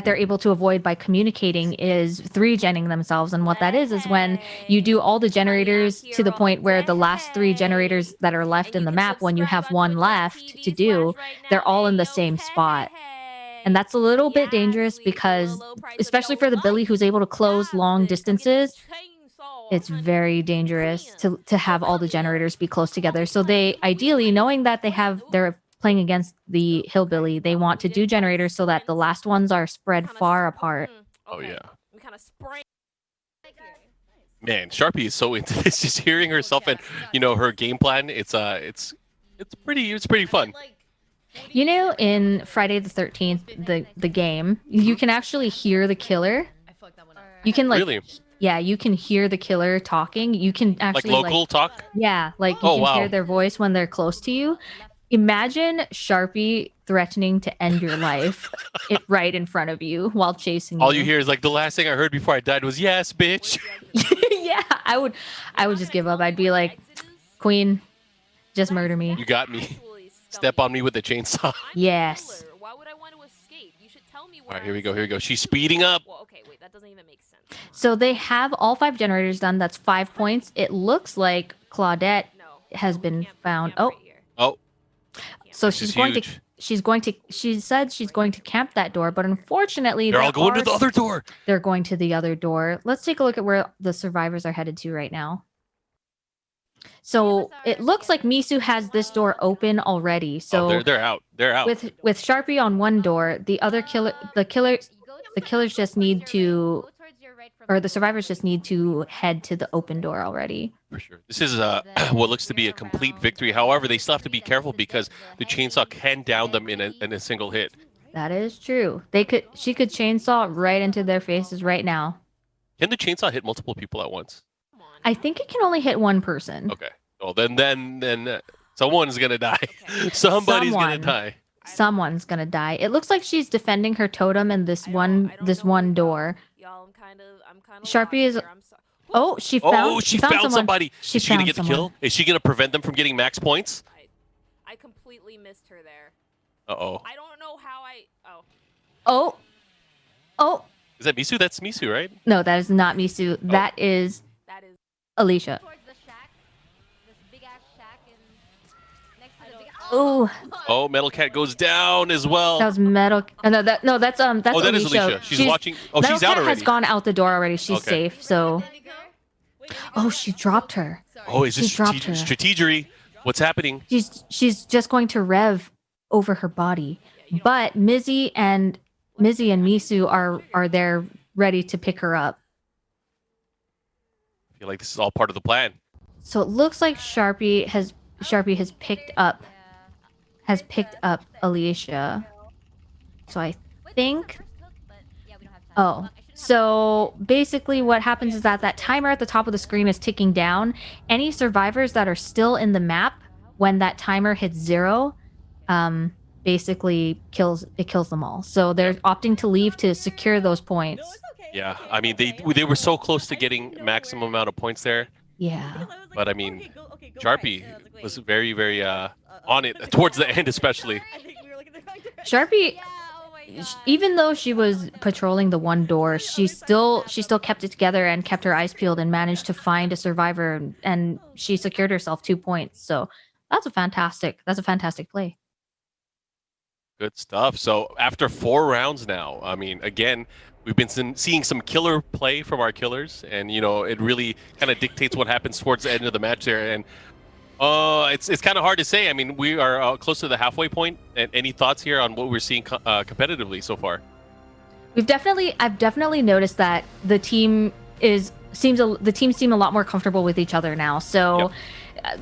they're able to avoid by communicating is 3-genning themselves. And what that is when you do all the generators to the point where the last 3 generators that are left in the map, when you have 1 left to do, they're all in the same spot. And that's a little bit dangerous because, especially for the Billy who's able to close long distances, it's very dangerous to have all the generators be close together. So they ideally, knowing that they're playing against the hillbilly, they want to do generators so that the last ones are spread far apart.
Oh yeah.
We kind of spray.
Man, Sharpie is so into this. Just hearing herself and her game plan. It's pretty fun.
You know, in Friday the 13th, the game, you can actually hear the killer.
I fucked that one up.
You can
Really?
Yeah, you can hear the killer talking. You can
Like
actually
local talk.
yeah, like you
Oh,
can
wow.
hear their voice when they're close to you. Imagine Sharpie threatening to end your life right in front of you while chasing you.
All you hear is like the last thing I heard before I died was "Yes, bitch."
Yeah, I would just give up. I'd be like, Queen, just murder me.
You got me. Step on me with the chainsaw.
Yes.
Why would I want to escape? You should tell me
All
where.
right, here we go. Here we go. She's speeding up.
Well, okay, wait, that doesn't even make sense.
So they have all 5 generators done. That's 5 points. It looks like Claudette
No.
has
we
been
can't
found.
camp
Oh,
right here.
Oh,
so
this
she's
is
going
huge.
she said she's going to camp that door, but unfortunately
They're all going to the other door.
they're going to the other door. Let's take a look at where the survivors are headed to right now. So it looks like Misu has this door open already. So
Oh, they're out. They're out.
with Sharpie on one door, the killers just need to or the survivors just need to head to the open door already.
For sure. This is what looks to be a complete victory. However, they still have to be careful because the chainsaw can down them in a single hit.
That is true. She could chainsaw right into their faces right now.
Can the chainsaw hit multiple people at once?
I think it can only hit one person.
Okay. Well, then someone's gonna die. Somebody's gonna die.
Someone's gonna die. It looks like she's defending her totem in this one door.
Y'all, I'm kind of
Sharpie is. Oh, she found
somebody.
She
is she gonna
found
get the
someone.
kill? Is she gonna prevent them from getting max points?
I completely missed her there.
Uh-oh.
I don't know how
Oh.
Is that Misu? That's Misu, right?
No, that is not Misu. That is
that is.
Alicia.
Towards the shack. This big ass shack next to the big.
Oh.
Oh, Metal Cat goes down as well.
That was Metal. That's
Oh, that
Alicia.
is Alicia. She's watching. Oh,
Metal
she's out
Cat
already.
has gone out the door already. She's
Okay.
safe. So. Oh, she dropped her.
Oh, is this
She dropped her.
strategery? What's happening?
She's just going to rev over her body. But Mizzy and Misu are there ready to pick her up.
I feel like this is all part of the plan.
So it looks like Sharpie has picked up Alicia. So I think. Oh, so basically what happens is that timer at the top of the screen is ticking down. Any survivors that are still in the map when that timer hits 0, basically kills them all. So they're opting to leave to secure those points.
Yeah, I mean they were so close to getting maximum amount of points there.
Yeah.
But I mean, Sharpie was very, very on it towards the end, especially.
Sharpie, even though she was patrolling the one door, she still kept it together and kept her eyes peeled and managed to find a survivor, and she secured herself 2 points. So that's a fantastic play.
Good stuff. So after 4 rounds now, I mean, again, we've been seeing some killer play from our killers, and it really kind of dictates what happens towards the end of the match there. And it's kind of hard to say. I mean, we are close to the halfway point. And any thoughts here on what we're seeing competitively so far?
I've definitely noticed that the team seem a lot more comfortable with each other now. So.
Yep.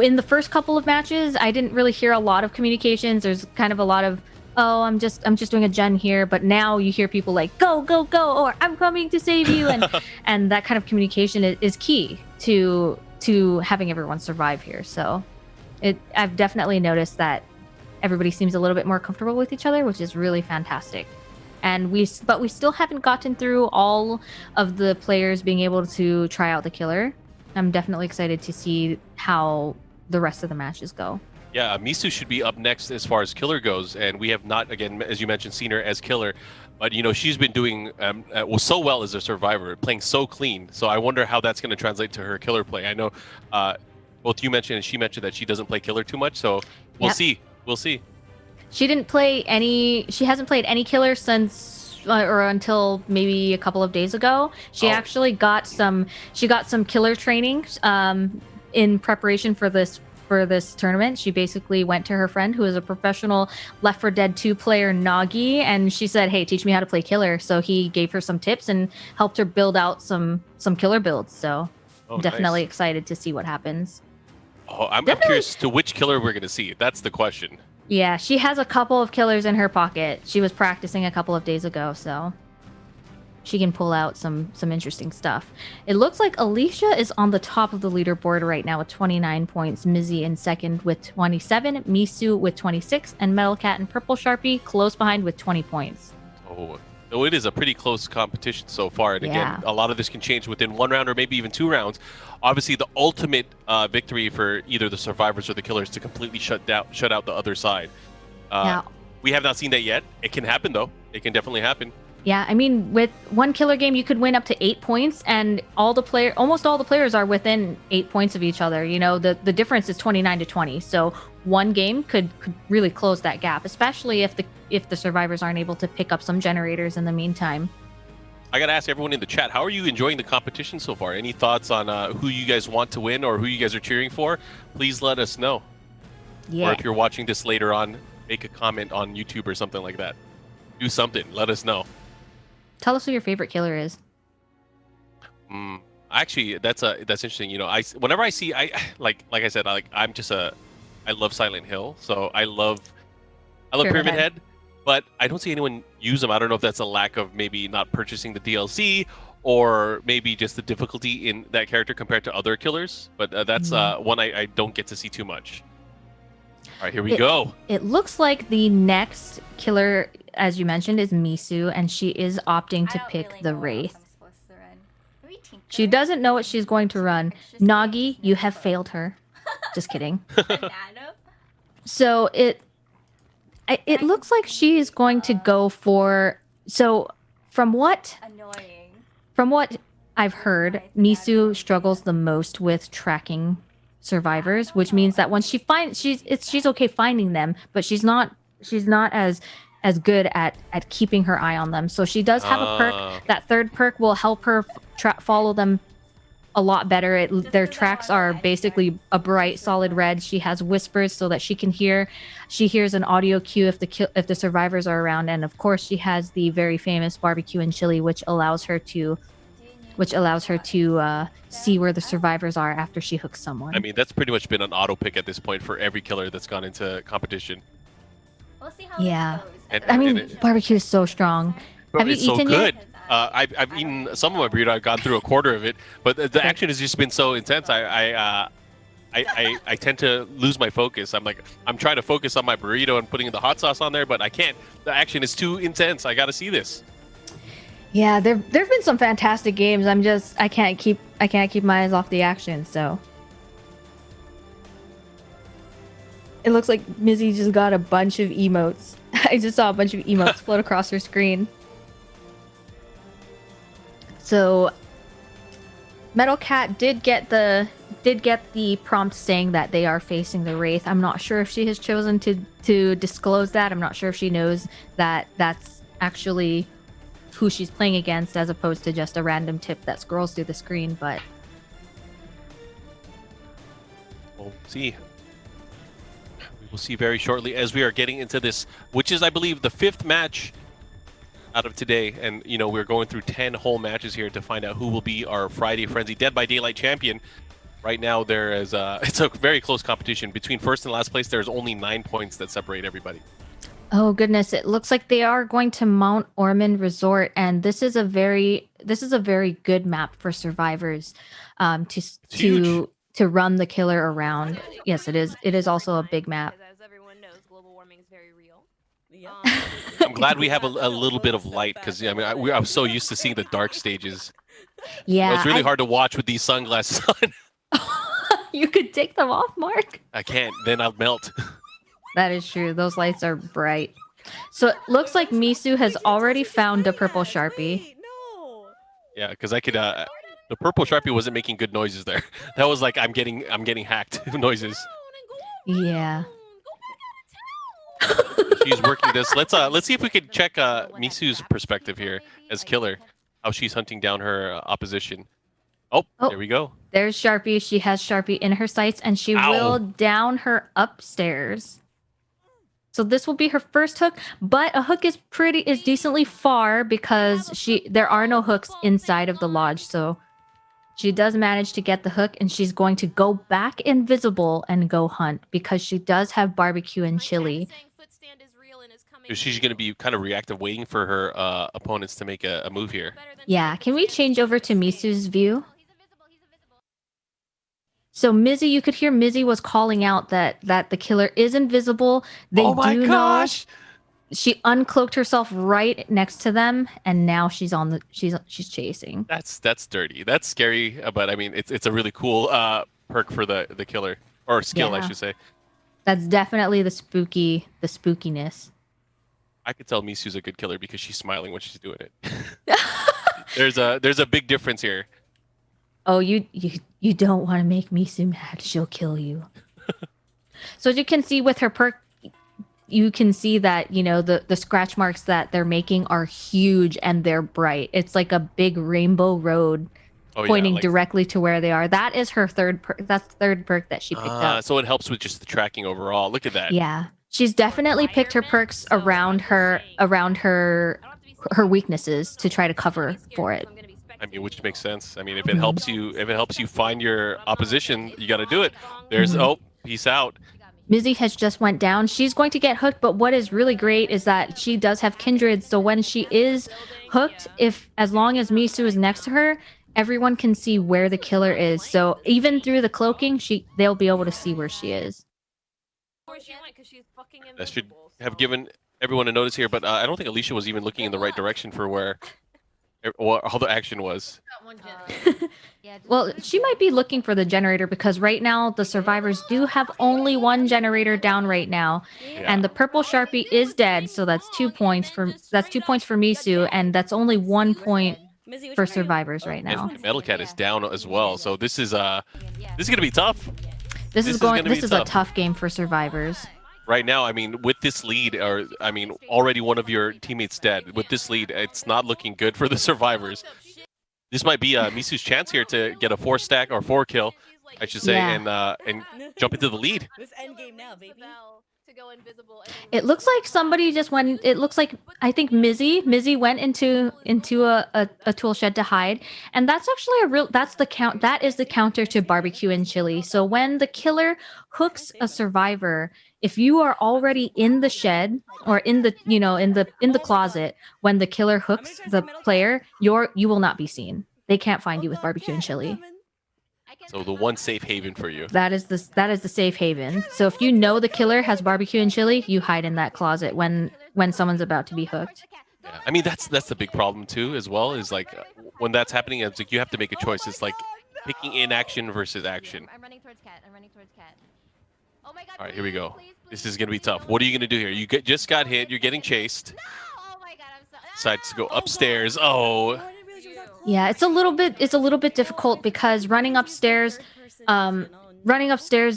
In the first couple of matches, I didn't really hear a lot of communications. There's kind of a lot of, oh, I'm just doing a gen here. But now you hear people like, go, go, go, or I'm coming to save you. And and that kind of communication is key to having everyone survive here. So I've definitely noticed that everybody seems a little bit more comfortable with each other, which is really fantastic. And we still haven't gotten through all of the players being able to try out the killer. I'm definitely excited to see how the rest of the matches go.
Yeah, Misu should be up next as far as killer goes, and we have not, again, as you mentioned, seen her as killer, but she's been doing so well as a survivor, playing so clean. So I wonder how that's going to translate to her killer play. I know both you mentioned and she mentioned that she doesn't play killer too much, so we'll see. We'll see.
She hasn't played any killer since or until maybe a couple of days ago. She actually got some killer training in preparation for this tournament. She basically went to her friend who is a professional Left 4 Dead 2 player, Nagi, and she said, hey, teach me how to play killer. So he gave her some tips and helped her build out some killer builds. So I'm definitely excited to see what happens.
I'm curious to which killer we're going to see. That's the question.
Yeah, she has a couple of killers in her pocket. She was practicing a couple of days ago, so she can pull out some interesting stuff. It looks like Alicia is on the top of the leaderboard right now with 29 points. Mizzy in second with 27, Misu with 26, and Metal Cat and Purple Sharpie close behind with 20 points.
So it is a pretty close competition so far. And again, a lot of this can change within 1 round or maybe even 2 rounds. Obviously, the ultimate victory for either the survivors or the killers to completely shut out the other side. We have not seen that yet. It can happen, though. It can definitely happen.
Yeah, I mean, with one killer game, you could win up to 8 points, and almost all the players are within 8 points of each other. The difference is 29 to 20. So one game could really close that gap, especially if the survivors aren't able to pick up some generators in the meantime.
I got to ask everyone in the chat, how are you enjoying the competition so far? Any thoughts on who you guys want to win or who you guys are cheering for? Please let us know.
Yeah.
Or if you're watching this later on, make a comment on YouTube or something like that. Do something. Let us know.
Tell us who your favorite killer is.
Actually, that's interesting. You know, whenever I see like I said, I love Silent Hill, so I love Pyramid Head, but I don't see anyone use them. I don't know if that's a lack of maybe not purchasing the DLC or maybe just the difficulty in that character compared to other killers. But that's one I don't get to see too much. All right, here we go.
It looks like the next killer, as you mentioned, is Misu, and she is opting to pick the Wraith. She doesn't know what she's going to run. Nagi, you have failed her. Just kidding. So it looks like she is going to go for. So from what I've heard, Misu struggles the most with tracking survivors, which means that when she finds she's okay finding them, but she's not as good at keeping her eye on them. So she does have a perk. That third perk will help her follow them a lot better. Their tracks are basically a bright solid red. She has whispers so that she can hear. She hears an audio cue if the survivors are around, and of course she has the very famous barbecue and chili, which allows her to see where the survivors are after she hooks someone.
I mean, that's pretty much been an auto pick at this point for every killer that's gone into competition.
We'll see how this goes.
I mean, barbecue is so strong. Have you
it's
eaten
so good.
yet?
I've eaten some of my burrito. I've gone through a quarter of it, but the action has just been so intense. I tend to lose my focus. I'm trying to focus on my burrito and putting the hot sauce on there, but I can't. The action is too intense. I got to see this.
Yeah, there've been some fantastic games. I can't keep my eyes off the action. So it looks like Mizzy just got a bunch of emotes. I just saw a bunch of emotes float across her screen. So Metal Cat did get the prompt saying that they are facing the Wraith. I'm not sure if she has chosen to disclose that. I'm not sure if she knows that that's actually who she's playing against, as opposed to just a random tip that scrolls through the screen. But
we'll see. We will see very shortly as we are getting into this, which is, I believe, the 5th match out of today, and you know, we're going through 10 whole matches here to find out who will be our Friday Frenzy Dead by Daylight champion. Right now there is it's a very close competition between first and last place. There's only 9 points that separate everybody.
oh goodness, it looks like they are going to Mount Ormond Resort, and this is a very good map for survivors to run the killer around. Yes, it is. It is also a big map.
As everyone knows, global warming is very real.
Yeah.
I'm glad we have a little bit of light, because I mean I'm so used to seeing the dark stages.
Yeah,
it's really hard to watch with these sunglasses on.
You could take them off, Mark.
I can't, then I'll melt.
That is true. Those lights are bright. So it looks like Misu has already found a purple Sharpie.
Wait, no.
Yeah, because I could. The purple Sharpie wasn't making good noises there. That was like I'm getting hacked noises.
Yeah.
She's working this. Let's see if we could check Misu's perspective here as killer, how she's hunting down her opposition. Oh, there we go.
There's Sharpie. She has Sharpie in her sights, and she will down her upstairs. So this will be her first hook, but a hook is decently far because there are no hooks inside of the lodge. So she does manage to get the hook, and she's going to go back invisible and go hunt because she does have barbecue and chili.
She's going to be kind of reactive, waiting for her opponents to make a move here.
Yeah, can we change over to Misu's view? So Mizzy, you could hear Mizzy was calling out that the killer is invisible. They
oh my gosh!
She uncloaked herself right next to them, and now she's chasing.
That's dirty. That's scary, but I mean it's a really cool perk for the killer, or skill, I should say.
That's definitely the spookiness.
I could tell Misu's a good killer because she's smiling when she's doing it. There's a big difference here.
Oh, you don't want to make Misu mad. She'll kill you. So as you can see with her perk, you can see that, you know, the scratch marks that they're making are huge and they're bright. It's like a big rainbow road pointing directly to where they are. That is her third perk. That's the third perk that she picked up.
So it helps with just the tracking overall. Look at that.
Yeah. She's definitely picked her perks around her her weaknesses to try to cover for it.
I mean, which makes sense. I mean, if it helps you find your opposition, you got to do it. There's peace out.
Mizzy has just went down. She's going to get hooked, but what is really great is that she does have kindred. So when she is hooked, as long as Misu is next to her, everyone can see where the killer is. So even through the cloaking, they'll be able to see where she is.
That should have given everyone a notice here, but I don't think Alicia was even looking in the right direction for where all the action was.
Well, she might be looking for the generator because right now the survivors do have only one generator down right now, and the purple Sharpie is dead. So that's 2 points for Misu, and that's only 1 point for survivors right now.
And Metal Cat is down as well, so this is gonna be tough.
This is a tough game for survivors.
Right now, I mean, with this lead, already one of your teammates dead. With this lead, it's not looking good for the survivors. This might be Misu's chance here to get a 4-stack or 4-kill, I should say, and jump into the lead.
This end game now, baby.
It looks like somebody just went. It looks like I think Mizzy went into a tool shed to hide, and that's actually that is the counter to barbecue and chili. So when the killer hooks a survivor, if you are already in the shed or in the closet when the killer hooks the player, you will not be seen. They can't find you with barbecue and chili.
So the one safe haven for you.
That is the safe haven. So if you know the killer has barbecue and chili, you hide in that closet when someone's about to be hooked.
Yeah. I mean, that's the big problem too, as well, is like when that's happening, it's like you have to make a choice. It's like picking inaction versus action.
I'm running towards cat. Oh my god.
All right, here we go. This is gonna be tough. What are you gonna do here? You just got hit. You're getting chased.
No! Oh my god, I'm so
Decides to go upstairs. Oh.
Yeah, it's a little bit difficult because running upstairs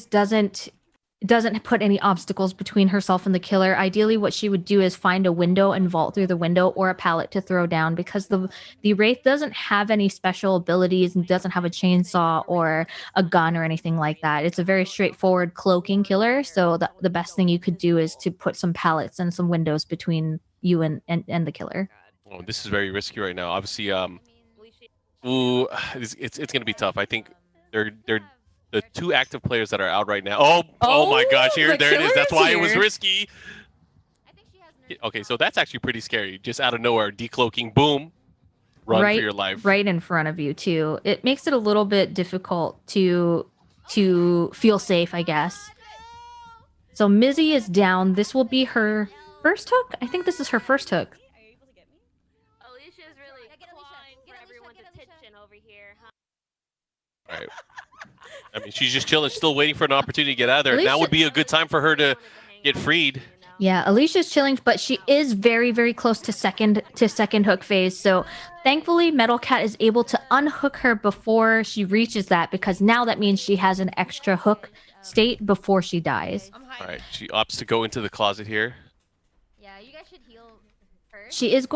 doesn't put any obstacles between herself and the killer. Ideally, what she would do is find a window and vault through the window or a pallet to throw down because the Wraith doesn't have any special abilities and doesn't have a chainsaw or a gun or anything like that. It's a very straightforward cloaking killer. So the best thing you could do is to put some pallets and some windows between you and the killer.
Oh, this is very risky right now. Obviously, it's gonna be tough. I think they're the 2 active players that are out right now. Oh my gosh! There it is. That's why it was risky. Okay, so that's actually pretty scary. Just out of nowhere, decloaking, boom, run for your life.
Right in front of you too. It makes it a little bit difficult to feel safe, I guess. So Mizzy is down. This will be her first hook. I think this is her first hook.
Alicia's really clawing for everyone's attention over here, huh?
All right. I mean, she's just chilling, still waiting for an opportunity to get out of there.
Alicia...
Now would be a good time for her to get freed.
Yeah, Alicia's chilling, but she is very, very close to second hook phase. So thankfully, Metal Cat is able to unhook her before she reaches that, because now that means she has an extra hook state before she dies.
All right, she opts to go into the closet here.
Yeah, you guys should heal first.
She is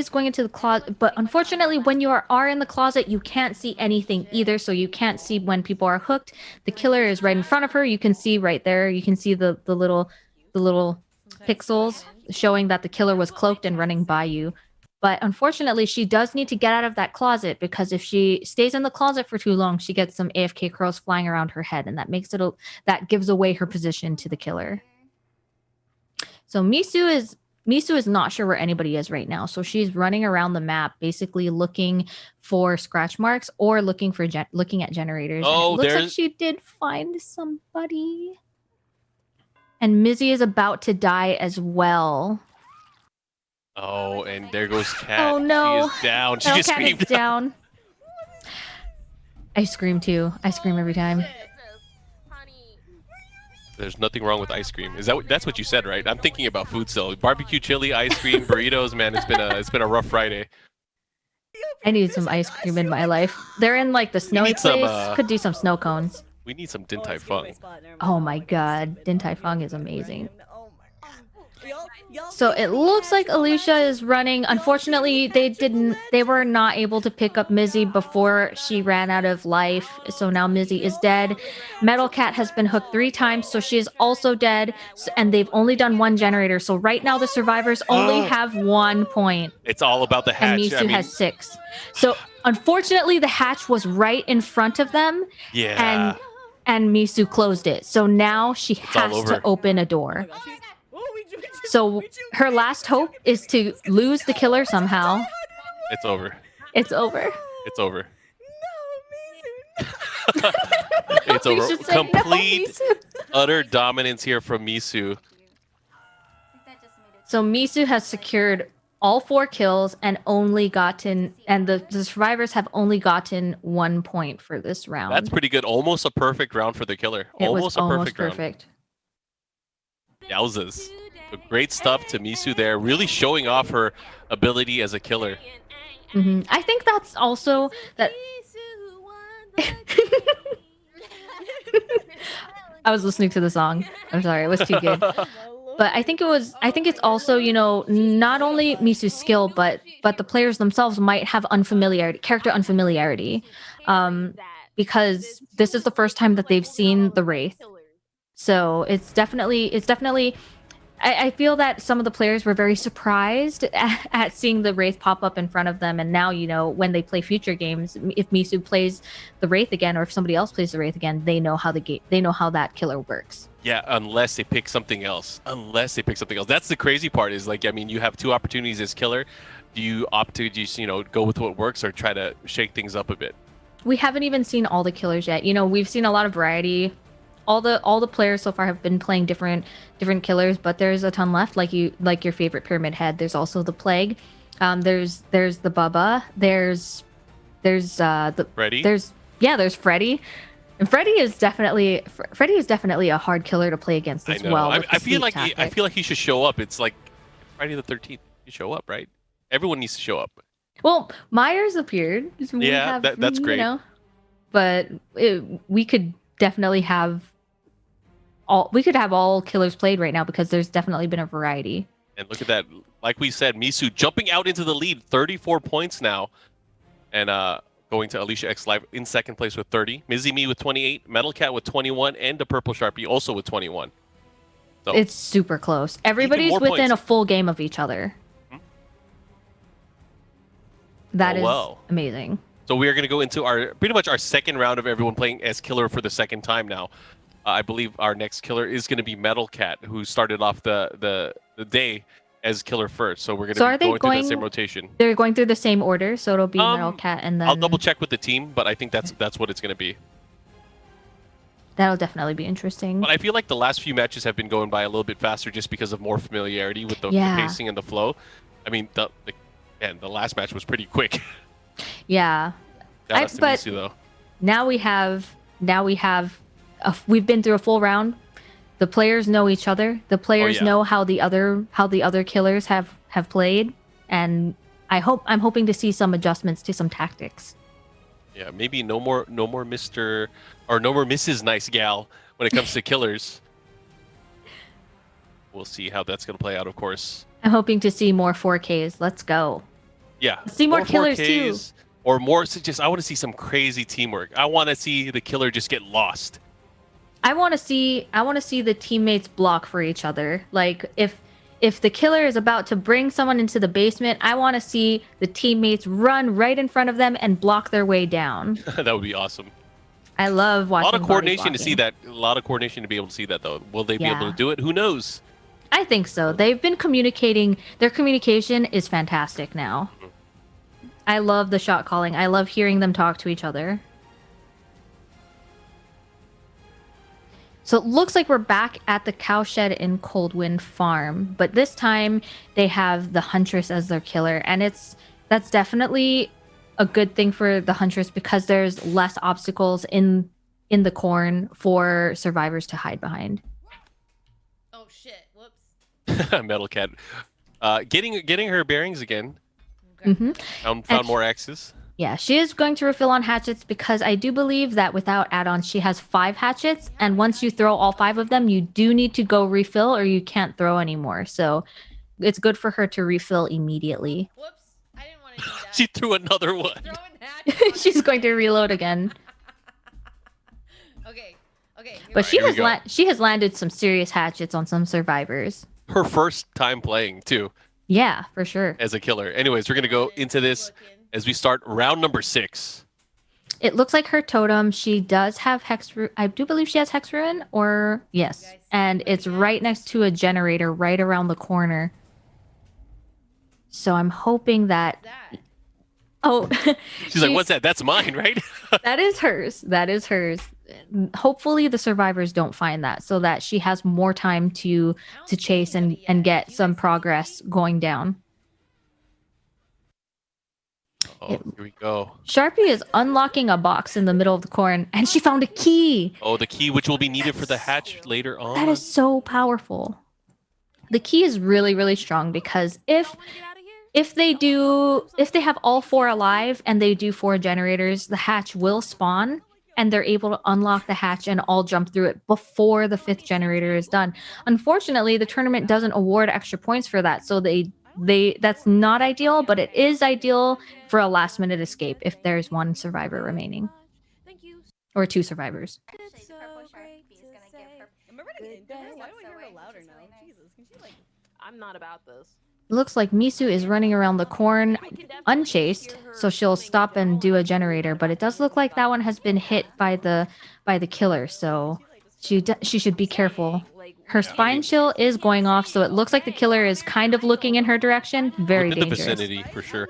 going into the closet, but unfortunately, when you are in the closet, you can't see anything either. So you can't see when people are hooked. The killer is right in front of her. You can see right there. You can see the little pixels showing that the killer was cloaked and running by you. But unfortunately, she does need to get out of that closet, because if she stays in the closet for too long, she gets some AFK crows flying around her head, and that gives away her position to the killer. So Misu is not sure where anybody is right now. So she's running around the map, basically looking for scratch marks or looking at generators.
Oh,
and it looks like she did find somebody. And Mizzy is about to die as well.
Oh, and there goes Cat.
Oh no!
She is down. She
Metal
just
Cat
screamed.
is down. I scream too. I scream every time.
There's nothing wrong with ice cream. That's what you said, right? I'm thinking about food still. Barbecue, chili, ice cream, burritos. Man, it's been a rough Friday.
I need some ice cream in my life. They're in like the snowy place. Could do some snow cones.
We need some Din Tai Fung.
Oh my god, Din Tai Fung is amazing. So it looks like Alicia is running. Unfortunately, they were not able to pick up Mizzy before she ran out of life. So now Mizzy is dead. Metal Cat has been hooked 3 times, so she is also dead. And they've only done 1 generator. So right now the survivors only have 1 point.
It's all about the hatch.
And Misu has 6. So unfortunately the hatch was right in front of them.
Yeah.
And Misu closed it. So now she has to open a door. So her last hope is to lose the killer somehow.
It's over.
It's over.
It's over.
No,
It's over.
Mishu's saying,
Complete,
"No, Misu."
utter dominance here from Misu.
That just made it.
So Misu has secured all 4 kills and the survivors have only gotten 1 point for this round.
That's pretty good. Almost a perfect round for the killer.
It
Almost
was
a
almost
perfect round. Yowzas. So great stuff to Misu there. Really showing off her ability as a killer.
I think that's also that. I was listening to the song. I'm sorry, it was too good. But I think it's also, not only Misu's skill, but the players themselves might have character unfamiliarity. Because this is the first time that they've seen the Wraith. So it's definitely I feel that some of the players were very surprised at seeing the Wraith pop up in front of them, and now when they play future games, if Misu plays the Wraith again, or if somebody else plays the Wraith again, they know how that killer works.
Yeah, unless they pick something else. That's the crazy part. Is you have 2 opportunities as killer. Do you opt to just go with what works, or try to shake things up a bit?
We haven't even seen all the killers yet. We've seen a lot of variety. All the players so far have been playing different killers, but there's a ton left. Like your favorite Pyramid Head. There's also the Plague. There's the Bubba. There's the
Freddy.
There's Freddy. And Freddy is definitely a hard killer to play against as well.
I feel like he should show up. It's like Friday the 13th. You show up, right? Everyone needs to show up.
Well, Myers appeared.
That's great.
But we could definitely have all killers played right now because there's definitely been a variety.
And look at that. Like we said, Misu jumping out into the lead, 34 points now. And going to Alicia X Live in second place with 30. Mizzy Me with 28, Metal Cat with 21, and the Purple Sharpie also with 21. So
it's super close. Everybody's within
points.
a full game of each other. That is amazing.
So we are going to go into pretty much our second round of everyone playing as killer for the second time now. I believe our next killer is going to be Metal Cat, who started off the day as killer first. So we're going to be going through the same rotation.
They're going through the same order, so it'll be Metal Cat and then...
I'll double check with the team, but I think that's what it's going to be.
That'll definitely be interesting.
But I feel like the last few matches have been going by a little bit faster just because of more familiarity with the pacing and the flow. I mean, the last match was pretty quick.
Yeah.
But Misu, though.
Now we've been through a full round. The players know each other. The players know how the other killers have played, and I'm hoping to see some adjustments to some tactics.
Yeah, maybe no more Mr. or no more Mrs. Nice Gal when it comes to killers. We'll see how that's going to play out, of course.
I'm hoping to see more 4Ks. Let's go.
Yeah.
Let's see more killers
4Ks, too. Or more, I want to see some crazy teamwork. I want to see the killer just get lost.
I want to see the teammates block for each other. Like if the killer is about to bring someone into the basement, I want to see the teammates run right in front of them and block their way down.
That would be awesome.
I love watching.
A lot of coordination to see that. A lot of coordination to be able to see that, though. Will they be able to do it? Who knows?
I think so. They've been communicating. Their communication is fantastic now. I love the shot calling. I love hearing them talk to each other. So it looks like we're back at the cowshed in Coldwind Farm, but this time they have the Huntress as their killer, and that's definitely a good thing for the Huntress because there's less obstacles in the corn for survivors to hide behind.
Oh shit! Whoops.
Metal Cat, getting her bearings again.
Okay.
Mm-hmm.
Found more axes.
Yeah, she is going to refill on hatchets because I do believe that without add-ons, she has 5 hatchets. And once you throw all 5 of them, you do need to go refill or you can't throw anymore. So it's good for her to refill immediately.
Whoops. I didn't want to do that.
She threw another one.
Throwing hatchets.
She's going to reload again.
Okay. Okay.
But
Alright, here we go.
she has landed some serious hatchets on some survivors.
Her first time playing too
Yeah, for sure.
as a killer. Anyways, we're gonna go into this as we start round number 6.
It looks like her totem. She does have Hex Ruin. I do believe she has Hex Ruin, or yes. And it's right next to a generator right around the corner. So I'm hoping that...
That.
Oh,
She's like, "What's that? That's mine, right?"
that is hers. That is hers. Hopefully the survivors don't find that so that she has more time to chase and get some progress going down.
Oh, here we go.
Sharpie is unlocking a box in the middle of the corn and she found a key.
Oh, the key which will be needed for the hatch later on.
That is so powerful. The key is really, really strong because if they have all 4 alive and they do 4 generators, the hatch will spawn and they're able to unlock the hatch and all jump through it before the 5th generator is done. Unfortunately, the tournament doesn't award extra points for that, so that's not ideal, but it is ideal for a last minute escape if there's 1 survivor remaining. Or 2 survivors.
Actually, the purple Sharpie is gonna give her.
Remember to get why do I hear her louder now? Jesus, can she like?
I'm not about this.
Looks like Misu is running around the corn unchased, so she'll stop and do a generator, but it does look like that one has been hit by the killer, so she should be careful. Her spine chill is going off, so it looks like the killer is kind of looking in her direction. Very
Within
dangerous.
the vicinity, for sure.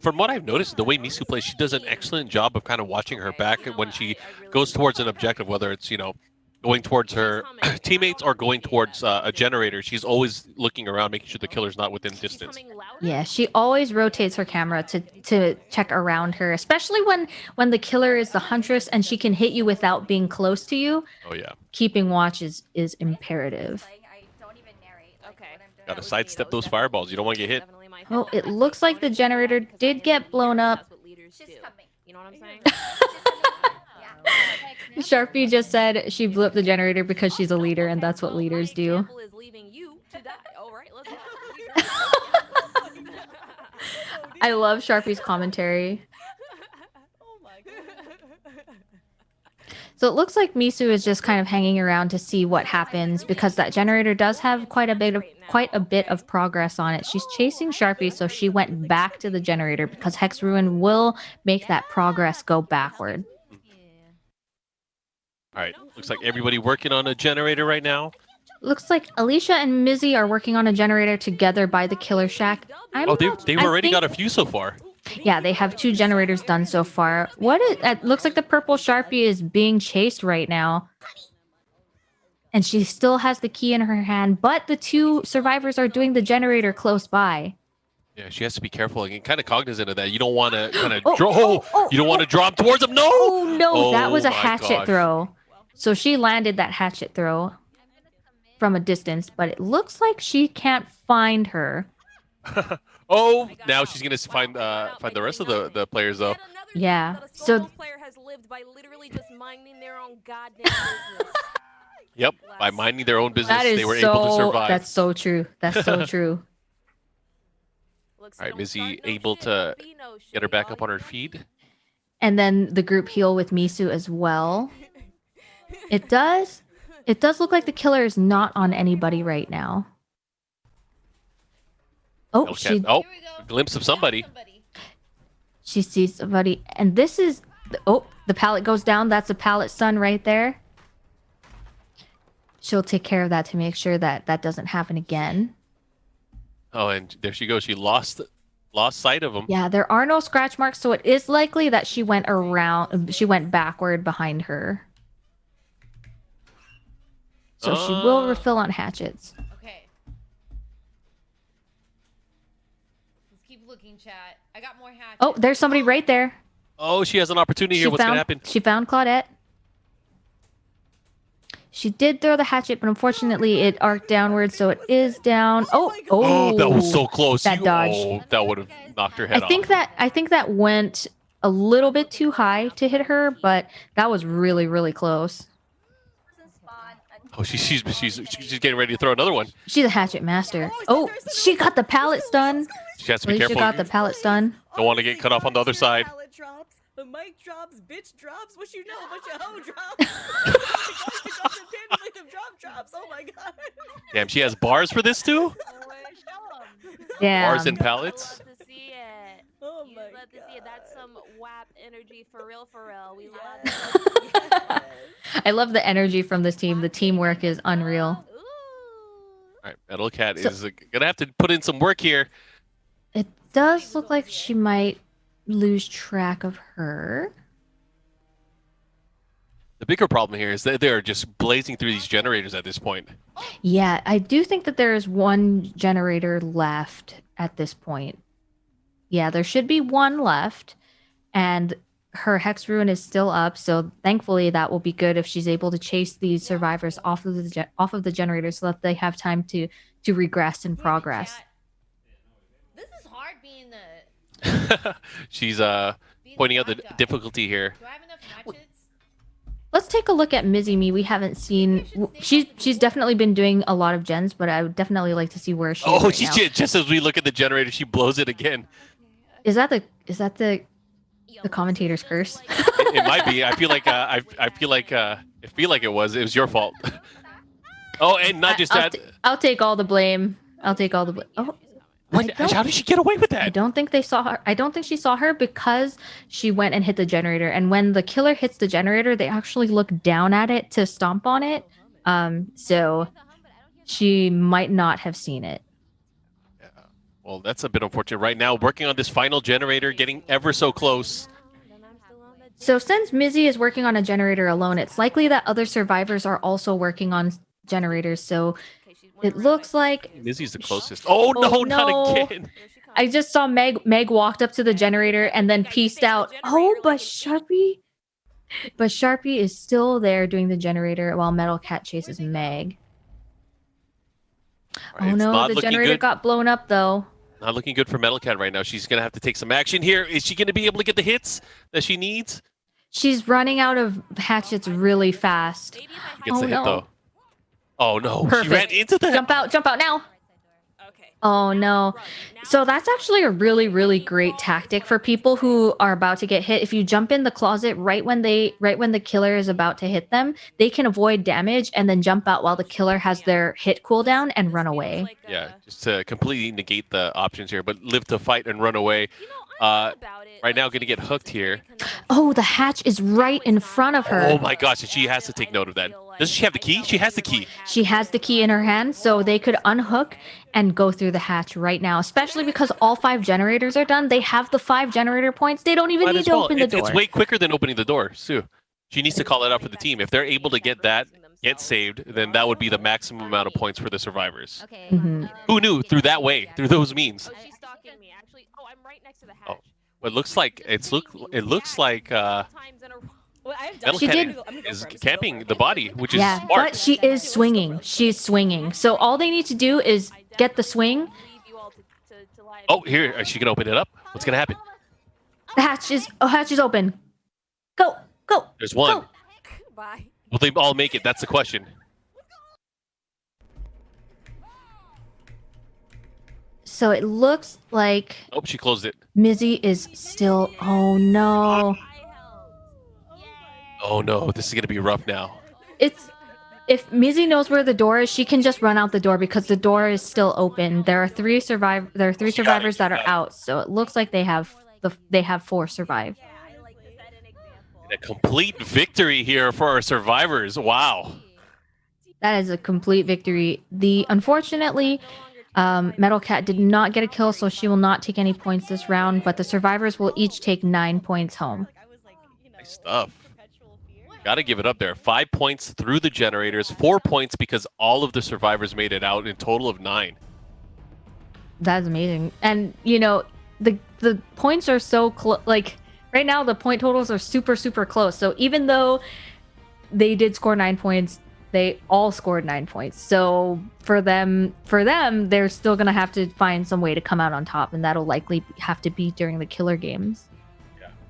From what I've noticed, the way Misu plays, she does an excellent job of kind of watching her back when she goes towards an objective, whether it's, going towards her teammates or going towards a generator. She's always looking around, making sure the killer's not within distance.
Yeah, she always rotates her camera to check around her, especially when the killer is the huntress and she can hit you without being close to you.
Oh, yeah.
Keeping watch is imperative.
I don't even narrate. Like,
Okay.
what I'm doing.
Gotta sidestep those fireballs. You don't want to get hit.
Oh, it looks like the generator did get blown up.
That's what leaders
She's
do.
coming.
You know what I'm saying?
Yeah.
Sharpie just said she blew up the generator because she's a leader, and that's what leaders do.
Example is leaving you to die. All right, let's go.
I love Sharpie's commentary.
Oh my god.
So it looks like Misu is just kind of hanging around to see what happens because that generator does have quite a bit of progress on it. She's chasing Sharpie, so she went back to the generator because Hex Ruin will make that progress go backward.
All right. Looks like everybody working on a generator right now.
Looks like Alicia and Mizzy are working on a generator together by the killer shack.
Oh, they've already got a few so far.
Yeah, they have 2 generators done so far. It looks like the purple Sharpie is being chased right now. And she still has the key in her hand, but the 2 survivors are doing the generator close by.
Yeah, she has to be careful and kind of cognizant of that. You don't want to kind of
Oh,
you don't want to drop towards them. No.
Oh no, that was a
my
hatchet
gosh.
throw. So she landed that hatchet throw from a distance, but it looks like she can't find her.
Oh, now she's gonna find the rest of the players though.
Yeah,
So
so-
player has lived by literally just minding their own goddamn business.
Yep, by minding their own business,
That is
they were able to
so.
survive.
That's so true. That's so true.
Looks
All right,
don't
Mizzy
start no
able
shit,
to
don't be no
Get her
shit,
back
y'all.
up on her feet.
And then the group heal with Misu as well. It does look like the killer is not on anybody right now. Oh,
Okay.
she
Oh,
Here we go.
a glimpse of somebody.
she sees somebody, and this is the pallet goes down. That's a pallet stun right there. She'll take care of that to make sure that that doesn't happen again.
Oh, and there she goes. She lost sight of him.
Yeah, there are no scratch marks, so it is likely that she went backward behind her. So she will refill on hatchets.
Okay. Let's keep looking, chat. I got more hatchets.
Oh, there's somebody right there.
Oh, she has an opportunity here. What's gonna happen?
She found Claudette. She did throw the hatchet, but unfortunately it arced downward, so it is down.
Oh, that was so close.
That dodged.
Oh, that would have knocked her head
I
off.
think that went a little bit too high to hit her, but that was really, really close.
Doesn't spawn
Oh, she's getting ready to throw another one.
She's a hatchet master.
Oh,
Oh,
there's
she
another
got the
one.
pallet stun.
She has to
At
be
least she
careful.
got the pallet stun.
Don't want to get cut off on the other side.
Pallet drops, the mic drops, bitch drops. What you know? What your hoe drops? Oh my god, she drops them panties like them drops. Oh my god.
Damn, she has bars for this too. Bars
Damn.
and pallets.
I love to see it.
Oh
You
my
love to see it. That's some WAP energy for real, for real. We love
Yes.
it.
Yes.
I love the energy from this team. The teamwork is unreal.
Ooh.
All right, Metal Cat
So-
is gonna have to put in some work here.
It does look like she might lose track of her.
The bigger problem here is that they're just blazing through these generators at this point.
Yeah, I do think that there is one generator left at this point. Yeah, there should be one left, and her Hex Ruin is still up. So thankfully, that will be good if she's able to chase these survivors off of the generator, so that they have time to regress and progress.
This is hard being the.
She's
being
pointing out the
black guy.
difficulty here.
Do I have enough hatchets?
Let's take a look at Mizzy Me. We haven't seen. She's definitely been doing a lot of gens, but I would definitely like to see where she is
Oh,
right
she
now.
just as we look at the generator, she blows it again.
Is that the commentator's curse?
It might be. I feel like it was your fault. Oh, and not just that.
I'll take all the blame. I'll take all the blame. Oh,
What? How did she get away with
I
that?
don't think they saw her. I don't think she saw her because she went and hit the generator. And when the killer hits the generator, they actually look down at it to stomp on it. So she might not have seen it.
Well, that's a bit unfortunate. Right now, working on this final generator, getting ever so close.
So since Mizzy is working on a generator alone, it's likely that other survivors are also working on generators. So it looks like
Mizzy's the closest. Oh no,
no.
not again.
I just saw Meg walked up to the generator and then pieced out. Oh, but Sharpie is still there doing the generator while Metal Cat chases Meg.
All right,
Oh
it's
no,
not
the
looking
generator
good.
got blown up though.
Not looking good for Metal Cat right now. She's gonna have to take some action here. Is she gonna be able to get the hits that she needs?
She's running out of hatchets really fast.
Gets
Oh,
the hit
no.
though. Oh no,
Perfect.
she ran into the.
Jump out now.
Okay.
Oh no. So that's actually a really, really great tactic for people who are about to get hit. If you jump in the closet right when the killer is about to hit them, they can avoid damage and then jump out while the killer has their hit cooldown and run away.
Yeah, just to completely negate the options here, but live to fight and run away. Right now, gonna get hooked here.
Oh, the hatch is right in front of her.
Oh my gosh, and she has to take note of that. Does she have the key? She has the key.
She has the key in her hand, so they could unhook and go through the hatch right now, especially because all 5 generators are done. They have the 5 generator points. They don't even
Might
need
as
to
well.
open the door.
It's way quicker than opening the door, Sue. She needs to call it out for the team. If they're able to get that, get saved, then that would be the maximum amount of points for the survivors.
Okay.
Mhm.
Who knew? Through that way, through those means.
Oh, she's stalking me. Actually, I'm right next to the hatch.
Oh. It looks like it looks like
Times in a row.
Well, I have
Metal
She
Cat
did-
I'm gonna go
is
for it. I'm just gonna go
camping
for it.
the body, which is
Yeah,
smart.
but she is swinging. She's swinging. So all they need to do is get the swing.
Leave you all to live.
Oh, here, is she gonna open it up? What's gonna happen?
The hatch is open. Go.
There's one.
Go.
Bye.
Will they all make it? That's the question.
So it looks like
Oh, she closed it.
Mizzy is still. Oh no.
I helped. Yay.
Oh no, this is gonna be rough now.
It's if Mizzy knows where the door is, she can just run out the door because the door is still open. There are 3 survivors that are out, so it looks like they have 4 survive.
Yeah, I like this as an example.
A complete victory here for our survivors. Wow.
That is a complete victory. Unfortunately, Metal Cat did not get a kill, so she will not take any points this round. But the survivors will each take 9 points home.
Like, I was like,
Nice stuff.
perpetual fear.
Gotta give it up there. 5 points through the generators, 4 points because all of the survivors made it out in total of 9.
That's amazing. And the points are so close. Like right now, the point totals are super, super close. So even though they did score 9 points, they all scored 9 points. So for them, they're still gonna have to find some way to come out on top, and that'll likely have to be during the killer games.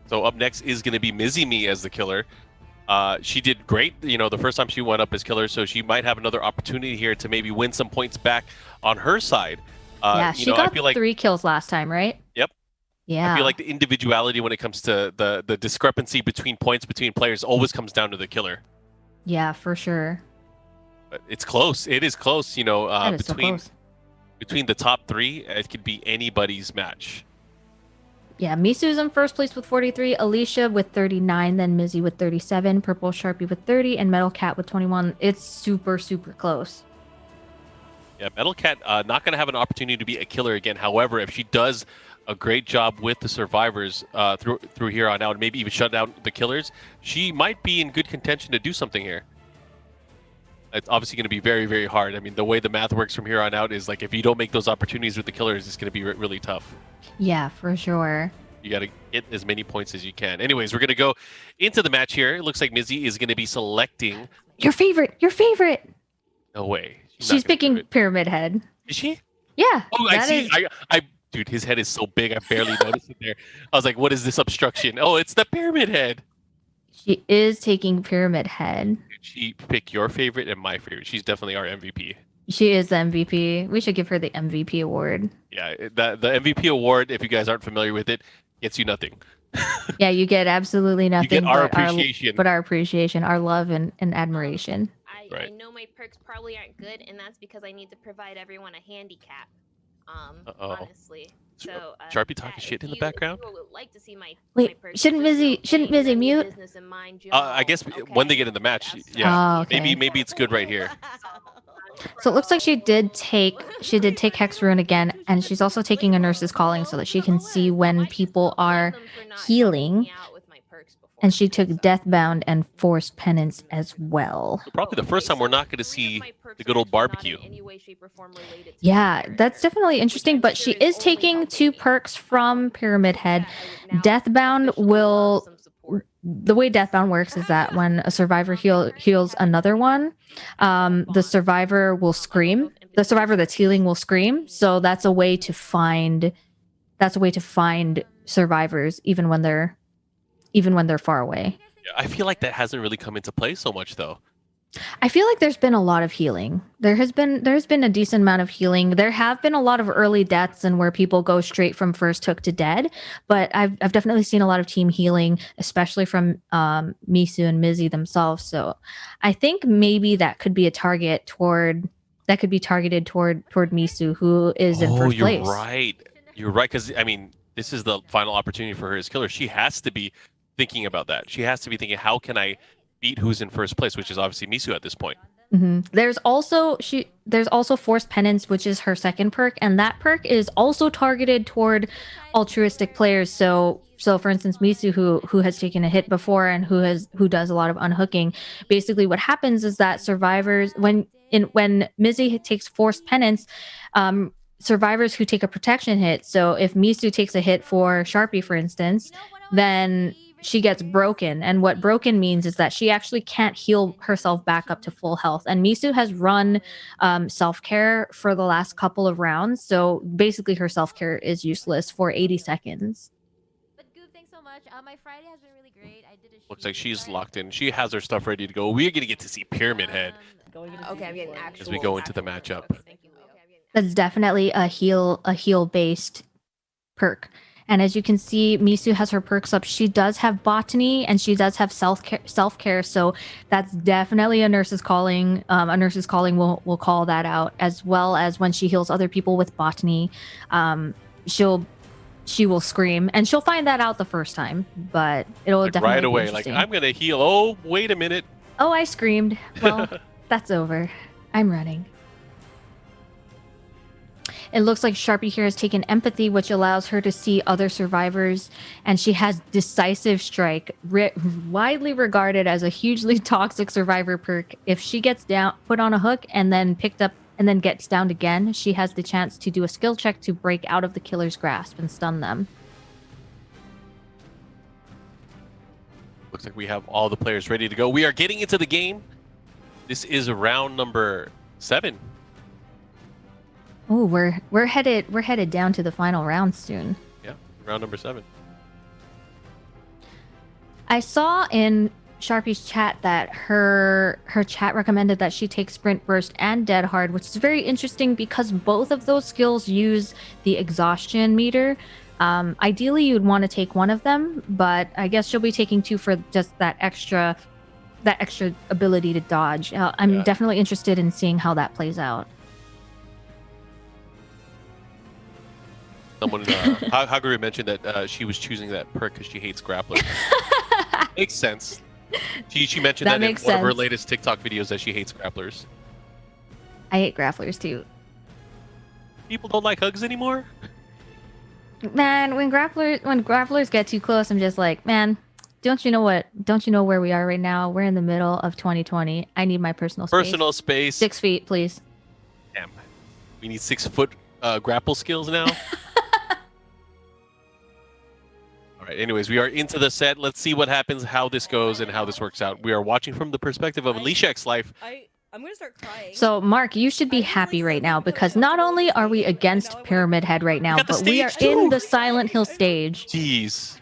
So up next is gonna be Mizzy Me as the killer. She did great, the first time she went up as killer, so she might have another opportunity here to maybe win some points back on her side.
Yeah, she got
I feel like,
3 kills last time, right?
yep.
Yeah.
I feel like the individuality when it comes to the discrepancy between points between players always comes down to the killer.
Yeah, for sure.
But it's close. It is close,
That is so
between
close.
between the top three. It could be anybody's match.
Yeah, Misu's in first place with 43, Alicia with 39, then Mizzy with 37, Purple Sharpie with 30, and Metal Cat with 21. It's super, super close.
Yeah, Metal Cat not going to have an opportunity to be a killer again. However, if she does a great job with the survivors through here on out, maybe even shut down the killers, she might be in good contention to do something here. It's obviously going to be very, very hard. I mean, the way the math works from here on out is like if you don't make those opportunities with the killers, it's going to be really tough.
Yeah, for sure.
You got to get as many points as you can. Anyways, we're going to go into the match here. It looks like Mizzy is going to be selecting.
Your favorite.
No way.
She's
not gonna do
picking
it.
Pyramid Head.
Is she?
Yeah.
Oh, I
that
see.
is-
Dude, his head is so big. I barely noticed it there. I was like, what is this obstruction? Oh, it's the pyramid head.
She is taking Pyramid Head.
She pick your favorite and my favorite. She's definitely our MVP.
She is the MVP. We should give her the MVP award.
Yeah, the MVP award, if you guys aren't familiar with it, gets you nothing.
Yeah, you get absolutely nothing
You get our
but
appreciation.
our appreciation, our love and admiration.
I
Right.
know my perks probably aren't good, and that's because I need to provide everyone a handicap.
Uh-oh.
Honestly. So,
Sharpie talking
Kat,
shit
if
in the
you
background?
would like to see my
Wait,
perks,
shouldn't
just
Mizzy-
don't
shouldn't
pay
Mizzy
any
mute?
business in mind,
I guess
okay?
when they get in the match,
That's
yeah.
Oh, okay.
Maybe it's good right here.
So it looks like she did take Hex Ruin again, and she's also taking a Nurse's Calling so that she can see when people are healing. And she took Deathbound and Forced Penance as well.
Probably the first time we're not going to see the good old barbecue.
Yeah, that's definitely interesting, but she is taking 2 perks from Pyramid Head. Deathbound will... The way Deathbound works is that when a survivor heals another one, the survivor will scream. The survivor that's healing will scream. So that's a way to find survivors even when they're far away.
I feel like that hasn't really come into play so much, though.
I feel like there's been a lot of healing. There's been a decent amount of healing. There have been a lot of early deaths and where people go straight from first hook to dead, but I've definitely seen a lot of team healing, especially from Misu and Mizzy themselves. So I think maybe that could be a target targeted toward Misu, who is in first place.
You're right, because I mean, this is the final opportunity for her as killer. She has to be thinking about that. She has to be thinking, how can I beat who's in first place, which is obviously Misu at this point.
Mm-hmm. There's also Forced Penance, which is her second perk, and that perk is also targeted toward altruistic players. So for instance, Misu, who has taken a hit before and who does a lot of unhooking, basically what happens is that survivors when Mizzy takes Forced Penance, survivors who take a protection hit. So if Misu takes a hit for Sharpie, for instance, then she gets broken, and what broken means is that she actually can't heal herself back up to full health. And Misu has run self-care for the last couple of rounds, so basically her self-care is useless for 80 seconds.
But Goob, thanks so much. My Friday has been really great. I did a
Looks like she's locked in. She has her stuff ready to go. We're gonna get to see Pyramid Head
Okay, I'm getting actual.
as we go into the matchup.
Thank you.
That's definitely a heal based perk. And as you can see, Misu has her perks up. She does have Botany and she does have self-care. So that's definitely a Nurse's Calling. A Nurse's Calling will call that out, as well as when she heals other people with Botany. She will scream, and she'll find that out the first time, but it'll
Like
definitely
right
be
away, like
interesting.
I'm gonna heal. Oh, wait a minute.
Oh, I screamed. Well, that's over. I'm running. It looks like Sharpie here has taken Empathy, which allows her to see other survivors, and she has Decisive Strike, widely regarded as a hugely toxic survivor perk. If she gets down, put on a hook, and then picked up, and then gets downed again, she has the chance to do a skill check to break out of the killer's grasp and stun them.
Looks like we have all the players ready to go. We are getting into the game. This is round number 7.
Oh, we're headed down to the final round soon.
Yeah, round number 7.
I saw in Sharpie's chat that her chat recommended that she take Sprint Burst and Dead Hard, which is very interesting because both of those skills use the exhaustion meter. Ideally, you'd want to take one of them, but I guess she'll be taking two for just that extra ability to dodge. I'm definitely interested in seeing how that plays out.
Someone, Haguru mentioned that she was choosing that perk because she hates grapplers. Makes sense. She mentioned that in one of her latest TikTok videos that she hates grapplers.
I hate grapplers too.
People don't like hugs anymore?
Man, when grapplers get too close, I'm just like, man, don't you know where we are right now? We're in the middle of 2020. I need my personal space.
Personal space.
6 feet, please.
Damn. We need 6-foot grapple skills now. All right, anyways, we are into the set. Let's see what happens, how this goes, and how this works out. We are watching from the perspective of Alicia X Life.
I'm gonna start crying.
So, Mark, you should be happy right now because not only are we against Pyramid Head right now, but we are in the Silent Hill stage.
Jeez.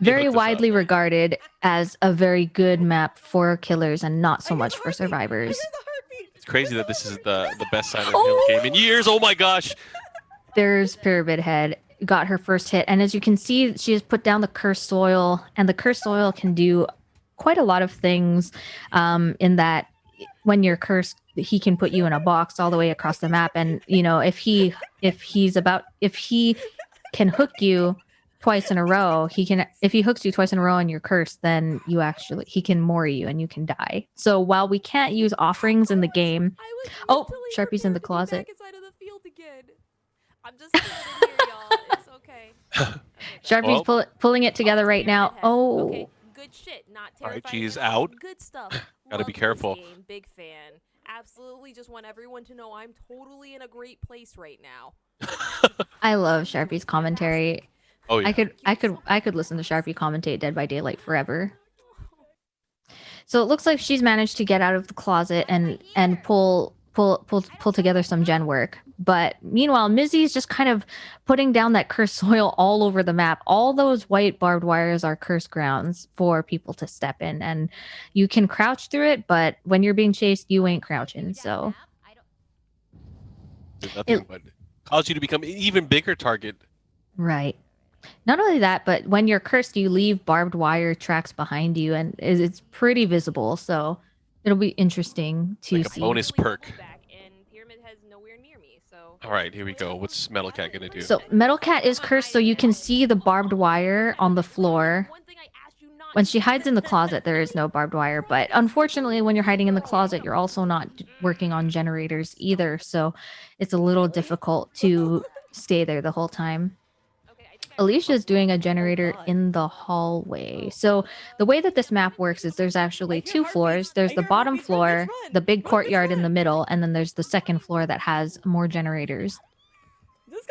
Very widely regarded as a very good map for killers and not so much for survivors.
It's crazy that this is the best Silent Hill game in years. Oh my gosh.
There's Pyramid Head. Got her first hit, and as you can see, she has put down the cursed soil, and the cursed soil can do quite a lot of things. In that, when you're cursed, he can put you in a box all the way across the map, and you know if he can hook you twice in a row, if he hooks you twice in a row and you're cursed, then he can moor you and you can die. So while we can't use offerings in the game, Sharpie's in the closet.
I'm just chilling in here, y'all. It's okay.
Sharpie's pulling it together right now. Oh.
Okay. Good shit. Not terrifying.
All right, she's out.
Good stuff.
Gotta be careful.
Game. Big fan. Absolutely just want everyone to know I'm totally in a great place right now.
I love Sharpie's commentary.
Oh yeah.
I could listen to Sharpie commentate Dead by Daylight forever. So it looks like she's managed to get out of the closet and pull together some gen work. But meanwhile, Mizzy's just kind of putting down that cursed soil all over the map. All those white barbed wires are cursed grounds for people to step in, and you can crouch through it, but when you're being chased, you ain't crouching. So
nothing but cause you to become an even bigger target.
Right. Not only that, but when you're cursed, you leave barbed wire tracks behind you, and it's pretty visible. So it'll be interesting to see.
A bonus perk. All right, here we go. What's Metal Cat gonna do?
So Metal Cat is cursed, so you can see the barbed wire on the floor. When she hides in the closet, there is no barbed wire. But unfortunately, when you're hiding in the closet, you're also not working on generators either. So it's a little difficult to stay there the whole time. Alicia is doing a generator in the hallway. So the way that this map works is there's actually 2 floors. There's the bottom floor, the big courtyard in the middle, and then there's the second floor that has more generators.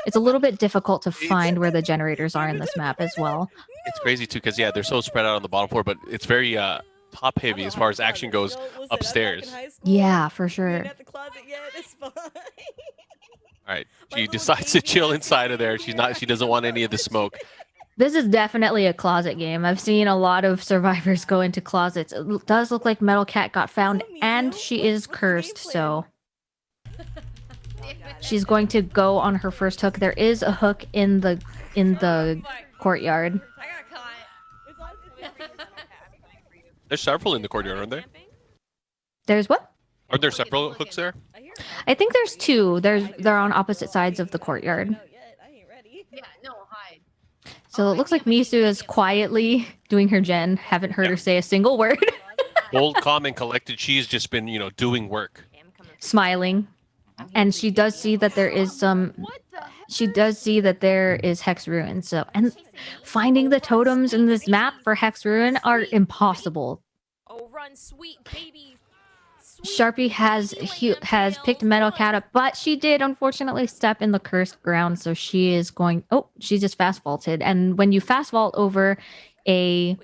It's a little bit difficult to find where the generators are in this map as well.
It's crazy too because they're so spread out on the bottom floor, but it's very top heavy as far as action goes upstairs.
Yeah, for sure.
All right, she decides to chill inside of there. She doesn't want any of the smoke.
This is definitely a closet game. I've seen a lot of survivors go into closets. It does look like Metal Cat got found, and she is cursed, so she's going to go on her first hook. There is a hook in the courtyard.
There's several in the courtyard, aren't there?
There's what?
Aren't there several hooks there?
I think there's 2. They're on opposite sides of the courtyard.
Yeah, no, hide.
So it looks like Misu is quietly doing her gen. Haven't heard her say a single word.
Bold, calm, and collected. She's just been, doing work.
Smiling. And she does see that there is some... She does see that there is Hex Ruin. So, and finding the totems in this map for Hex Ruin are impossible.
Oh, run, sweet baby.
Sharpie has picked Metal Cat up, but she did unfortunately step in the cursed ground, so she is going... Oh, she just fast vaulted. And when you fast vault over a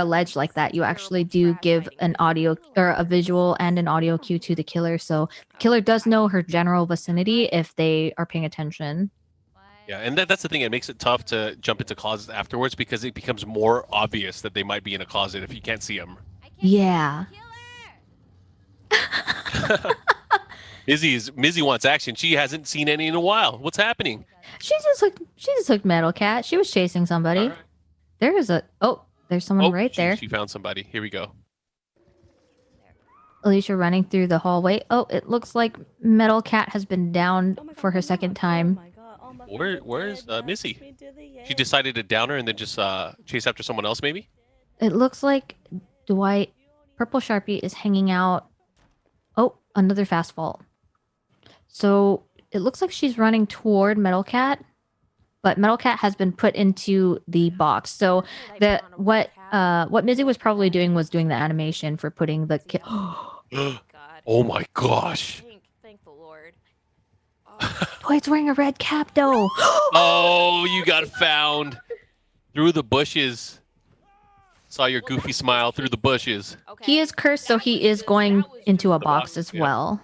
ledge like that, you actually do give an audio or a visual and an audio cue to the killer. So the killer does know her general vicinity if they are paying attention.
Yeah, and that's the thing. It makes it tough to jump into closets afterwards because it becomes more obvious that they might be in a closet if you can't see them.
I can't
Yeah.
Killer.
Mizzy wants action. She hasn't seen any in a while. What's happening?
She just looked Metal Cat. She was chasing somebody.
Alright.
There is a there's someone right there.
She found somebody. Here we go.
Alicia running through the hallway. Oh, it looks like Metal Cat has been downed
Oh my God,
for her
oh my
second
God,
time.
Oh my God, all my
Where-
friends are
where's,
dead, now
Missy?
push me to the
She
edge.
decided to down her and then just chase after someone else, maybe?
It looks like Dwight Purple Sharpie is hanging out. Oh, another fast fall. So it looks like she's running toward Metal Cat, but Metal Cat has been put into the box. So what Mizzy was probably doing was doing the animation for putting the
God.
Oh my gosh.
Thank the Lord. Oh,
Dwight's wearing a red cap though.
Oh, you got found through the bushes. Saw your goofy smile through the bushes.
okay.
He is cursed, so he is going into a
The
box
box,
as
yeah.
well.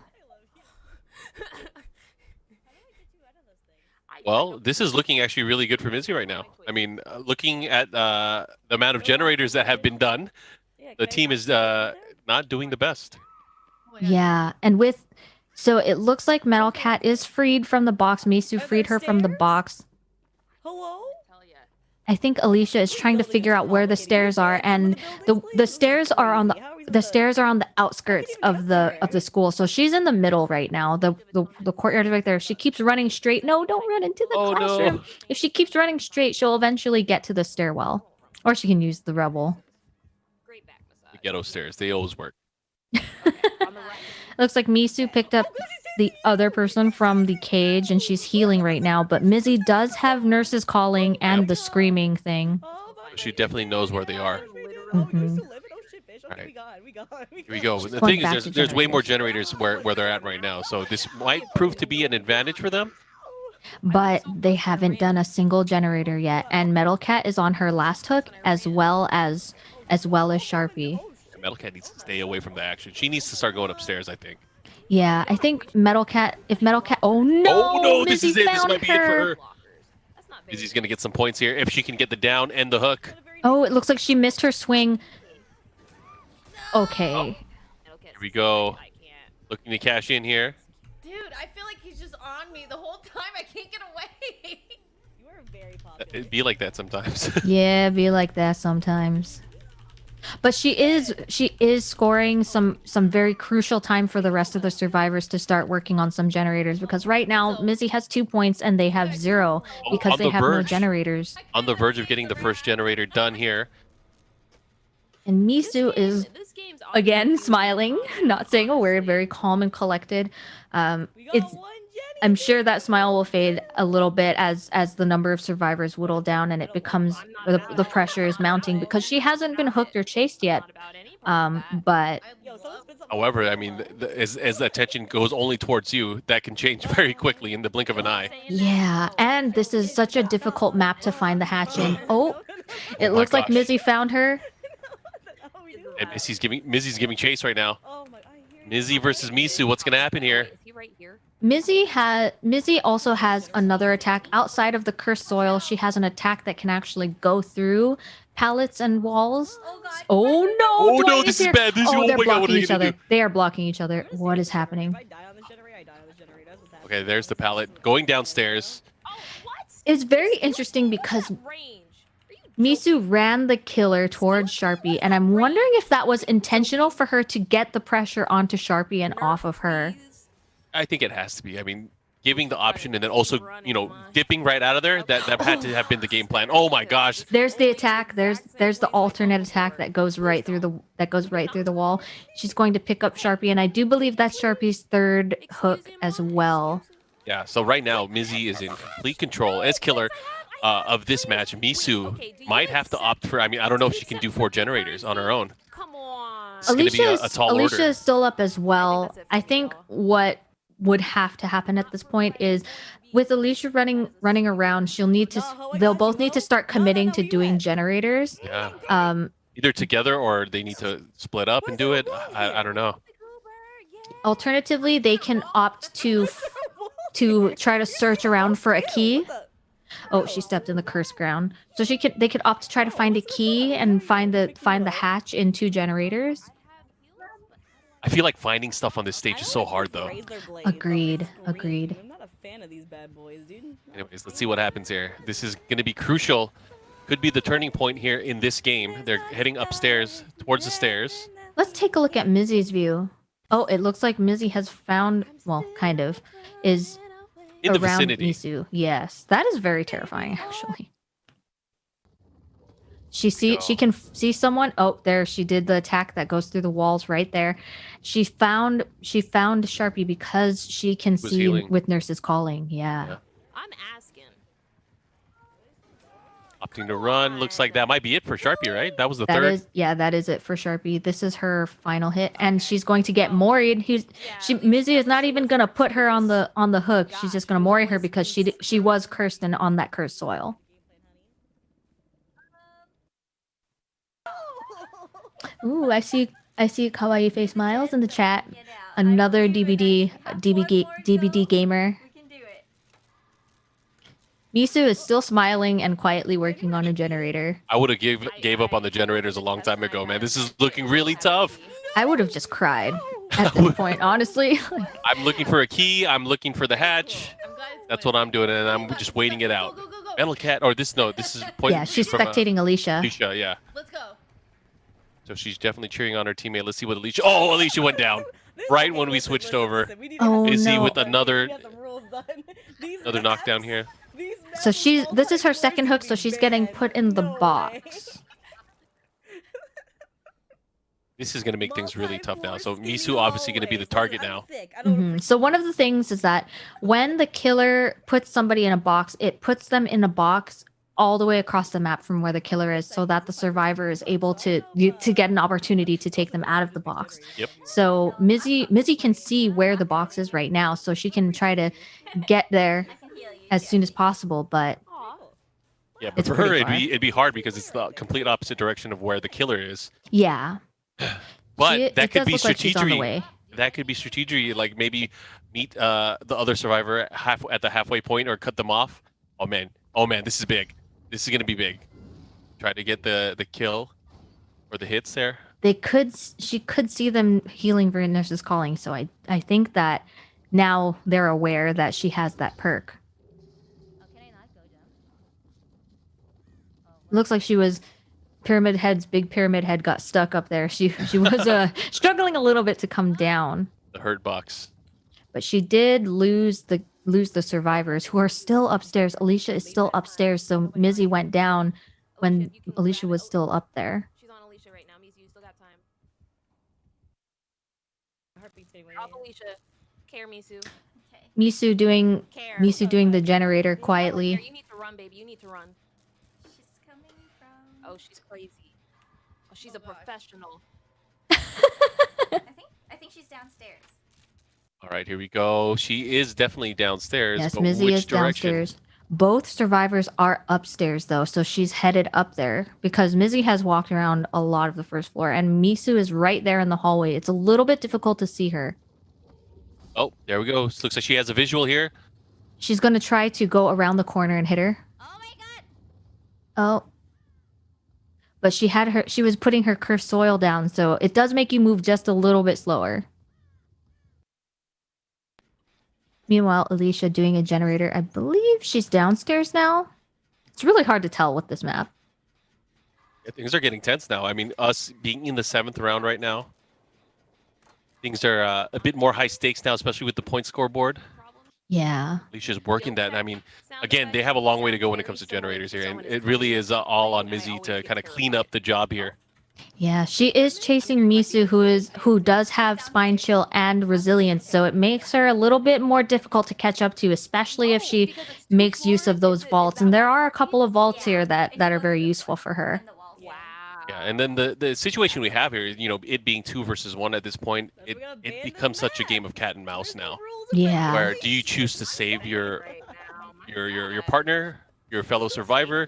Well, this is looking actually really good for Mizzy right now. I mean, looking at the amount of generators that have been done,
Yeah,
the
can I
team
talk
is
to you right there?
not doing the best.
Oh my God.
Yeah, and so it looks like Metal Cat is freed from the box. Misu
Are
freed
there
her from the
stairs?
box.
Hello?
Tell ya.
I think Alicia is trying to figure out where the stairs are, and the stairs are on the stairs are on the outskirts of the school. So she's in the middle right now. The courtyard is right there. If she keeps running straight, no, don't run into the
Oh, no.
classroom. If she keeps running straight, she'll eventually get to the stairwell, or she can use the rebel.
Great back massage.
The ghetto stairs, they always work.
On the right.
Looks like Misu picked up the other person from the cage, and she's healing right now. But Mizzy does have nurses calling and the screaming thing.
Oh my
She
God,
definitely
you
knows
made
where
it
they
out.
are.
Oh, you're
Mhm.
still living? Oh shit, bitch. Okay,
Alright.
we got.
Here we go. The
going
thing
back
is,
to
there's way more
generators.
generators where they're at right now, so this might prove to be an advantage for them.
But they haven't done a single generator yet, and Metal Cat is on her last hook as well as Sharpie.
And Metal Cat needs to stay away from the action. She needs to start going upstairs, I think.
Yeah, I think if Metal Cat, oh no,
Oh no, this
Mizzy
is it. This
found
might be it for her.
That's not very
Mizzy's gonna get some points here if she can get the down and the hook.
Oh, it looks like she missed her swing. Okay.
Here we go.
I can't.
Looking to cash in here.
Dude, I feel like he's just on me the whole time. I can't get away.
You are very popular.
It'd be like that sometimes.
Yeah, be like that sometimes. But she is scoring some very crucial time for the rest of the survivors to start working on some generators, because right now Mizzy has 2 points and they have 0 because
on
they
the
have no
verge.
generators.
On the verge of getting the first generator done here.
And Misu is
This game's
again
honestly
smiling, not saying a word, very calm and collected.
We got
It's
one Jenny.
I'm sure that smile will fade a little bit as the number of survivors whittle down and it becomes the pressure is mounting, because she hasn't been hooked or chased yet.
not about any part of that.
But
Yo, someone spit something.
However, I mean, as the attention goes only towards you, that can change very quickly in the blink of an eye.
yeah, and this is such a difficult map to find the hatch in. Oh, it
Oh my
looks like
gosh.
Mizzy found her.
Oh, we do.
And Mizzy's giving chase right now.
Oh my, I hear you.
Mizzy versus Misu. What's gonna happen here?
Is he right here?
Mizzy also has another attack outside of the cursed soil. She has an attack that can actually go through pallets and walls.
Oh God.
Oh no!
Oh, no,
Dwight
this is
here.
bad. This is- oh
they're
my God, what are
blocking
they
each
gonna
other.
do?
They are blocking each other. What is happening?
If I die on this generator, I die on this generator. That's what's happening.
Okay, there's the pallet going downstairs.
Oh, what?
It's very interesting because
Range. Are you
Misu ran the killer towards Sharpie, and I'm wondering if that was intentional for her to get the pressure onto Sharpie and off of her.
please?
I think it has to be. I mean, giving the option and then also, dipping right out of there, that had to have been the game plan. Oh my gosh.
There's the attack. There's the alternate attack that goes right through the wall. She's going to pick up Sharpie, and I do believe that's Sharpie's third hook as well.
Yeah, so right now, Mizzy is in complete control as killer of this match. Misu might have to opt for, I mean, I don't know if she can do 4 generators on her own.
Come on.
It's gonna be a tall
Alicia
order.
is still up as well.
that's it for
I
me,
think
though.
what would have to happen at this point is with Alicia running around, they'll both need to start committing to doing generators.
Yeah.
Um,
Either together or they need to split up and do it. I don't know.
alternatively, they can opt to try to search around for a key. Oh, she stepped in the cursed ground. So they could opt to try to find a key and find the hatch in 2 generators.
I feel like finding stuff on this stage is so hard, though.
Agreed. Agreed.
I'm not a fan of these bad boys, dude.
Anyways, let's see what happens here. This is going to be crucial. Could be the turning point here in this game. They're heading upstairs, towards the stairs.
Let's take a look at Mizzy's view. Oh, it looks like Mizzy has found, well, kind of, is
In the
around
vicinity.
Misu. Yes, that is very terrifying, actually. She can see someone. Oh, there she did the attack that goes through the walls right there. She found Sharpie because she can see
healing.
with nurses calling. Yeah.
I'm asking.
Opting to run. Looks like that might be it for Sharpie, right? That was the
That
third.
is, yeah, that is it for Sharpie. This is her final hit, and she's going to get moried. Mizzy is not even gonna put her on the hook. She's just gonna mori her because she was cursed and on that cursed soil. Ooh, I see kawaii face smiles in the chat. Another DVD gamer.
We can do it.
Misu is still smiling and quietly working on a generator.
I would have gave up on the generators a long time ago, man. This is looking really tough.
I would have just cried at this point, honestly.
I'm looking for a key. I'm looking for the hatch. That's what I'm doing, and I'm just waiting it out. Metal Cat, or this is point.
Yeah, she's
from,
spectating Alicia.
Alicia, yeah.
Let's go.
So she's definitely cheering on her teammate. Let's see what Alicia. Oh, Alicia went down right when we switched over.
Oh,
Izzy
no.
with another knockdown here.
So this is her second hook, so she's getting put in the box.
This is going to make things really tough now. So Misu obviously going to be the target now.
So one of the things is that when the killer puts somebody in a box, it puts them in a box all the way across the map from where the killer is, so that the survivor is able to get an opportunity to take them out of the box.
Yep.
So Mizzy can see where the box is right now, so she can try to get there as soon as possible. But
Yeah, but
It's
for her
pretty far.
it'd be hard because it's the complete opposite direction of where the killer is.
yeah,
But
it
that could
does
be
look like she's on the
strategy.
way.
That could be strategy, like maybe meet the other survivor at the halfway point or cut them off. Oh man, this is big. This is gonna be big. Try to get the kill or the hits there.
She could see them healing for nurses calling, so I think that now they're aware that she has that perk.
Oh, can I not go down?
Looks like she was big pyramid head got stuck up there. She was struggling a little bit to come down,
The hurt box.
but she did lose the survivors who are still upstairs. Alicia is still upstairs, so Mizzy went down when Alicia was still up there.
She's on Alicia right now. Mizu, you still got time.
Drop
Drop Alicia. Care, Misu.
Okay.
Misu doing
Care.
the generator quietly.
Care, you need to run, baby. You need to run.
She's coming from.
Oh, she's crazy. Oh, she's a professional.
I think she's downstairs.
All right, here we go. She is definitely downstairs.
Yes,
but
Mizzy
which
is
direction?
downstairs. Both survivors are upstairs though, so she's headed up there because Mizzy has walked around a lot of the first floor, and Misu is right there in the hallway. It's a little bit difficult to see her.
Oh, there we go. Looks like she has a visual here.
She's gonna try to go around the corner and hit her.
Oh my god!
Oh. But she was putting her cursed soil down, so it does make you move just a little bit slower. Meanwhile, Alicia doing a generator. I believe she's downstairs now. It's really hard to tell with this map.
Yeah, things are getting tense now. I mean, us being in the 7th round right now, things are a bit more high stakes now, especially with the point scoreboard.
Yeah.
Alicia's working that. I mean, again, they have a long way to go when it comes to generators here, and it really is all on Mizzy to kind of clean up the job here.
Yeah, she is chasing Misu, who does have spine chill and resilience, so it makes her a little bit more difficult to catch up to, especially if she makes use of those vaults. And there are a couple of vaults here that are very useful for her.
And the walls.
Wow.
Yeah, and then the situation we have here, it being 2 versus 1 at this point, it becomes such a game of cat and mouse now.
Yeah.
Where do you choose to save your partner, your fellow survivor,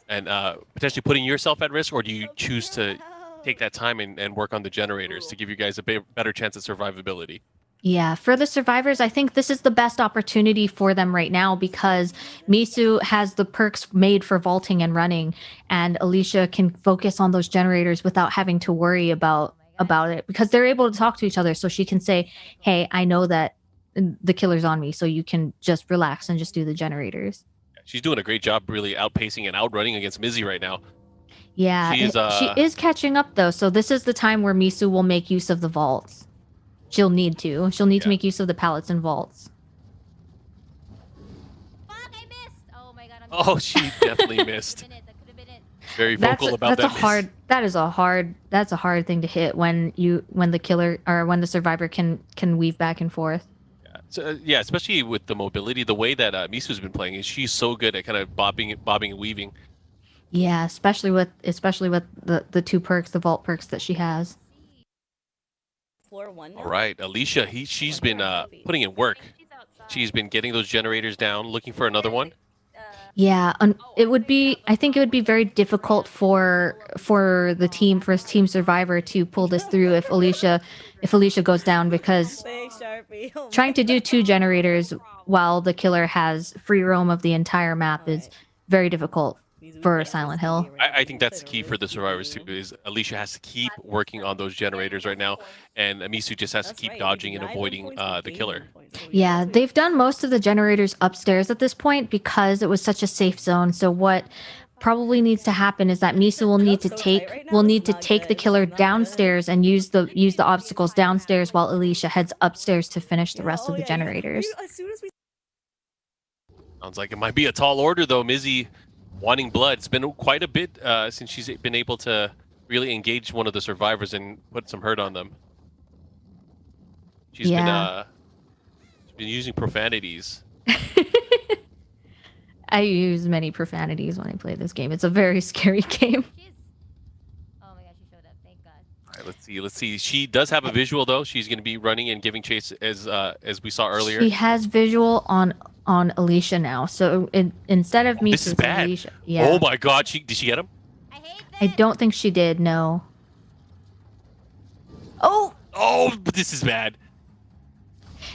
and potentially putting yourself at risk, or do you choose to take that time and work on the generators to give you guys a better chance at survivability?
Yeah, for the survivors, I think this is the best opportunity for them right now because Misu has the perks made for vaulting and running, and Alicia can focus on those generators without having to worry about it because they're able to talk to each other. So she can say, "Hey, I know that the killer's on me, so you can just relax and just do the generators."
She's doing a great job, really outpacing and outrunning against Mizzy right now.
Yeah,
She's
she is catching up though. So this is the time where Misu will make use of the vaults. She'll need to. She'll need to
Yeah.
make use of the pallets and vaults.
Fuck, I missed! Oh my god, I'm
Oh, she definitely missed.
That could have been it.
Very vocal about
that's
that.
a hard that's a hard thing to hit when the killer or when the survivor can weave back and forth.
So, yeah, especially with the mobility, the way that Misu's been playing is she's so good at kind of bobbing and weaving.
Yeah, especially with the two perks, the vault perks that she has.
Floor 1 now?
All right, Alicia, she's been putting in work.
She's outside.
She's been getting those generators down, looking for another one.
Yeah, it would be. I think it would be very difficult for his team survivor to pull this through if Alicia goes down because
Thanks, Sharpie. Oh
trying
my
to do
God.
2 generators while the killer has free roam of the entire map is very difficult for Silent Hill.
I think that's the key for the survivors too. Is Alicia has to keep working on those generators right now, and Misu just has to
That's
keep
right,
dodging
you
and
deny
avoiding
them points,
the
you gain
killer.
them points. So
Yeah,
have to-
they've done most of the generators upstairs at this point because it was such a safe zone. So what probably needs to happen is that Misu will need to
so tight
take
right now, this is not
the
good,
killer
this is not good.
downstairs and use the obstacles downstairs while Alicia heads upstairs to finish the
Yeah,
rest
oh
of the
yeah, yeah.
generators.
As soon as we
Sounds like it might be a tall order though. Mizzy wanting blood. It's been quite a bit since she's been able to really engage one of the survivors and put some hurt on them. She's
Yeah.
been using profanities.
I use many profanities when I play this game. It's a very scary game.
She's... Oh my god, she showed up. Thank god.
All right, let's see. She does have a visual though. She's going to be running and giving chase as we saw earlier.
She has visual on Alicia now. So instead of Misu,
This is
it's
bad.
Alicia. Yeah.
Oh my god, did she get him?
I hate
I
this!
don't think she did. No. Oh,
Oh, but this is bad.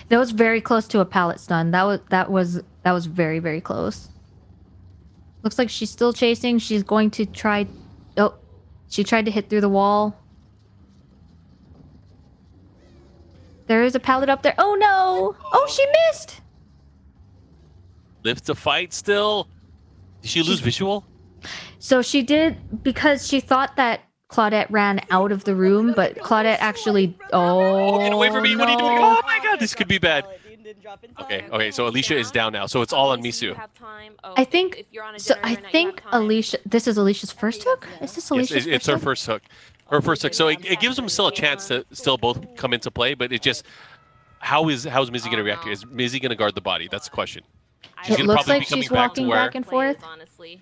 that was very close to a pallet stun. That was very, very close. Looks like she's still chasing. She's going to try. Oh, she tried to hit through the wall. There is a pallet up there. Oh no! Oh, she missed.
Live to fight still. Did she lose visual?
So she did because she thought that Claudette ran out of the room, but Claudette actually. Oh,
Get away from me! What are you doing?
no.
Oh my god, this could be bad. Okay. So Alicia is down now. So it's all on
Lisa, you
Misu.
have time. Oh,
I think.
if you're on a
So I
generator now, you
think
have time.
Alicia. This is Alicia's first hook. Is this
Yes,
Alicia's
it's
first
her
hook?
first hook. Her first hook. So it gives them still a chance to still both come into play, but it just how's Mizzy gonna react to it? Is Mizzy gonna guard the body? That's the question.
I
She's
It
gonna
looks
probably
like
be coming
she's
back to
walking
where.
back and forth.
Honestly.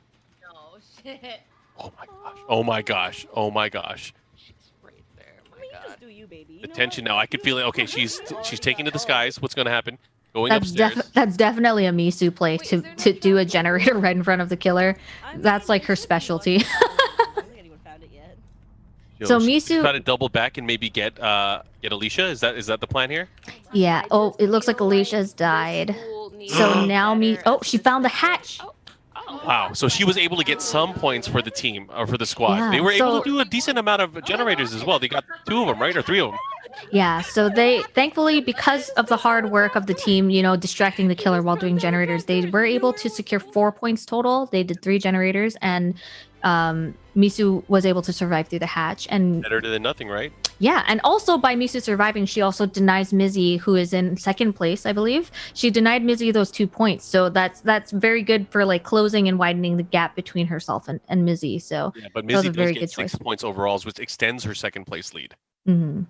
Oh shit.
Oh my gosh. Oh my gosh. Oh my gosh.
She's right there.
I
My
mean, you
God.
just do you, baby. You
The
know
tension
what?
now. I could feel it. Okay, she's taking to the skies. What's gonna happen? Going
That's
upstairs.
that's definitely a Misu play
Wait,
to
is there no
to do a
trap?
generator right in front of the killer.
I mean,
That's like
there
her
should be one.
specialty.
I don't think anyone found it yet.
So
she's
Misu-
trying to double back and maybe get Alicia. Is that the plan here?
Yeah.
I
Oh,
just
it looks like
feel
Alicia's
this
died.
school needs
So now
better
Oh, she found the
assistance.
hatch.
Oh,
Wow. So she was able to get some points for the team or for the squad.
Yeah,
They were able
so-
to do a decent amount of generators as well. They got 2 of them, right, or 3 of them.
Yeah, so they thankfully because of the hard work of the team, distracting the killer while doing generators, they were able to secure 4 points total. They did 3 generators, and Misu was able to survive through the hatch. And
Better than nothing, right?
yeah, and also by Misu surviving, she also denies Mizzy, who is in second place, I believe. She denied Mizzy those 2 points, so that's very good for like closing and widening the gap between herself and Mizzy. So
Yeah, but
That was
Mizzy
a very
does
good
get 6
choice.
points overall, which extends her second place lead.
mhm.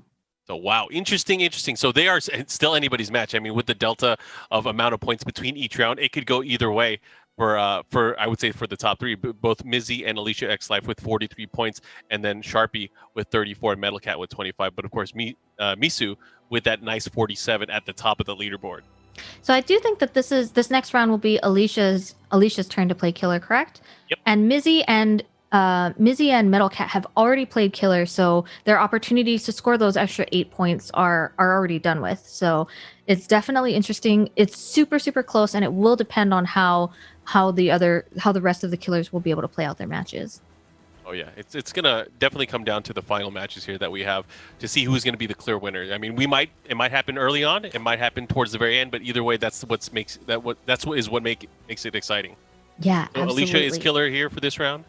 So wow, interesting. So they are it's still anybody's match. I mean, with the delta of amount of points between each round, it could go either way. For I would say for the top 3, both Mizzy and Alicia X Life with 43 points, and then Sharpie with 34, and Metal Cat with 25. But of course, Misu with that nice 47 at the top of the leaderboard.
So I do think that this next round will be Alicia's turn to play killer, correct?
Yep.
And Mizzy and Mizzy and Metal Cat have already played killer, so their opportunities to score those extra 8 points are already done with. So it's definitely interesting. It's super super close, and it will depend on how the rest of the killers will be able to play out their matches.
Oh yeah, it's gonna definitely come down to the final matches here that we have to see who's gonna be the clear winner. I mean, it might happen early on, it might happen towards the very end, but either way, that's what makes it exciting.
Yeah,
So
absolutely.
Alicia is killer here for this round.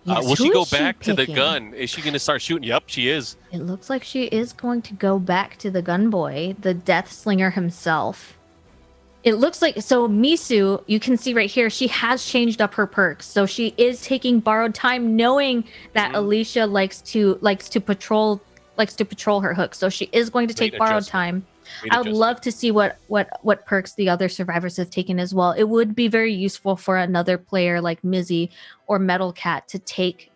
Yes,
Will she
who
go
is
back to the
picking?
gun? Is she gonna start shooting? Yep, she is.
It looks like she is going to go back to the gun boy, the Death Slinger himself. It looks like so Misu, you can see right here, she has changed up her perks. So she is taking borrowed time, knowing that Alicia likes to patrol her hook. So she is going to take
Great
borrowed
adjustment.
time.
Great
I would
adjustment.
love to see what perks the other survivors have taken as well. It would be very useful for another player like Mizzy or Metal Cat to take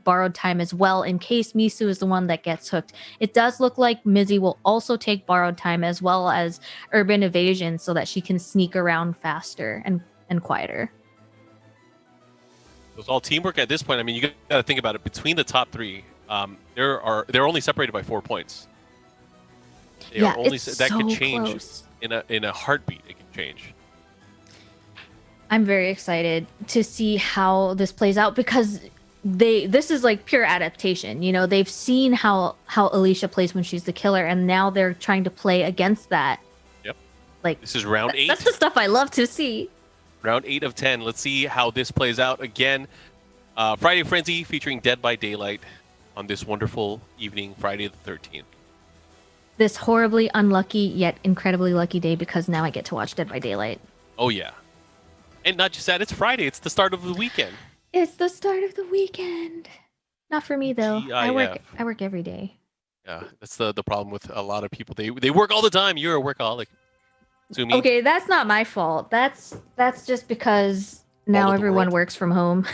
borrowed time as well in case Misu is the one that gets hooked. It does look like Mizzy will also take borrowed time as well as urban evasion so that she can sneak around faster and quieter.
It's all teamwork at this point. I mean, you got to think about it. Between the top three, they're only separated by 4 points.
Yeah,
only
it's
that
so
could change
close.
in a heartbeat. It can change.
I'm very excited to see how this plays out because this is like pure adaptation. You know, they've seen how Alicia plays when she's the killer, and now they're trying to play against that.
Yep.
Like
This is round 8.
that's the stuff I love to see.
Round 8 of 10. Let's see how this plays out again. Friday Frenzy featuring Dead by Daylight on this wonderful evening, Friday the 13th.
This horribly unlucky yet incredibly lucky day because now I get to watch Dead by Daylight.
Oh yeah, and not just that. It's Friday. It's the start of the weekend.
It's the start of the weekend. Not for me though. I
GIF.
work every day.
Yeah, that's the problem with a lot of people. They work all the time. You're a workaholic. Sumi.
Okay, that's not my fault. That's just because now
of the
everyone
world.
works from home.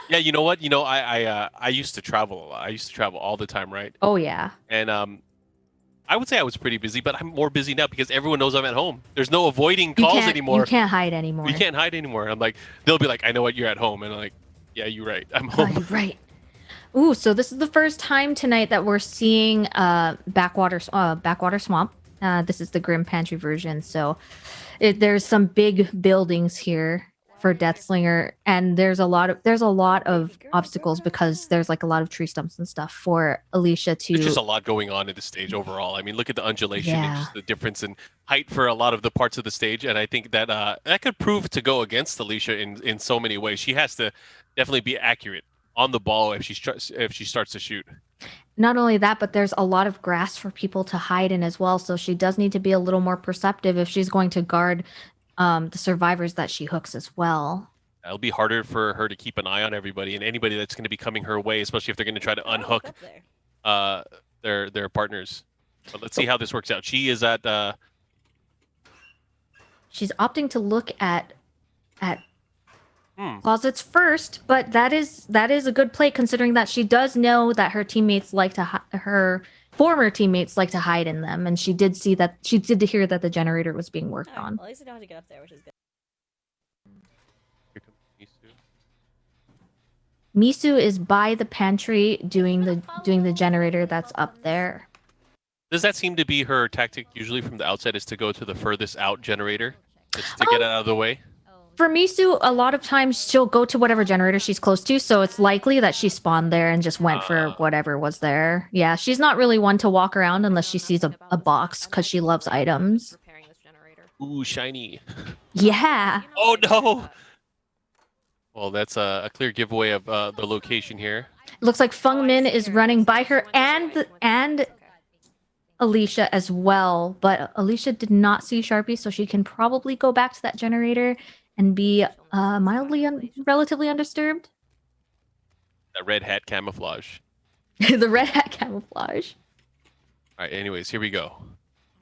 Yeah, you know what? I used to travel a lot. I used to travel all the time, right?
Oh yeah.
And I would say I was pretty busy, but I'm more busy now because everyone knows I'm at home. There's no avoiding calls anymore.
You can't hide anymore.
You can't hide anymore. I'm like, they'll be like, I know what, you're at home, and I'm like, yeah, you're right. I'm
Oh,
home.
you're right. Ooh, so this is the first time tonight that we're seeing backwater swamp. This is the Grim Pantry version. So there's some big buildings here for Deathslinger, and there's a lot of obstacles because there's like a lot of tree stumps and stuff for Alicia to.
There's just a lot going on in the stage overall. I mean, look at the undulation and
Yeah.
just the difference in height for a lot of the parts of the stage, and I think that that could prove to go against Alicia in so many ways. She has to definitely be accurate on the ball if she starts to shoot.
Not only that, but there's a lot of grass for people to hide in as well. So she does need to be a little more perceptive if she's going to guard the survivors that she hooks as well.
It'll be harder for her to keep an eye on everybody and anybody that's going to be coming her way, especially if they're going to try to unhook
Up there.
their partners. But let's see how this works out. She is at
She's opting to look at closets first, but that is a good play considering that she does know that her teammates like to her former teammates like to hide in them, and she did hear that the generator was being worked on.
Well, at least I don't have to get up there, which is good.
Here comes Misu.
Misu is by the pantry doing the generator that's up there.
Does that seem to be her tactic usually from the outset, is to go to the furthest out generator just to get it out of the way?
For Misu, a lot of times she'll go to whatever generator she's close to, so it's likely that she spawned there and just went for whatever was there. Yeah, she's not really one to walk around unless she sees a box because she loves items.
Repairing this generator.
Ooh, shiny.
Yeah.
Oh no! Well, that's a clear giveaway of the location here.
It looks like Feng Min is running by her and Alicia as well, but Alicia did not see Sharpie, so she can probably go back to that generator and be relatively undisturbed.
That red hat camouflage.
The red hat camouflage.
All right. Anyways, here we go.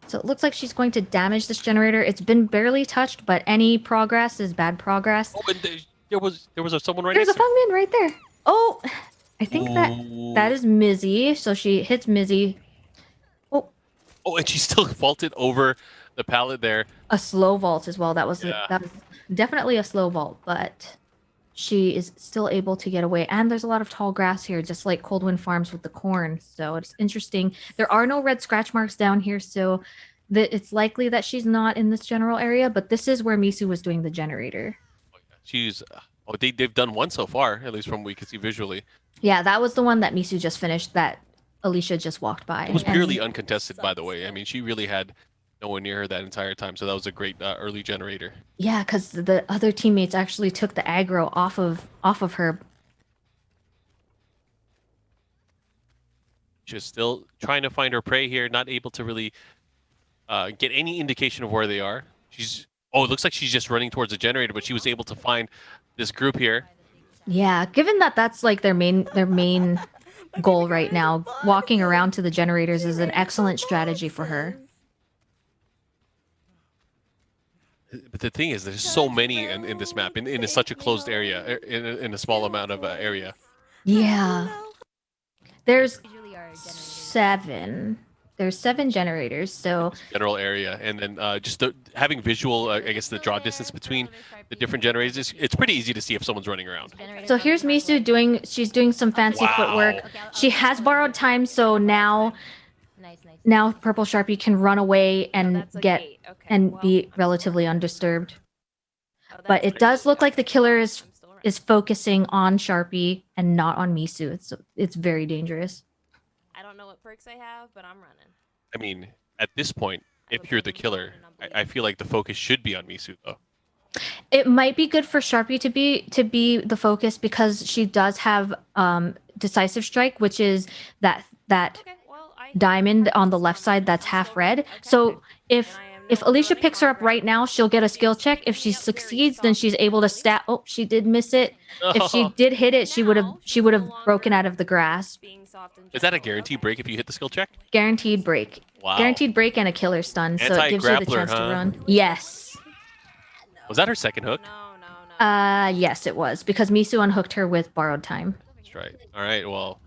So it looks like she's going to damage this generator. It's been barely touched, but any progress is bad progress.
Oh, and there was someone right
There's a
next to
Feng Min right there. Oh, I think
Ooh.
that is Mizzy. So she hits Mizzy.
Oh, and she still vaulted over the pallet there.
A slow vault as well. That was
Yeah.
that was definitely a slow vault, but she is still able to get away. And there's a lot of tall grass here, just like Coldwind Farms with the corn. So it's interesting. There are no red scratch marks down here, so it's likely that she's not in this general area, but this is where Misu was doing the generator.
She's they've done one so far, at least from what we can see visually.
Yeah, that was the one that Misu just finished that Alicia just walked by.
It was
And-
purely uncontested, by the way. I mean, she really had no one near her that entire time, so that was a great early generator.
Yeah, because the other teammates actually took the aggro off of her.
She's still trying to find her prey here, not able to really get any indication of where they are. It looks like she's just running towards the generator, but she was able to find this group here.
Yeah, given that that's like their main goal right now, walking around to the generators is an excellent strategy for her.
But the thing is, there's so many in this map, in such a closed area, in a small amount of area.
Yeah, there's
Usually our generators.
7. There's 7 generators, so
General area, and then just having visual, I guess, the draw distance between the different generators, it's pretty easy to see if someone's running around.
here's Misu she's doing some fancy
Wow.
footwork. She has borrowed time, so now
Nice.
Purple Sharpie can run away and
that's a
get
gate. Okay,
and
well,
be
I'm
relatively undisturbed.
Oh,
But
that's
it does look like the killer
I'm
is
still right.
is focusing on Sharpie and not on Misu. It's very dangerous.
I don't know what perks I have, but I'm running.
I mean, at this point, if you're the killer, I feel like the focus should be on Misu, though.
It might be good for Sharpie to be the focus because she does have decisive strike, which is that
Okay, well, I
diamond on the left side that's half red. So if Alicia picks her up right now, she'll get a skill check. If she succeeds, then she's able to stat. Oh, she did miss it. If she did hit it, she would have broken out of the grasp.
being soft and
Is that a
gentle.
guaranteed break if you hit the skill check?
Guaranteed break.
Wow.
Guaranteed break and a killer stun. So it gives you the
Anti-grappler,
chance to
huh?
run. Yes.
Was that her second hook?
No.
Yes, it was because Misu unhooked her with borrowed time.
That's right. All right, well,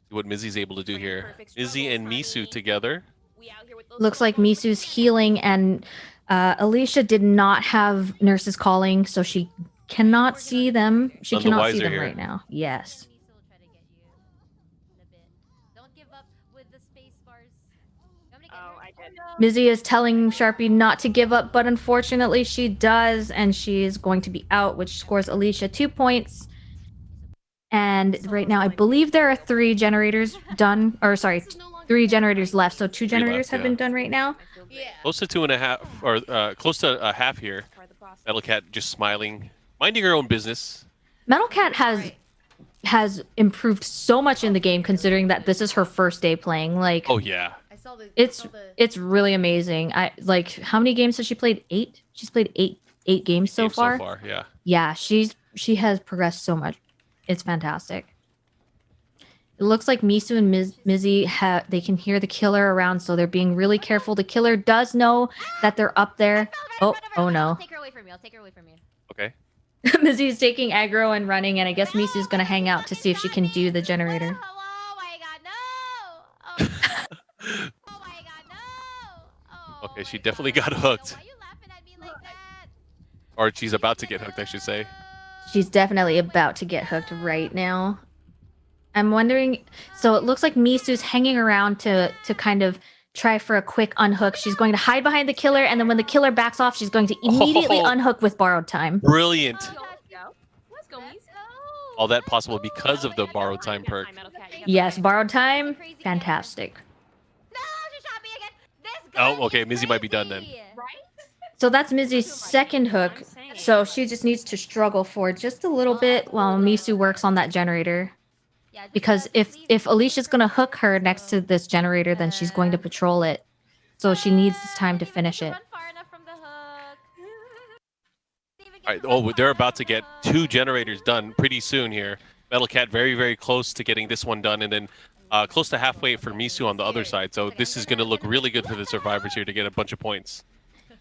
see what Mizzy's able to do here. Mizzy and Misu together.
We out here with those
Looks like
photos.
Misu's healing, and Alicia did not have nurses calling, so she cannot see them. She
None the
cannot see
wiser
them
here.
right now. Yes.
Misu will try to get you in a bit. Don't give up with the space bars. You want me to get
Oh,
her?
I did.
Mizzy is telling Sharpie not to give up, but unfortunately she does, and she is going to be out, which scores Alicia 2 points. And right now, I believe there are 3 generators done, or sorry, 3 generators left. So 2
left,
generators have
yeah.
been done right now.
I feel great.
Yeah.
Close to 2.5, or close to a half here.
Part of the process.
Metal Cat just smiling, minding her own business.
Metal Cat has improved so much in the game, considering that this is her first day playing. Like,
Oh yeah.
I saw the.
it's really amazing. I like how many games has she played? 8. She's played 8 games so
Games
far.
yeah.
Yeah, she has progressed so much. It's fantastic. It looks like Misu and Mizzy they can hear the killer around, so they're being really careful. The killer does know that they're up there. Oh
I'll
no.
take her away from you. I'll take her away from you.
Okay.
Mizzy's taking aggro and running, and I guess Misu's gonna hang out to see if she can do the generator.
Oh my god, no! Oh my god, no! Oh
Okay, she
my
definitely
God.
got hooked.
Why are you laughing at me like that?
Or she's about to get hooked, I should say.
She's definitely about to get hooked right now. I'm wondering. So it looks like Misu's hanging around to kind of try for a quick unhook. She's going to hide behind the killer, and then when the killer backs off, she's going to immediately
Oh.
unhook with borrowed time.
Brilliant.
Let's go. Let's go, Mies.
All that possible because of the borrowed time perk.
Yes, borrowed time. Fantastic.
No, she shot me again. This guy
Oh, okay,
is
Mizzy might be done then.
crazy.
So that's Mizzy's second hook. So she just needs to struggle for just a little bit while Misu works on that generator.
Yeah, just,
Because
just leave
if
me.
Alicia's gonna hook her next to this generator, then she's going to patrol it. So she needs this time to
Didn't even
finish
get
it.
run far enough from the hook. Didn't even get
All right.
to run
Oh, they're
far
about to
enough
get
from the
2
hook.
generators done pretty soon here. Metal Cat very, very close to getting this one done, and then close to halfway for Misu on the other side. So this is going to look really good for the survivors here to get a bunch of points.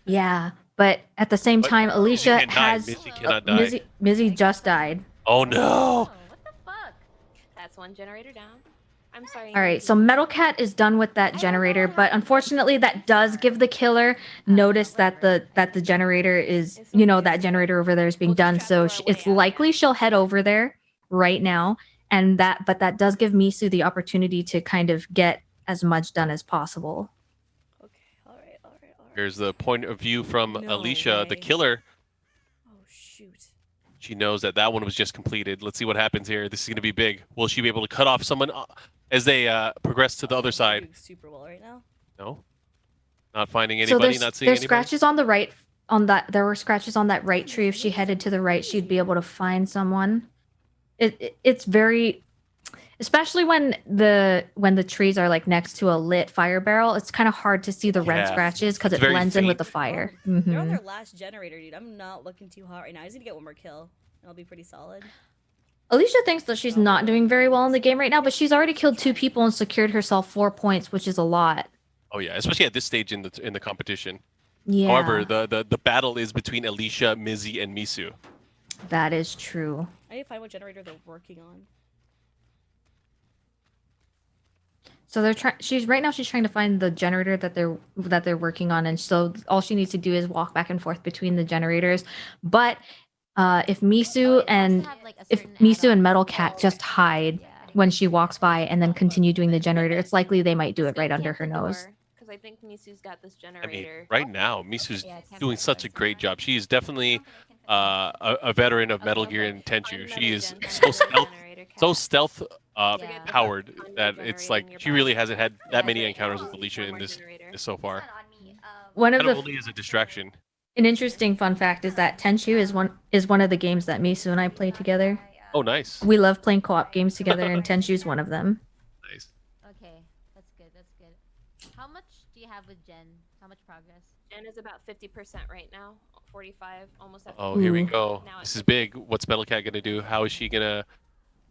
Yeah, but at the same
But
time, Alicia
can't die.
has
Mizzy cannot die.
Mizzy just died.
Oh no!
What the fuck?
That's one generator down. I'm sorry.
All right, so Metal Cat is done with that generator, but unfortunately, that does give the killer notice that the generator is, that generator over there is being done. So it's likely she'll head over there right now, and but that does give Misu the opportunity to kind of get as much done as possible.
Okay, all right.
Here's the point of view from
No
Alicia, the
way.
killer.
Oh shoot.
She knows that one was just completed. Let's see what happens here. This is going to be big. Will she be able to cut off someone as they progress to the other
They're
side?
doing super well right now.
No, not finding
So
anybody. Not seeing
there's
anybody.
scratches on the right on that. There were scratches on that right tree. If she headed to the right, she'd be able to find someone. It's very, especially when the trees are like next to a lit fire barrel. It's kind of hard to see the red
Yeah.
scratches because
It's
it
very
blends in with
faint.
the fire.
They're on
Mhm.
their last generator, dude. I'm not looking too hot right now. I just need to get one more kill, and I'll be pretty solid.
Alicia thinks that she's not doing very well in the game right now, but she's already killed 2 people and secured herself 4 points, which is a lot.
Oh yeah, especially at this stage in the competition.
Yeah,
However, the battle is between Alicia, Mizzy, and Misu.
that is true.
I need to find what generator they're working on.
So they're trying. She's trying to find the generator that they're working on, and so all she needs to do is walk back and forth between the generators. But if Misu and Metal Cat just hide when she walks by and then continue doing the generator, it's likely they might do it right under her nose.
Because I think Misu's got this
I mean,
generator.
right now, Misu's
Yeah, it can't
doing
be
such a
done.
great job. She is definitely a veteran of Metal Gear and Tenchu. She is
Find
so
another
stealth,
generator,
so
Cat.
stealth
Yeah.
powered
Find
that
the
it's
generator
like
in your
she really
body.
hasn't had
Yeah,
that many
right.
encounters with
One
Alicia in
more
this
generator.
so far.
Not on me.
One of
Kind of
the
only as a distraction.
an interesting fun fact is that Tenchu is one of the games that Misu and I play together.
Oh, nice.
We love playing co-op games together, and Tenchu's one of them.
Nice.
Okay, that's good. That's good. How much do you have with Jen? How much progress?
Jen is about 50% right now. 45, almost at
Oh, here we
Ooh.
go.
Now
This
it's
is big. What's Metal Cat gonna do? How is she gonna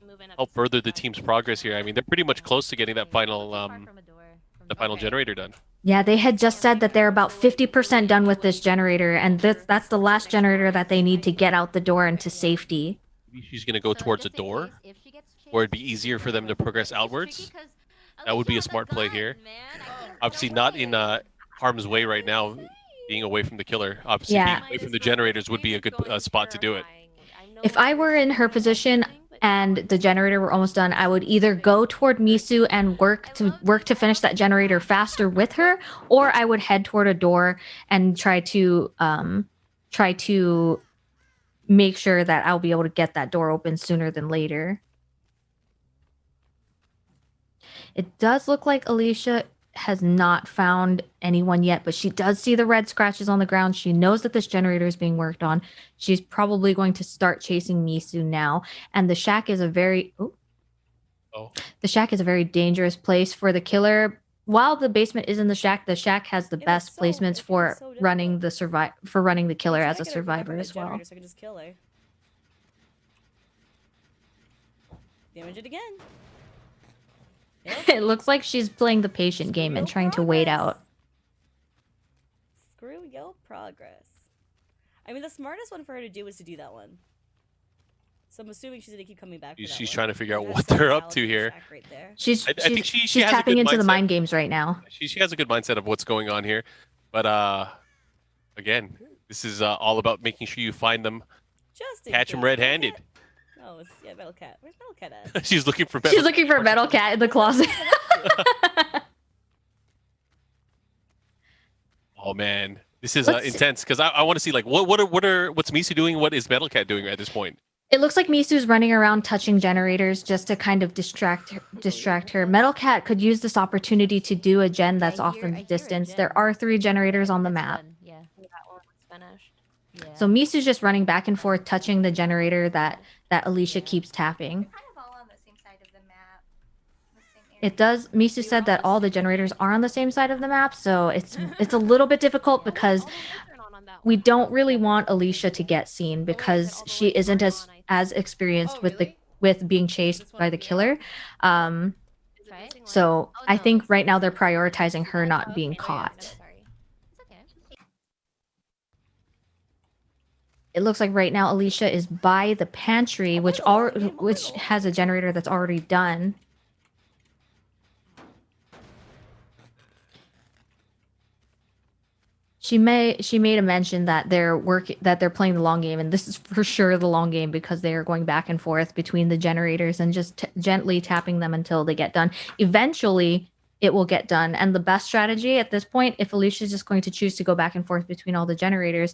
moving up
help
to
further the
65.
team's progress here? I mean, they're pretty much close to getting that
Okay,
final
not too far from a door, from
the final
Okay.
generator done.
Yeah, they had just said that they're about 50% done with this generator, and that's the last generator that they need to get out the door into safety.
Maybe she's gonna go
So
towards a
just in
door,
case, if she gets
where it'd be
chased,
easier for them to
it's
progress
tricky
outwards.
'cause
That would be a
Alicia has
smart play
gun,
here.
man. I can't
Obviously,
get
not in
away.
harm's way right now, being away from the killer. Obviously,
Yeah.
being away from the generators would be a good spot to do it.
If I were in her position and the generator were almost done, I would either go toward Misu and work to finish that generator faster with her, or I would head toward a door and try to make sure that I'll be able to get that door open sooner than later. It does look like Alicia has not found anyone yet, but she does see the red scratches on the ground. She knows that this generator is being worked on. She's probably going to start chasing Misu now. And the shack is a very the shack is a very dangerous place for the killer. While the basement is in the shack has the
It was
best
so-
placements
it
for
was so
running
difficult.
the running the killer
I'm
as a
trying to get her to grab
survivor
that
as well.
generator so I can just kill her. Damage it again. Yep.
It looks like she's playing the patient game and
Screw
trying to wait
progress.
out.
Screw your progress. I mean, the smartest one for her to do is to do that one. So I'm assuming she's gonna keep coming back. For that
She's
one.
trying to figure out
That's
what
so
they're up
valid
to
the
here.
shack Right there.
She's
I think she
she's
has a
tapping
good
into the
mindset.
mind games right now.
She has a good mindset of what's going on here, but again, this is all about making sure you find them,
Just in
catch them
case.
red-handed.
Oh, it's Metal Cat. Where's Metal Cat at?
She's looking for.
She's looking for Metal Cat in the closet.
Oh man, this is
Let's-
intense because I want to see like what's Misu doing? What is Metal Cat doing at this point?
It looks like Misu's running around touching generators just to kind of distract her. Metal Cat could use this opportunity to do a gen that's off in
I
the
hear a
distance.
gen.
There are 3 generators on the
That's
map.
done, Yeah.
That one was finished.
Yeah.
So Misu's just running back and forth touching the generator that Alicia keeps tapping.
Kind of all on the same side of the map. The same area.
It does. Misu said that all the generators are on the same side of the map, so it's a little bit difficult because we don't really want Alicia to get seen because she isn't as experienced
Oh,
with
really?
with being chased
This one
by
over
the
here?
killer.
Right?
So
Oh,
I
no,
think
it's
right now
this
they're
one.
prioritizing her not being
Okay,
caught.
I'm sorry.
It's okay.
It looks like right now Alicia is by the pantry, which has a generator that's already done. She made a mention that they're playing the long game, and this is for sure the long game because they are going back and forth between the generators and just gently tapping them until they get done. Eventually, it will get done, and the best strategy at this point, if Alicia's just going to choose to go back and forth between all the generators,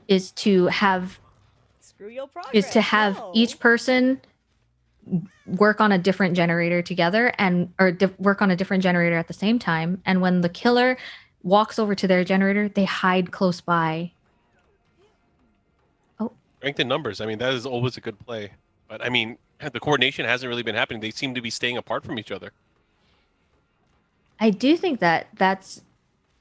is to have
Screw your progress. No.
each person work on a different generator together work on a different generator at the same time, and when the killer walks over to their generator, they hide close by. Oh,
Strength in numbers. I mean, that is always a good play. But I mean, the coordination hasn't really been happening. They seem to be staying apart from each other.
I do think that that's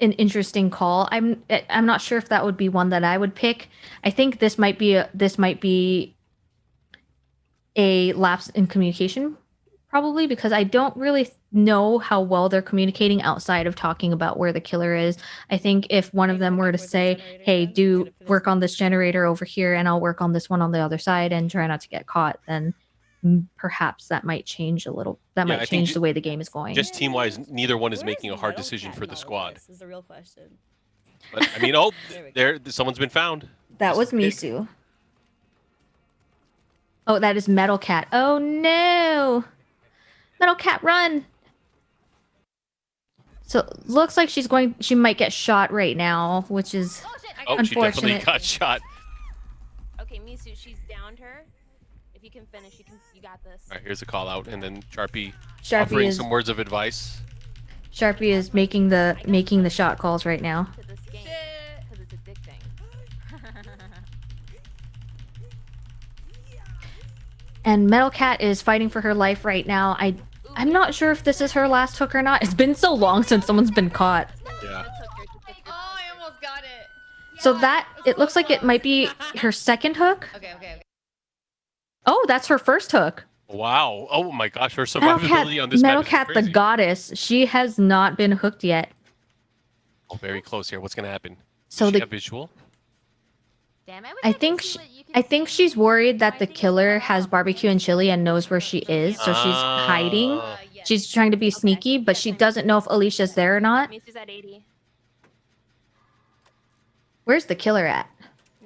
an interesting call. I'm not sure if that would be one that I would pick. I think this might be a lapse in communication, probably, because I don't really know how well they're communicating outside of talking about where the killer is. I think if one of them were to say, hey, do work on this generator over here and I'll work on this one on the other side and try not to get caught, then perhaps that might change a little. That might change the way the game is going.
Just team-wise, neither one is making a hard decision for the squad.
This is the real question.
But I mean, someone's been found.
That was Misu. Oh, that is Metal Cat. Oh no! Metal Cat, run! So looks like she might get shot right now, which is unfortunate.
She definitely got shot.
Okay, Misu, she's downed her. If you can finish, you got this.
All right, here's a call out, and then Sharpie
Sharpie
some words of advice.
Sharpie is making the shot calls right now.
To this game, because it's addicting.
And Metal Cat is fighting for her life right now. I'm not sure if this is her last hook or not. It's been so long since someone's been caught.
Yeah.
Oh, I almost got it.
So it looks like it might be her second hook.
Okay.
Oh, that's her first hook.
Wow. Oh my gosh, her survivability on this
Metal
map is
Cat, the
crazy.
goddess. She has not been hooked yet.
Oh, very close here. What's gonna happen?
So
Does she have visual?
Damn,
I think she's worried that the killer has barbecue and chili and knows where she is, so she's hiding.
Yes.
She's trying to be sneaky, but she doesn't know if Alicia's there or not.
Misu's at 80,
Where's the killer at?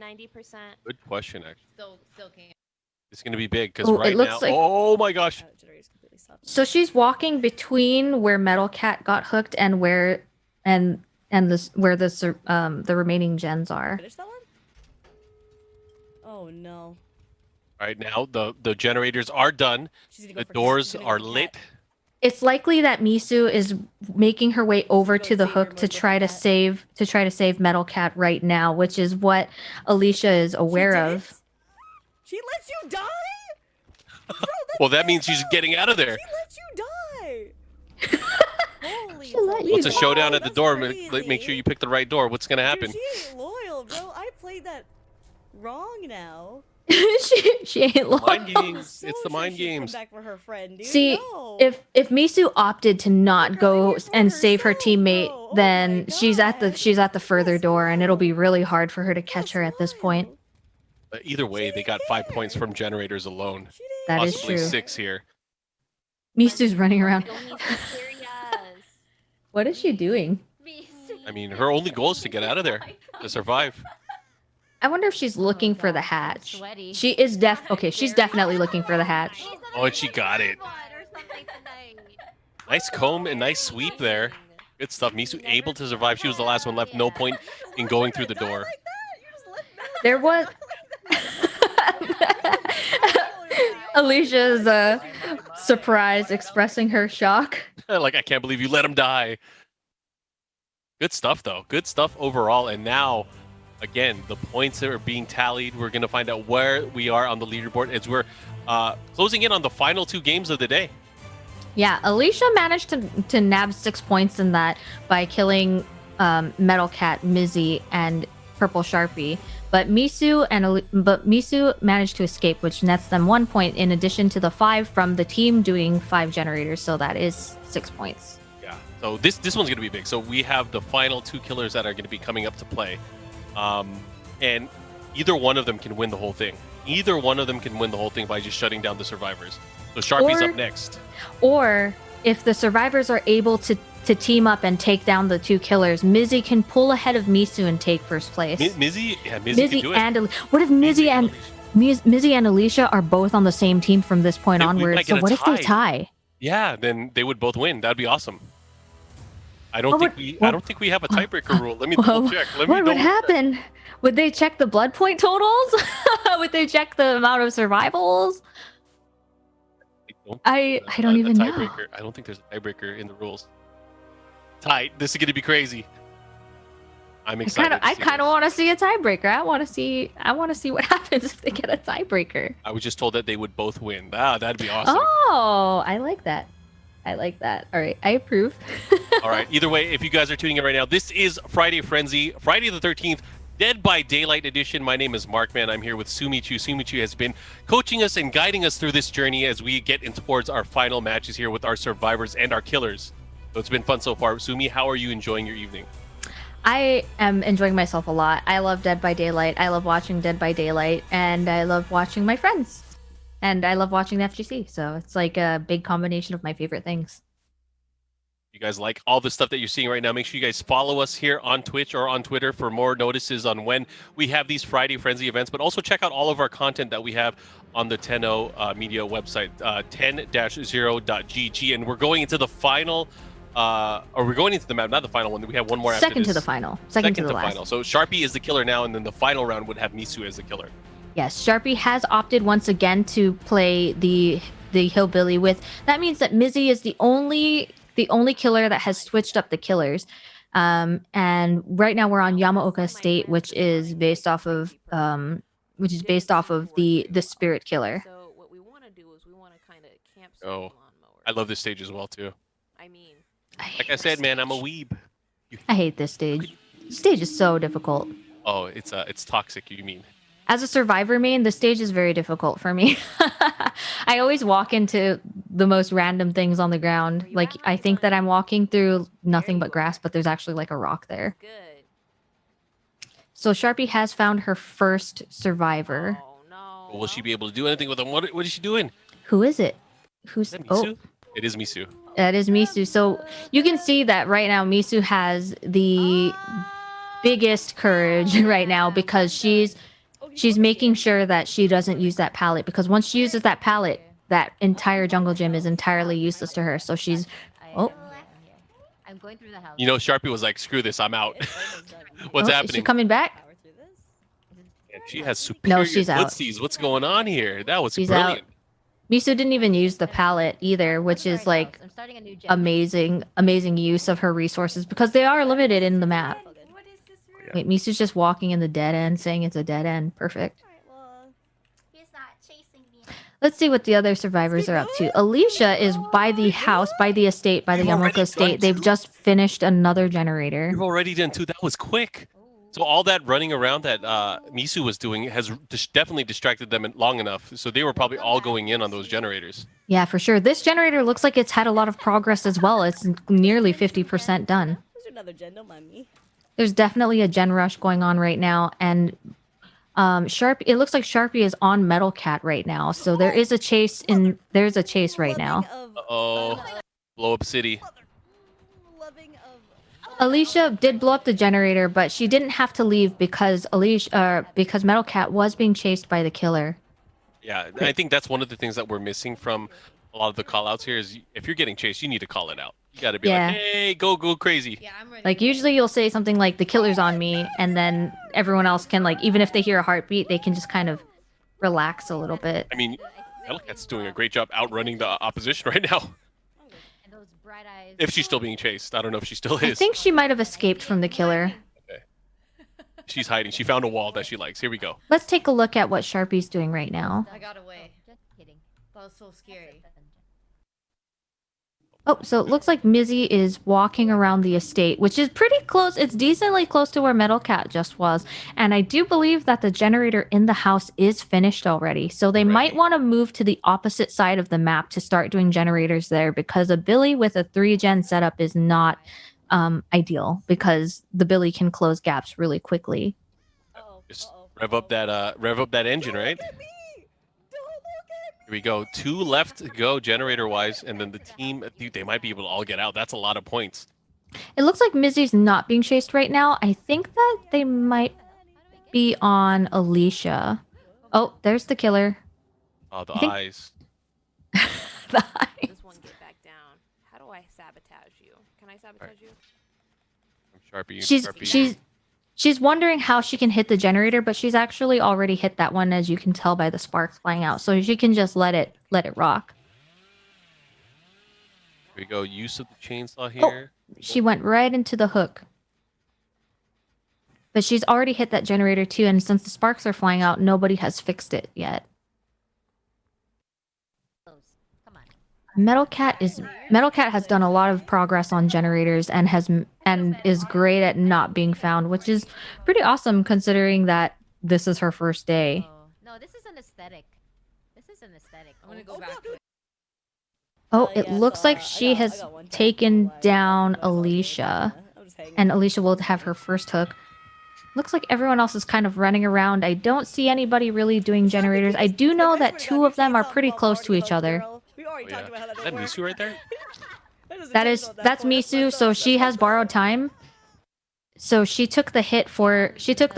90%.
Good question, actually.
Still can't.
It's gonna be big because
Oh, it
right
looks
now.
like-
Oh my gosh.
Generator's completely stopped.
So she's walking between where Metal Cat got hooked and where the remaining gens are.
Finish that one? Oh no.
Right now, the generators are done.
She's gonna go
The
for-
doors
she's gonna
are
go for
lit.
cat.
It's likely that Misu is making her way over
Go
to the
save
hook
her
to
mode
try
with
to save Metal Cat right now, which is what Alicia is aware
She
of.
did? She lets you die? Bro, that's
Well, that means she's getting out of there.
She lets you die. Holy
She let you
What's a
die.
showdown at the
That's
door?
crazy.
Make sure you pick the right door. What's gonna happen?
Dude, she ain't loyal, bro. I played that wrong now.
she ain't loyal.
Mind games.
So
It's the
sure
mind
she'd come
games.
back for her friend, dude.
See,
No.
if Misu opted to not
Look, I
go
think it's for
and save her
herself,
teammate,
bro. Oh
then
my
she's at
God.
the further
That's
door, and it'll be
wild.
really hard for her to catch
That's
her at this point.
wild.
But either way, they got 5 points from generators alone.
She didn't
That is
Possibly
true.
6 here.
Misu's running around.
Go Misu, serious.
What is she doing?
I mean, her only goal is to get out of there, to survive.
I wonder if she's looking for the
God,
hatch.
sweaty.
She is she's definitely looking for the hatch.
Oh, and she got it. Nice comb and nice sweep there. Good stuff. Misu able to survive. She was the last one left. No point in going through the door.
There was Alicia's surprise expressing her shock.
Like, I can't believe you let him die. Good stuff, though. Good stuff overall. And now, again, the points that are being tallied. We're going to find out where we are on the leaderboard as we're closing in on the final 2 games of the day.
Yeah, Alicia managed to nab 6 points in that by killing Metal Cat, Mizzy, and Purple Sharpie. But Misu managed to escape, which nets them 1 point in addition to the 5 from the team doing 5 generators. So that is 6 points.
Yeah. So this one's going to be big. So we have the final 2 killers that are going to be coming up to play. And either one of them can win the whole thing. Either one of them can win the whole thing by just shutting down the survivors. So Sharpie's
Or-
up next.
Or if the survivors are able to to team up and take down the 2 killers, Mizzy can pull ahead of Misu and take first place.
Mizzy can do it.
And what if Mizzy and Alicia are both on the same team from this point
We
onward?
might
So
get a
what if they
tie.
tie?
Yeah, then they would both win. That'd be awesome. I don't think we have a tiebreaker rule. Let me double check.
What would happen? Would they check the blood point totals? Would they check the amount of survivals? I don't even know.
I don't think there's a tiebreaker in the rules. Tight. This is gonna be crazy. I'm excited.
I kind of want to see a tiebreaker. I want to see what happens if they get a tiebreaker.
I was just told that they would both win. That'd be awesome.
Oh, I like that. All right, I approve.
All right. Either way, if you guys are tuning in right now, this is Friday Frenzy, Friday the 13th, Dead by Daylight edition. My name is Markman. I'm here with Sumichu. Sumichu has been coaching us and guiding us through this journey as we get in towards our final matches here with our survivors and our killers. So it's been fun so far. Sumi, how are you enjoying your evening?
I am enjoying myself a lot. I love Dead by Daylight. I love watching Dead by Daylight, and I love watching my friends. And I love watching the FGC. So it's like a big combination of my favorite things.
You guys like all the stuff that you're seeing right now, make sure you guys follow us here on Twitch or on Twitter for more notices on when we have these Friday Frenzy events, but also check out all of our content that we have on the Tenno Media website, 10-0.gg. And we're going into the final, or we're going into the map, not the final one. We have one more after
Second
this.
to the final. Second to the last.
Final. So Sharpie is the killer now, and then the final round would have Misu as the killer.
Yes, Sharpie has opted once again to play the hillbilly with. That means that Mizzy is the only killer that has switched up the killers. And right now we're on Yamaoka Estate, which is based off of the spirit killer.
So what we want to do is we want to kind of camp some
Oh,
lawnmowers.
I love this stage as well too.
I mean,
Like I said, man, I'm a weeb.
I hate this stage. This stage is so difficult.
Oh, it's toxic. You mean?
As a survivor main, the stage is very difficult for me. I always walk into the most random things on the ground. Like, I think that I'm walking through nothing but grass, but there's actually like a rock there.
good.
So Sharpie has found her first survivor.
Oh no.
Will she be able to do anything with him? What is she doing?
Who is it?
Is that Misu? It is Misu.
That is Misu. So you can see that right now Misu has the biggest courage right now because she's making sure that she doesn't use that pallet, because once she uses that pallet, that entire jungle gym is entirely useless to her. So she's
I'm going through the house.
You know, Sharpie was like, "Screw this, I'm out." What's
Is
happening?
she coming back?
Power through this.
And she has superior
she's out.
footsies. What's going on here? That was
She's
brilliant.
out. Misu didn't even use the pallet either, which is like
I'm starting a new gen.
amazing use of her resources because they are limited in the map.
What is this room?
Wait, Misu's just walking in the dead end, saying it's a dead end. Perfect.
Alright, well,
He's not chasing me.
Let's see what the other survivors are up to. Alicia is by the house, by the estate, by the
You've already
Yamaoka estate.
done
They've
two?
just finished another generator.
You've already done 2. That was quick. So all that running around that Misu was doing has definitely distracted them long enough. So they were probably all going in on those generators.
Yeah, for sure. This generator looks like it's had a lot of progress as well. It's nearly 50% done.
there's another gen, don't mind me.
There's definitely a gen rush going on right now, and it looks like Sharpie is on Metal Cat right now. So there is a chase right now.
Oh, blow up city.
Loving of
Alicia did blow up the generator, but she didn't have to leave because because Metal Cat was being chased by the killer.
Yeah, I think that's one of the things that we're missing from a lot of the call-outs here is if you're getting chased, you need to call it out. You got to be
Yeah.
like, hey, go crazy.
Yeah, I'm ready.
Like usually you'll say something like the killer's on me, and then everyone else can, like, even if they hear a heartbeat, they can just kind of relax a little bit.
I mean, Metalcat's doing a great job outrunning the opposition right now.
And those bright eyes.
If she's still being chased. I don't know if she still
I
is.
think she might have escaped from the killer.
She's hiding. She found a wall that she likes. Here we go.
Let's take a look at what Sharpie's doing right now.
I got away.
Just kidding.
That was so scary.
Oh, so it looks like Mizzy is walking around the estate, which is pretty close. It's decently close to where Metal Cat just was. And I do believe that the generator in the house is finished already. So they might want to move to the opposite side of the map to start doing generators there, because a Billy with a 3-gen setup is not ideal, because the Billy can close gaps really quickly.
Just rev up that engine, right? Here we go. 2 left to go generator-wise, and then the team, they might be able to all get out. That's a lot of points.
It looks like Mizzy's not being chased right now. I think that they might be on Alicia. Oh, there's the killer.
Oh, the
I think-
eyes.
The eye.
This one get back down. How do I sabotage you? Can I sabotage you?
Sharpie.
She's wondering how she can hit the generator, but she's actually already hit that one, as you can tell by the sparks flying out. So she can just let it rock.
Here we go. Use of the chainsaw
Oh,
here.
she went right into the hook. But she's already hit that generator too, and since the sparks are flying out, nobody has fixed it yet.
Close. Come on.
Metal Cat has done a lot of progress on generators and is great at not being found, which is pretty awesome considering that this is her first day.
Oh, no, this is an aesthetic. This is an aesthetic.
I'm gonna go back to it.
Oh, it looks like she has taken down Alicia, and Alicia will have her first hook. Looks like everyone else is kind of running around. I don't see anybody really doing generators. I do know that two of them are pretty close to each other.
Oh, yeah. Is that Misu right there?
That's Misu, so she has borrowed time. So she took the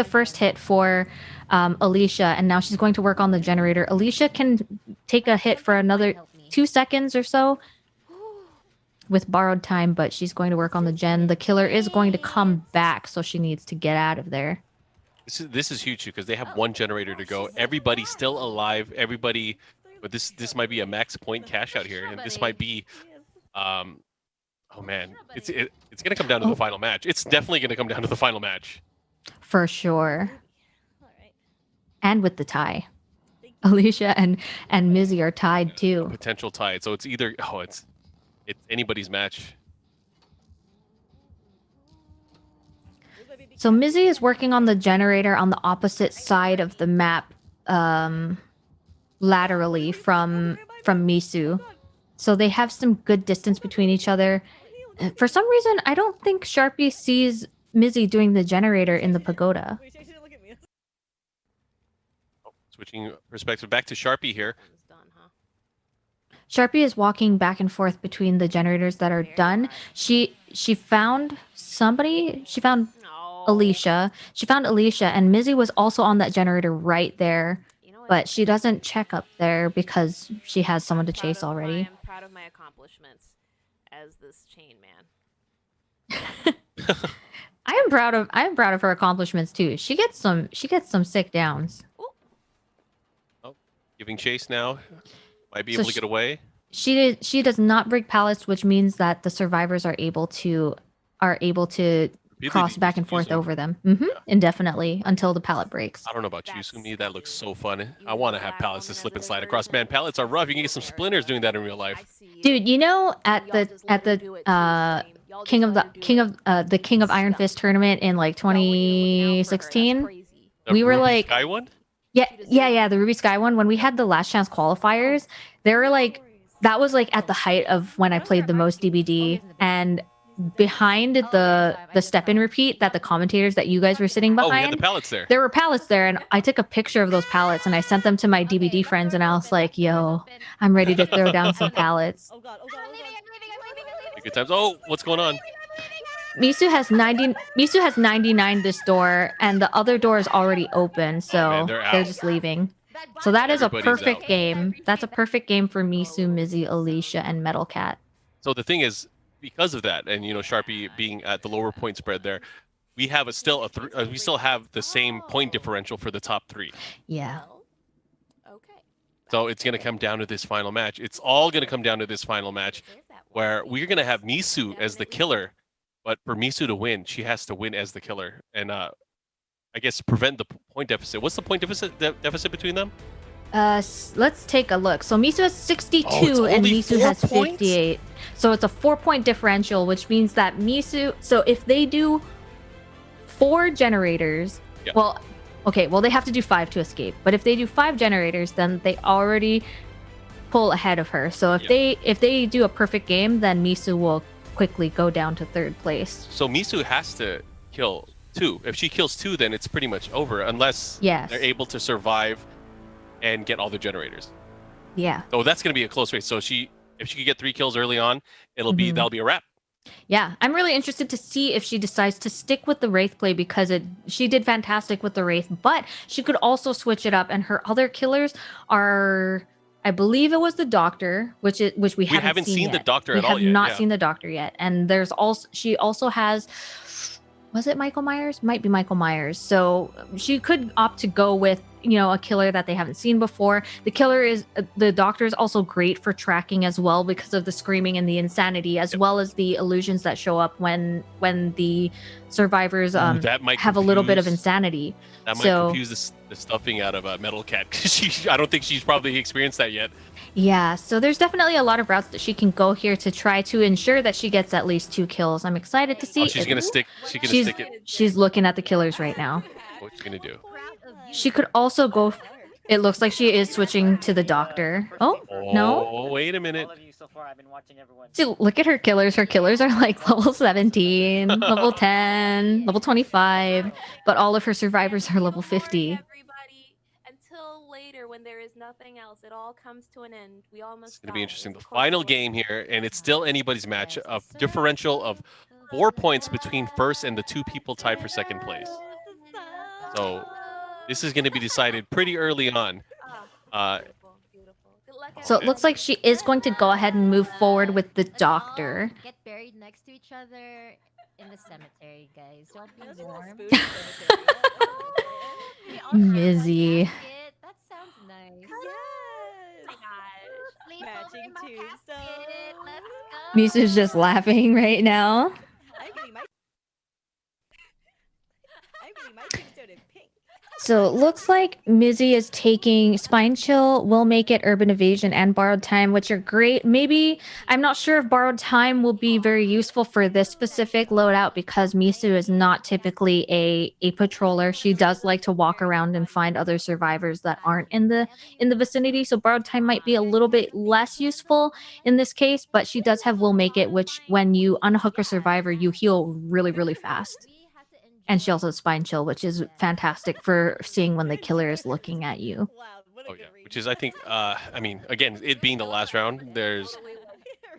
first hit for Alicia, and now she's going to work on the generator. Alicia can take a hit for another 2 seconds or so with borrowed time, but she's going to work on the gen. The killer is going to come back, so she needs to get out of there.
This is huge because they have one generator to go. Everybody's still alive. Everybody, but this might be a max point cash out here, and this might be, oh man, it's gonna come down to the final match. It's definitely gonna come down to the final match.
For sure. And with the tie. Alicia and Mizzy are tied too.
Potential tie. So it's either it's anybody's match.
So Mizzy is working on the generator on the opposite side of the map, laterally from Misu. So they have some good distance between each other. For some reason, I don't think Sharpie sees Mizzy doing the generator in the pagoda.
Switching perspective back to Sharpie here.
One's done, huh?
Sharpie is walking back and forth between the generators that are done. She found somebody. She found
No.
Alicia. She found Alicia, and Mizzy was also on that generator right there.
You know what?
But she doesn't check up there because she has someone to chase already.
I'm proud of my accomplishments as this chain man.
I am proud of her accomplishments too. She gets some sick downs.
Giving chase now. Might be
So
able to get away.
She does not break pallets, which means that the survivors are able to cross back and forth over them indefinitely until the pallet breaks.
I don't know about you, Sumi. That looks so fun. I want to have pallets to slip and slide across. Man, pallets are rough. You can get some splinters doing that in real life.
Dude, you know at the King of Iron Fist tournament in like 2016, we were like
Sky one?
Yeah, the Ruby Sky one. When we had the last chance qualifiers, they were like, that was like at the height of when I played the most DBD, and behind the step in repeat that the commentators that you guys were sitting
Oh, we had
behind,
the pallets there.
there were pallets there, and I took a picture of those pallets and I sent them to my DBD friends, and I was like, yo, I'm ready to throw down some pallets.
Oh god,
I'm leaving.
Good times. Oh, what's going on?
Misu has 99 this door, and the other door is already open, so
man, they're
they're
out.
just leaving. So that is a
Everybody's
perfect
out.
game. That's a perfect game for Misu, Mizzy, Alicia, and Metal Cat.
So the thing is, because of that, and Sharpie being at the lower point spread there, we have we still have the same point differential for the top three.
Yeah.
Okay.
So it's going to come down to this final match. It's all going to come down to this final match, where we're going to have Misu as the killer, but for Misu to win, she has to win as the killer, and I guess prevent the point deficit. What's the point deficit between them?
Let's take a look. So Misu has 62
Oh, it's
and
only
Misu
4
has 58. So it's a 4-point differential, which means that Misu. So if they do 4 generators,
Yeah.
well, they have to do 5 to escape. But if they do 5 generators, then they already pull ahead of her. So if they do a perfect game, then Misu will quickly go down to 3rd place.
So Misu has to kill 2. If she kills 2, then it's pretty much over, unless
Yes.
they're able to survive and get all the generators.
Yeah.
So that's going to be a close race. So if she could get 3 kills early on, that'll be a wrap.
Yeah, I'm really interested to see if she decides to stick with the Wraith play because she did fantastic with the Wraith, but she could also switch it up. And her other killers are, I believe it was the Doctor, which we
We
haven't
haven't
seen
seen the
yet.
Doctor
We
at all
have
yet.
not
Yeah.
seen the Doctor yet, and she also has. Was it Michael Myers? Might be Michael Myers. So she could opt to go with, a killer that they haven't seen before. The Doctor is also great for tracking as well because of the screaming and the insanity, as well as the illusions that show up when the survivors
That might
have a little bit of
confuse-
insanity.
That might
So-
confuse the stuffing out of Metal Cat because I don't think she's probably experienced that yet.
Yeah, so there's definitely a lot of routes that she can go here to try to ensure that she gets at least 2 kills. I'm excited to see.
Oh, she's gonna stick. She's gonna
She's
stick it.
she's looking at the killers right now.
What's she gonna do?
She could also go. It looks like she is switching to the Doctor. Oh, no.
Oh, wait a minute.
All of you so far, I've been watching everyone.
See, look at her killers. Her killers are like level 17, level 10, level 25, but all of her survivors are level 50.
Everybody, until later when there is nothing else, it all comes to an end. We all must.
It's gonna be
die.
interesting. The
Of course
final
it will.
game here, and it's still anybody's match. A differential of 4 points between first and the 2 people tied for second place. So this is going to be decided pretty early on.
Beautiful, beautiful. Good luck,
So it looks like she is going to go ahead and move forward with the Doctor.
Get buried next to each other in the cemetery, guys. Don't be
That's a little
warm.
spooky cemetery.
We all share one
Mizzy.
casket. That sounds nice.
Yes.
Sleep
Matching
over in my
tombstone.
casket. Let's go.
Misu's just laughing right now.
I'm getting my tombstone in pink.
So it looks like Mizzy is taking Spine Chill, Will Make It, Urban Evasion, and Borrowed Time, which are great. Maybe, I'm not sure if Borrowed Time will be very useful for this specific loadout because Misu is not typically a patroller. She does like to walk around and find other survivors that aren't in the vicinity. So Borrowed Time might be a little bit less useful in this case, but she does have Will Make It, which when you unhook a survivor, you heal really, really fast. And she also has Spine Chill, which is fantastic for seeing when the killer is looking at you.
Wow, what a
Oh yeah,
good
which is I think. I mean, again, it being the last round, there's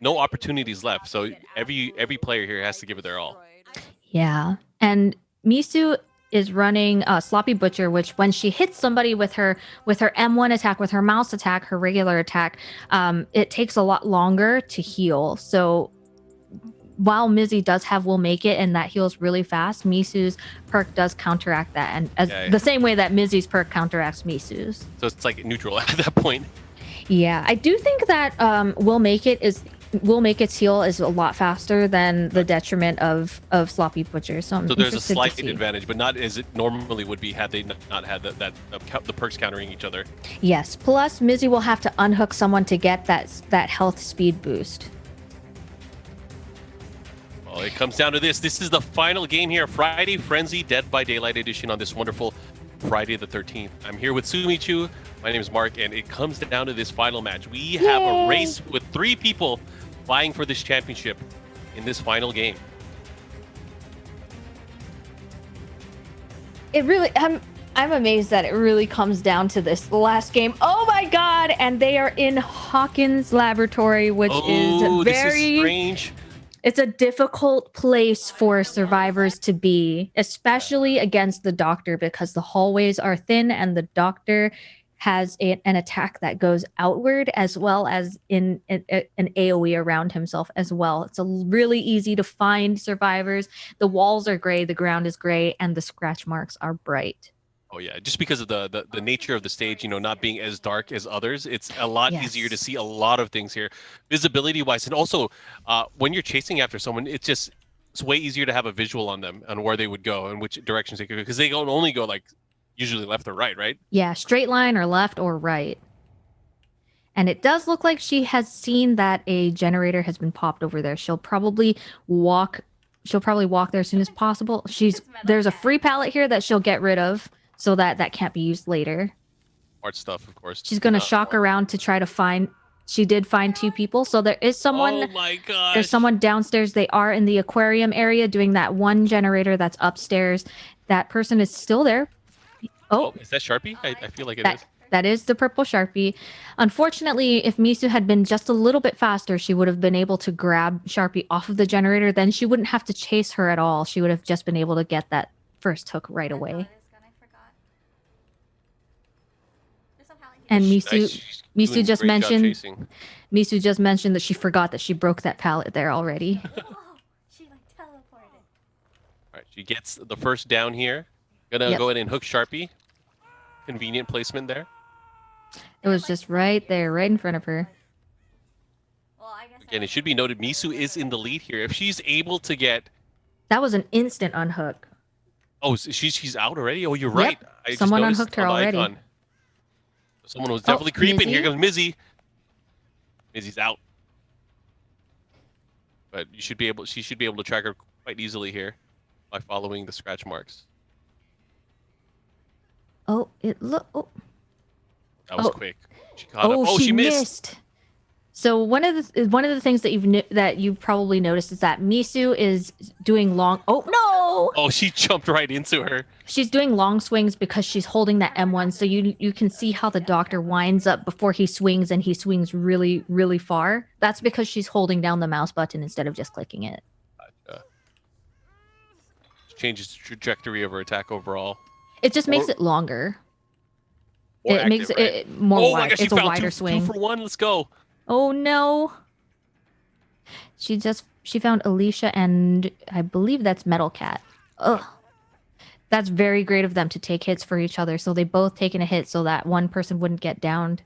no opportunities left. So every player here has to give it their all.
Yeah. And Misu is running Sloppy Butcher, which when she hits somebody with her M1 attack, with her mouse attack, her regular attack, it takes a lot longer to heal. So while Mizzy does have Will Make It and that heals really fast, Misu's perk does counteract that, and the same way that Mizzy's perk counteracts Misu's.
So it's like neutral at that point.
Yeah, I do think that Will Make It's heal is a lot faster than the detriment of Sloppy Butcher. So
So there's a
interested to
slight
see.
advantage, but not as it normally would be had they not had the perks countering each other.
Yes. Plus, Mizzy will have to unhook someone to get that health speed boost.
Well, it comes down to this. This is the final game here. Friday Frenzy Dead by Daylight edition on this wonderful Friday the 13th. I'm here with Sumichu. My name is Mark, and it comes down to this final match. We have a race with 3 people vying for this championship in this final game.
It really, I'm amazed that it really comes down to this last game. Oh my god! And they are in Hawkins Laboratory, which is
this is
very
strange.
It's a difficult place for survivors to be, especially against the Doctor, because the hallways are thin and the Doctor has an attack that goes outward as well as in an AoE around himself as well. It's really easy to find survivors. The walls are gray, the ground is gray, and the scratch marks are bright.
Oh yeah, just because of the nature of the stage, not being as dark as others, it's a lot easier to see a lot of things here, visibility wise, and also when you're chasing after someone, it's way easier to have a visual on them and where they would go and which directions they could go because they don't only go like usually left or right?
Yeah, straight line or left or right. And it does look like she has seen that a generator has been popped over there. She'll probably walk there as soon as possible. There's a free pallet here that she'll get rid of, so that can't be used later.
Art stuff, of course.
She's gonna shock around to try to find. She did find 2 people, so there is someone.
Oh my gosh!
There's someone downstairs. They are in the aquarium area doing that one generator that's upstairs. That person is still there. Oh,
Is that Sharpie? I feel like it
that
is.
That is the purple Sharpie. Unfortunately, if Misu had been just a little bit faster, she would have been able to grab Sharpie off of the generator. Then she wouldn't have to chase her at all. She would have just been able to get that first hook right
I
away.
thought it was gonna, I forgot. There's some palette here.
And
Nice,
Misu,
she's
Misu
doing a
just
great job
mentioned
chasing.
Misu just mentioned that she forgot that she broke that pallet there already.
Whoa, she like teleported.
All right, she gets the first down here. Gonna
Yep.
go ahead and hook Sharpie. Convenient placement there.
It was just right there, right in front of her.
Well, I guess.
Again, it should be noted Misu is in the lead here. If she's able to get,
That was an instant unhook.
oh, she's out already. Oh, you're
Yep,
right. I just
someone
noticed
unhooked her
on the
already.
icon. Someone was definitely creeping. Here
Mizzy?
comes Mizzy. Mizzy's out. But you should be able. She should be able to track her quite easily here by following the scratch marks.
Oh, it look. Oh,
That was
Oh.
quick. She caught up. Oh,
she
missed.
missed. So one of the things that you probably noticed is that Misu is doing long. Oh no!
Oh, she jumped right into her.
She's doing long swings because she's holding that M1. So you can see how the doctor winds up before he swings, and he swings really really far. That's because she's holding down the mouse button instead of just clicking it.
Changes the trajectory of her attack overall.
It just makes
Or-
it longer.
More
It makes
active, right?
it more
Oh
wide.
my gosh, she
It's a
found
wider
two
swing.
for one. Let's go.
Oh no. She found Alicia and I believe that's Metal Cat. Ugh. That's very great of them to take hits for each other. So they both taken a hit so that one person wouldn't get downed.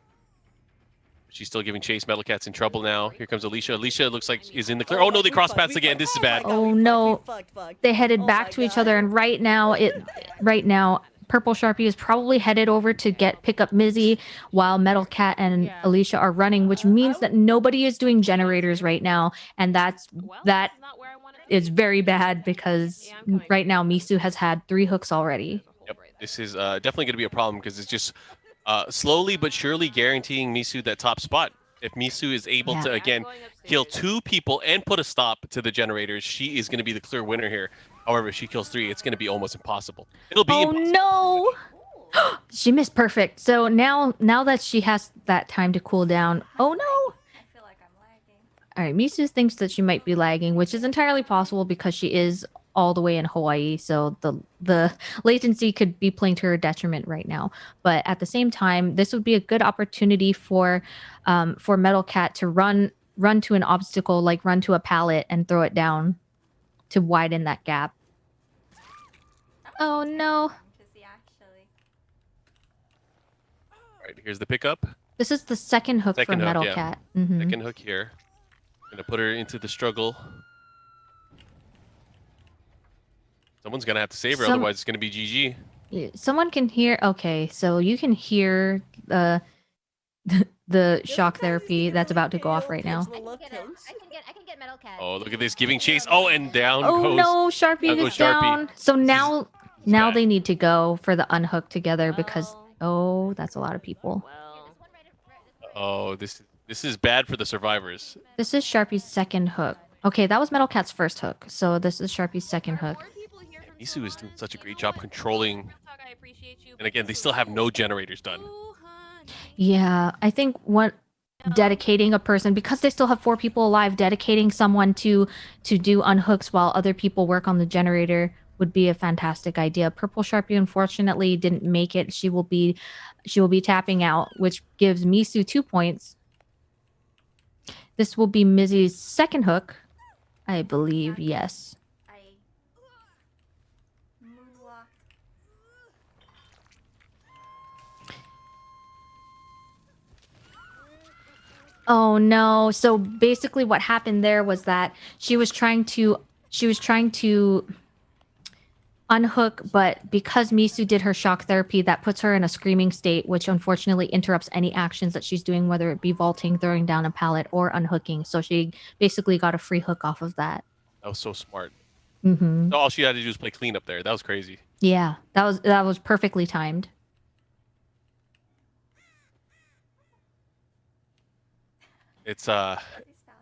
She's still giving chase. Metal Cat's in trouble now. Here comes Alicia. Alicia looks like is in the clear. Oh no, they cross paths again. This is bad.
Oh, no.
Fucked.
They headed
Oh
back
my
to each
God.
other, and right now Purple Sharpie is probably headed over to pick up Mizzy, while Metal Cat and
Yeah.
Alicia are running, which means that nobody is doing generators right now, and that
Well,
that
this is not where I wanted to
is
be.
very bad because
Yeah, I'm coming.
right now Misu has had 3 hooks already.
Yep. This is definitely going to be a problem because it's just slowly but surely guaranteeing Misu that top spot. If Misu is able
Yeah.
to
I'm
again
going upstairs.
kill 2 people and put a stop to the generators, she is going to be the clear winner here. However, if she kills 3, it's going to be almost impossible. It'll be
Oh
impossible.
no! She missed perfect. So now that she has that time to cool down. Oh no!
I feel like I'm lagging.
All right, Misu thinks that she might be lagging, which is entirely possible because she is all the way in Hawaii, so the latency could be playing to her detriment right now. But at the same time, this would be a good opportunity for Metal Cat to run to an obstacle, like run to a pallet and throw it down to widen that gap. Oh no!
To see actually.
All right, here's the pickup.
This is the second hook
Second
for
hook,
Metal
yeah.
Cat. Mhm.
Second hook here. Gonna put her into the struggle. Someone's gonna have to save her,
Some-
otherwise it's gonna be GG.
Yeah, someone can hear. Okay, so you can hear the shock therapy that's about to go off right now.
I can get Metal Cat.
Oh, look at this, giving chase. Oh, and down
Oh
goes.
no, Sharpie
down
is
goes Sharpie.
down. So now
bad.
they need to go for the unhook together because
Well.
oh, that's a lot of people.
Well,
Oh, this is bad for the survivors.
This is Sharpie's second hook. Okay, that was Metal Cat's first hook. So this is Sharpie's second hook.
more people here from
Misu is
Seoul.
doing such a great
You know
job
what?
controlling.
Real talk, I appreciate you,
And
but
again, they
this
still
is
have no
like
generators done.
Ooh, honey.
Yeah, I think dedicating a person, because they still have 4 people alive, dedicating someone to do unhooks while other people work on the generator would be a fantastic idea. Purple Sharpie unfortunately didn't make it. She will be tapping out, which gives Misu 2 points. This will be Mizzy's second hook, I believe. Yes.
I moonwalked.
Oh no. So basically what happened there was that she was trying to unhook, but because Misu did her shock therapy, that puts her in a screaming state, which unfortunately interrupts any actions that she's doing, whether it be vaulting, throwing down a pallet, or unhooking. So she basically got a free hook off of that.
That was so smart.
Mm-hmm.
All she had to do was play clean up there. That was crazy.
Yeah, that was perfectly timed.
It's
These palettes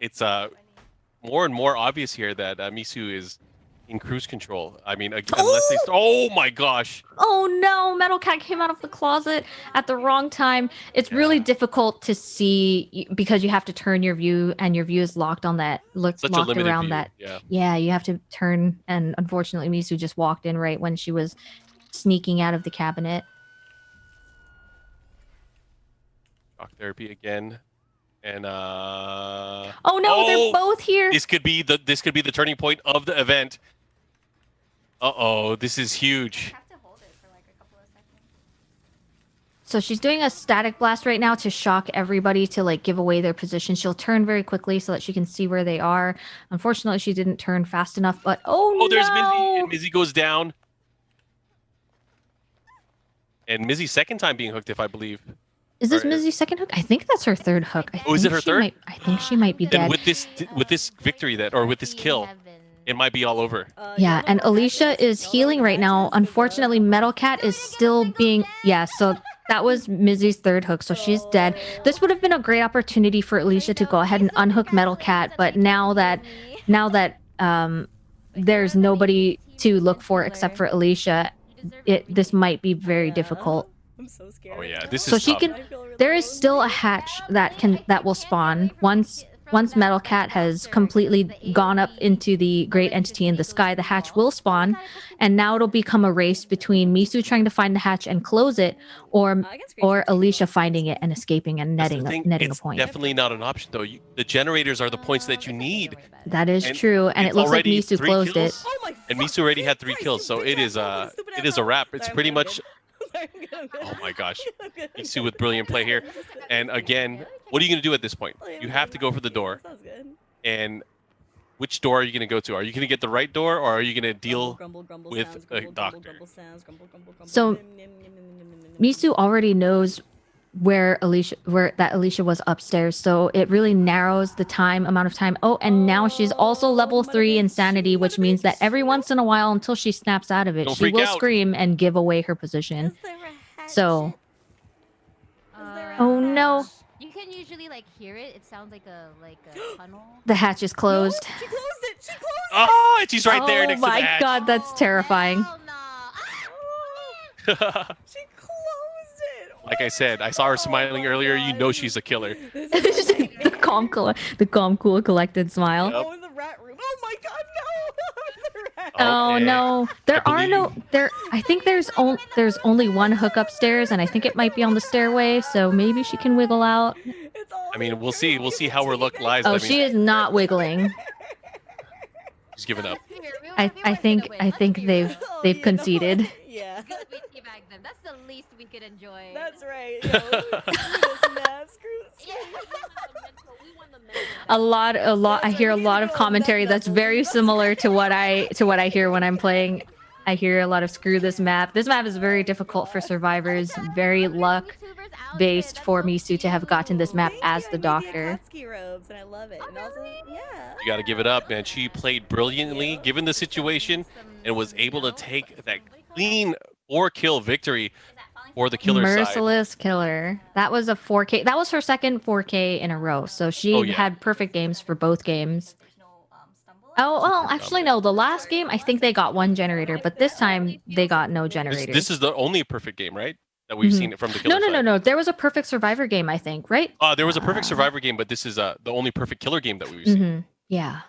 It's,
are funny.
more and more obvious here that Misu is in cruise control. I mean, unless they. Oh my gosh!
Oh no, Metal Cat came out of the closet at the wrong time. It's really
Yeah.
difficult to see because you have to turn your view, and your view is locked on that,
Such a
locked
limited
around
view.
that.
Yeah.
Yeah, you have to turn, and unfortunately, Misu just walked in right when she was sneaking out of the cabinet.
Shock therapy again, and
Oh no, they're both here.
This could be the turning point of the event. This is huge.
Have to hold it for like a couple of seconds.
So she's doing a static blast right now to shock everybody to like give away their position. She'll turn very quickly so that she can see where they are. Unfortunately, she didn't turn fast enough, but
Oh, there's
no!
Mizzy, and Mizzy goes down. And Mizzy's second time being hooked, if I believe.
Is this
Or-
Mizzy's second hook? I think that's her third hook.
Oh, is it her third?
I think she might be
And
dead.
with this victory with this kill, it might be all over.
Yeah, and Alicia is healing right now. Unfortunately, Metal Cat is still being... Yeah, so that was Mizzy's third hook, so she's dead. This would have been a great opportunity for Alicia to go ahead and unhook Metal Cat, but now that there's nobody to look for except for Alicia, this might be very difficult.
I'm so scared.
Oh yeah, this
So
is
she
tough.
can... There is still a hatch that will spawn once Metal Cat has completely gone up into the great entity in the sky. The hatch will spawn, and now it'll become a race between Misu trying to find the hatch and close it, or Alicia finding it and escaping and
That's the
netting
thing,
a
it's
point.
definitely not an option though. The generators are the points that you need.
That is
And
true, and it
it's
looks like
already
Misu
3
closed
kills.
it.
Oh my
And
fucking
Misu already had 3
Christ,
kills,
you
so
bitch
it is
asshole, stupid
it is a
asshole.
wrap. It's
Sorry,
pretty
I'm
much.
good. I'm good.
Oh my gosh,
I'm good.
Misu with brilliant play here. And again, what are you gonna do at this point? You have to go for the door.
Sounds good.
And which door are you gonna go to? Are you gonna get the right door, or are you gonna deal with a doctor?
So, Misu already knows where Alicia was upstairs, so it really narrows the amount of time. Oh, and now she's also level 3 insanity, which means that every once in a while, until she snaps out of it,
Don't
she
freak
will
out.
scream and give away her position.
Is there a hatchet?
So,
there
oh no,
You can usually like hear it. It sounds like a tunnel.
the hatch is closed.
She closed it. She closed it.
Oh, and she's right there
Oh
next to the
my
hatch.
god, that's terrifying.
Hell no.
She closed it.
Like I said, I saw her smiling earlier. You know she's a killer.
the calm, cool, collected smile.
Yep.
Oh, in the rat room. Oh my god, no! The rat
Oh
Okay.
no, there
I
are no
believe-
there. I think there's only one hook upstairs, and I think it might be on the stairway. So maybe she can wiggle out.
It's all
I mean,
in
we'll see. We'll see how her luck
teabag.
lies.
Oh,
I mean,
she is not wiggling.
she's giving up.
I think they've
Oh,
they've
you know
conceded.
what? Yeah.
Good, we teabag them. That's the least we could enjoy.
That's right. Yo, screw this map. Screw
Yeah.
A lot. I hear a lot of commentary that's very similar to what I hear when I'm playing. I hear a lot of screw this map. This map is very difficult for survivors. Very luck based for Misu to have gotten this map as the doctor.
Ski robes, and I love it. And also, yeah.
You got to give it up, man. She played brilliantly given the situation and was able to take that clean 4-kill victory for the killer side.
Merciless killer. That was a 4K. That was her second 4K in a row. So she
Oh, yeah.
had perfect games for both games. Oh, well, actually, no. The last game, I think they got one generator, but this time they got no generator.
This is the only perfect game, right? That we've
Mhm.
seen it from the killer
No.
side.
There was a perfect survivor game, I think, right?
There was a perfect survivor game, but this is the only perfect killer game that we've seen.
hmm Yeah.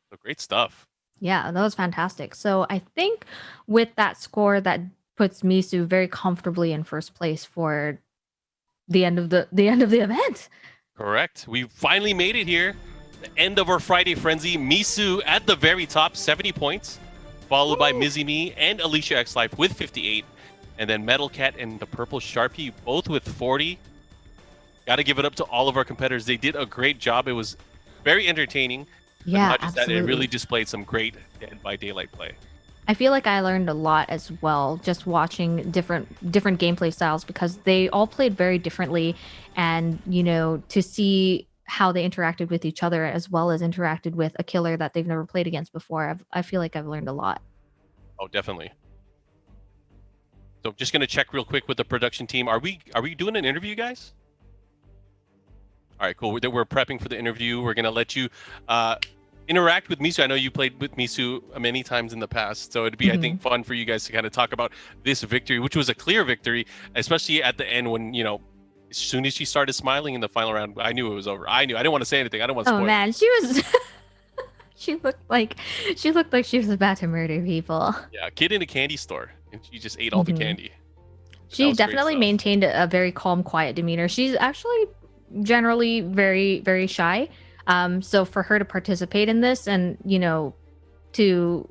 So great stuff.
Yeah, that was fantastic. So I think with that score, that puts Misu very comfortably in first place for the end of the event.
Correct. We finally made it here. The end of our Friday Frenzy. Misu at the very top, 70 points. Followed by Mizzy Me and Alicia X Life with 58. And then Metal Cat and the Purple Sharpie both with 40. Got to give it up to all of our competitors. They did a great job. It was very entertaining. But
Yeah,
not just
absolutely.
that, it really displayed some great Dead by Daylight play.
I feel like I learned a lot as well just watching different gameplay styles because they all played very differently, and to see how they interacted with each other as well as interacted with a killer that they've never played against before. I feel like I've learned a lot.
Oh, definitely. So just gonna check real quick with the production team. Are we doing an interview, guys? All right, cool. We're prepping for the interview. We're gonna let you interact with Misu. I know you played with Misu many times in the past, so it'd be I think fun for you guys to kind of talk about this victory, which was a clear victory, especially at the end when as soon as she started smiling in the final round, I knew it was over. I didn't want to say anything. I didn't want to spoil.
Oh man, she was. She looked like she was about to murder people.
Yeah, a kid in a candy store, and she just ate all the candy.
She definitely maintained a very calm, quiet demeanor. She's actually generally very, very shy. So for her to participate in this, and to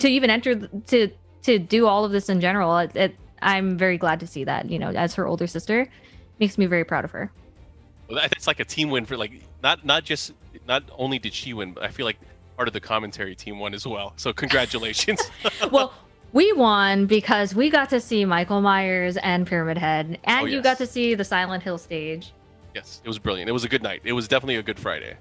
even enter to do all of this in general, I'm very glad to see that. As her older sister, makes me very proud of her.
Well, it's like a team win for not only did she win, but I feel like part of the commentary team won as well. So congratulations.
Well, we won because we got to see Michael Myers and Pyramid Head, and you got to see the Silent Hill stage.
Yes, it was brilliant. It was a good night. It was definitely a good Friday.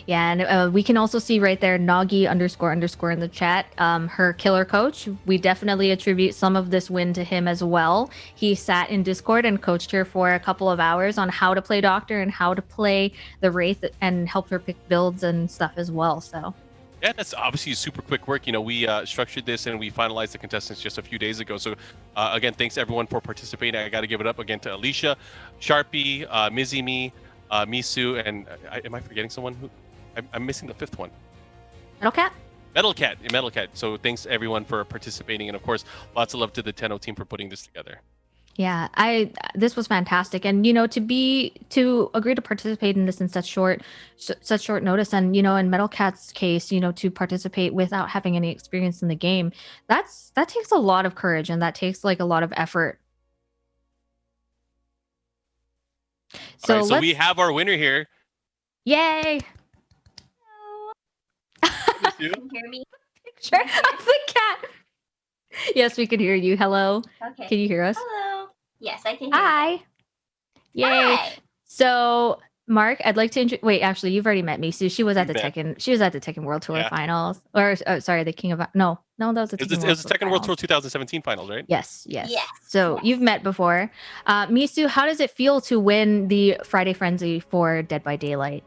Yeah, and we can also see right there, Nagi__ in the chat, her killer coach. We definitely attribute some of this win to him as well. He sat in Discord and coached her for a couple of hours on how to play Doctor and how to play the Wraith and helped her pick builds and stuff as well. So.
Yeah, that's obviously super quick work. We structured this and we finalized the contestants just a few days ago. So again, thanks everyone for participating. I got to give it up again to Alicia, Sharpie, Mizimi, Misu, and am I forgetting someone? I'm missing the fifth one. Metal Cat. So thanks everyone for participating, and of course, lots of love to the Tenno team for putting this together.
Yeah, this was fantastic, and to agree to participate in this in such short notice, and in Metal Cat's case, to participate without having any experience in the game, that takes a lot of courage, and that takes like a lot of effort.
So, so we have our winner here.
Yay!
Can you hear me?
Sure, I'm the cat. Yes, we can hear you. Hello.
Okay.
Can you hear us?
Hello. Yes, I can hear
Hi.
you.
Yay.
Hi.
So, Mark, I'd like to wait. Actually, you've already met me. So she was at the Tekken. She was at the Tekken World Tour finals, or sorry, the King of no, that was the Tekken.
It was the Tekken World Tour 2017 finals, right?
Yes. So you've met before. Misu, how does it feel to win the Friday Frenzy for Dead by Daylight?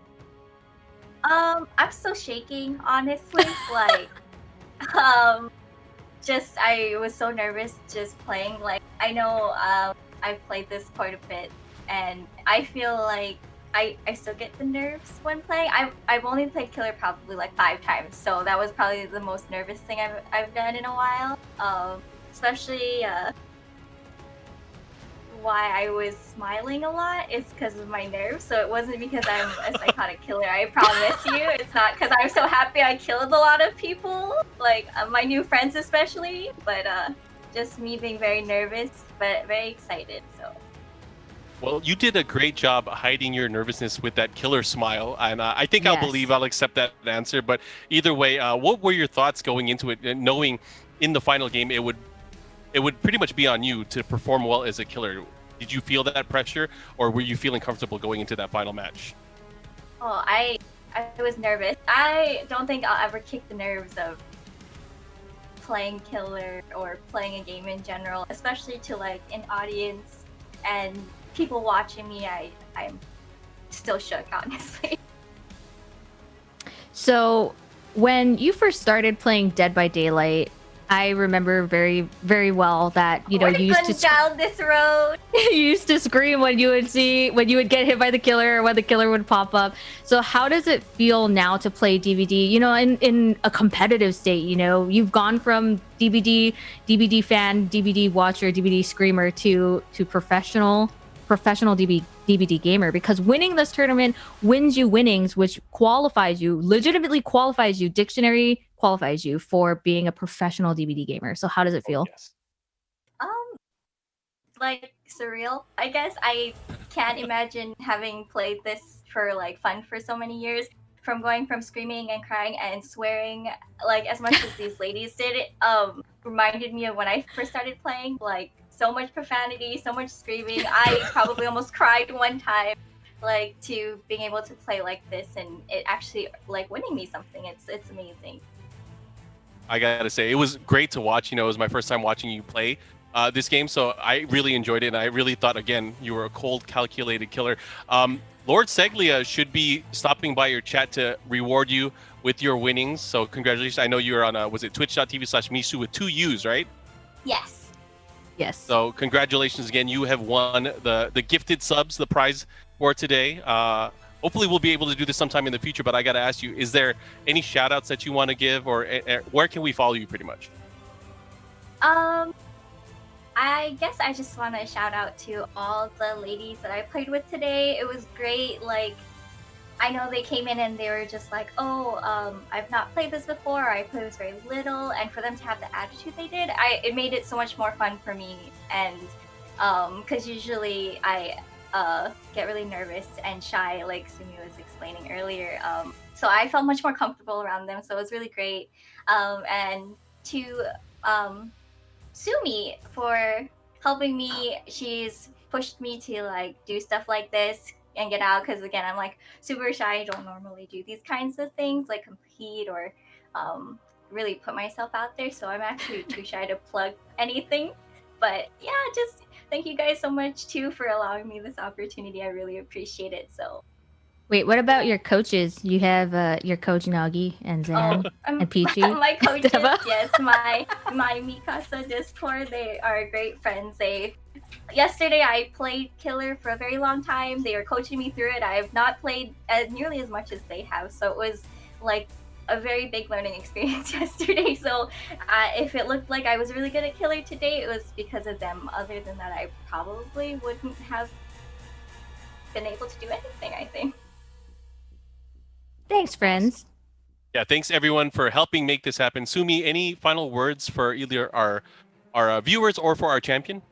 I'm still shaking, honestly. I was so nervous just playing. Like, I know I've played this quite a bit, and I feel like I still get the nerves when playing. I've only played Killer probably like 5 times, so that was probably the most nervous thing I've done in a while. Especially why I was smiling a lot is because of my nerves. So it wasn't because I'm a psychotic killer, I promise you. It's not because I'm so happy I killed a lot of people, like my new friends especially, but just me being very nervous, but very excited. So.
Well, you did a great job hiding your nervousness with that killer smile, and I think I'll accept that answer. But either way, what were your thoughts going into it, knowing in the final game it would pretty much be on you to perform well as a killer? Did you feel that pressure, or were you feeling comfortable going into that final match?
Oh, I was nervous. I don't think I'll ever kick the nerves of playing killer or playing a game in general, especially to like an audience and people watching me. I'm still shook, honestly.
So when you first started playing Dead by Daylight, I remember very, very well that you used to
down this road.
You used to scream when you would get hit by the killer or when the killer would pop up. So how does it feel now to play DVD? In a competitive state. You've gone from DVD fan, DVD watcher, DVD screamer to professional DVD gamer, because winning this tournament wins you winnings, which legitimately qualifies you, dictionary qualifies you for being a professional DVD gamer. So how does it feel?
Yes.
Like surreal, I guess. I can't imagine having played this for like fun for so many years, from going from screaming and crying and swearing like as much as these ladies did. It reminded me of when I first started playing, like so much profanity, so much screaming. I probably almost cried one time, like, to being able to play like this, and it actually like winning me something. It's amazing.
I gotta say, it was great to watch. It was my first time watching you play, this game, so I really enjoyed it, and I really thought, again, you were a cold, calculated killer. Lord Seglia should be stopping by your chat to reward you with your winnings, so congratulations. I know you're on, was it twitch.tv/Misu with 2 U's, right?
Yes.
Yes.
So congratulations again. You have won the gifted subs, the prize for today. Hopefully we'll be able to do this sometime in the future, but I got to ask you, is there any shout outs that you want to give, or where can we follow you pretty much?
I guess I just want to shout out to all the ladies that I played with today. It was great. Like, I know they came in and they were just like, oh, I've not played this before. I played this very little. And for them to have the attitude they did, it made it so much more fun for me. And because usually I get really nervous and shy, like Sumi was explaining earlier. So I felt much more comfortable around them. So it was really great. And to Sumi for helping me. She's pushed me to like do stuff like this and get out, because again, I'm like super shy. I don't normally do these kinds of things, like compete or really put myself out there. So I'm actually too shy to plug anything. But yeah, just thank you guys so much too for allowing me this opportunity. I really appreciate it. So
Wait, what about your coaches? You have your coach Nagi and Zan and Peachy.
My coaches,
Deva?
yes, my Mikasa Discord, they are great friends. Yesterday I played Killer for a very long time. They were coaching me through it. I have not played nearly as much as they have, so it was like a very big learning experience yesterday. So if it looked like I was really good at Killer today, it was because of them. Other than that, I probably wouldn't have been able to do anything, I think.
Thanks, friends.
Yeah, thanks everyone for helping make this happen. Sumi, any final words for either our viewers or for our champion?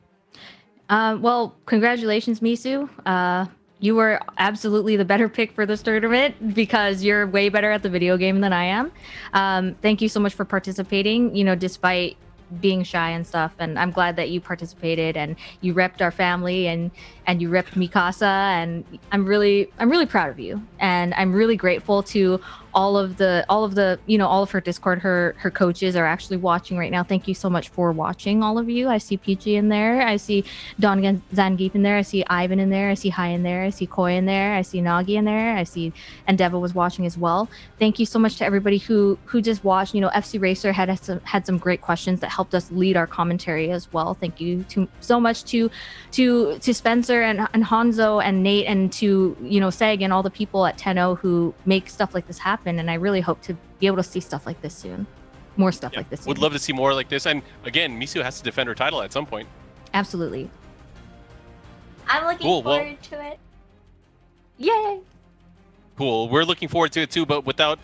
Well, congratulations, Misu. You were absolutely the better pick for this tournament because you're way better at the video game than I am. Thank you so much for participating, despite being shy and stuff. And I'm glad that you participated and you repped our family and you repped Mikasa. And I'm really proud of you. And I'm really grateful to all of her Discord, her coaches are actually watching right now. Thank you so much for watching, all of you. I see Peachy in there. I see Don Zangief in there. I see Ivan in there. I see Hai in there. I see Koi in there. I see Nagi in there. I see Deva was watching as well. Thank you so much to everybody who just watched. FC Racer had some great questions that helped us lead our commentary as well. Thank you so much to Spencer and Hanzo and Nate and to Seg and all the people at Tenno who make stuff like this happen. And I really hope to be able to see stuff like this soon. More stuff like this soon.
Would love to see more like this. And again, Misu has to defend her title at some point.
Absolutely.
I'm looking forward to it.
Yay!
Cool. We're looking forward to it too. But without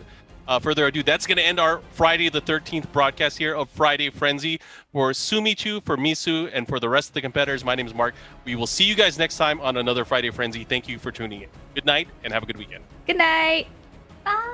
further ado, that's going to end our Friday the 13th broadcast here of Friday Frenzy. For Sumichu, for Misu, and for the rest of the competitors, my name is Mark. We will see you guys next time on another Friday Frenzy. Thank you for tuning in. Good night and have a good weekend.
Good night.
Bye.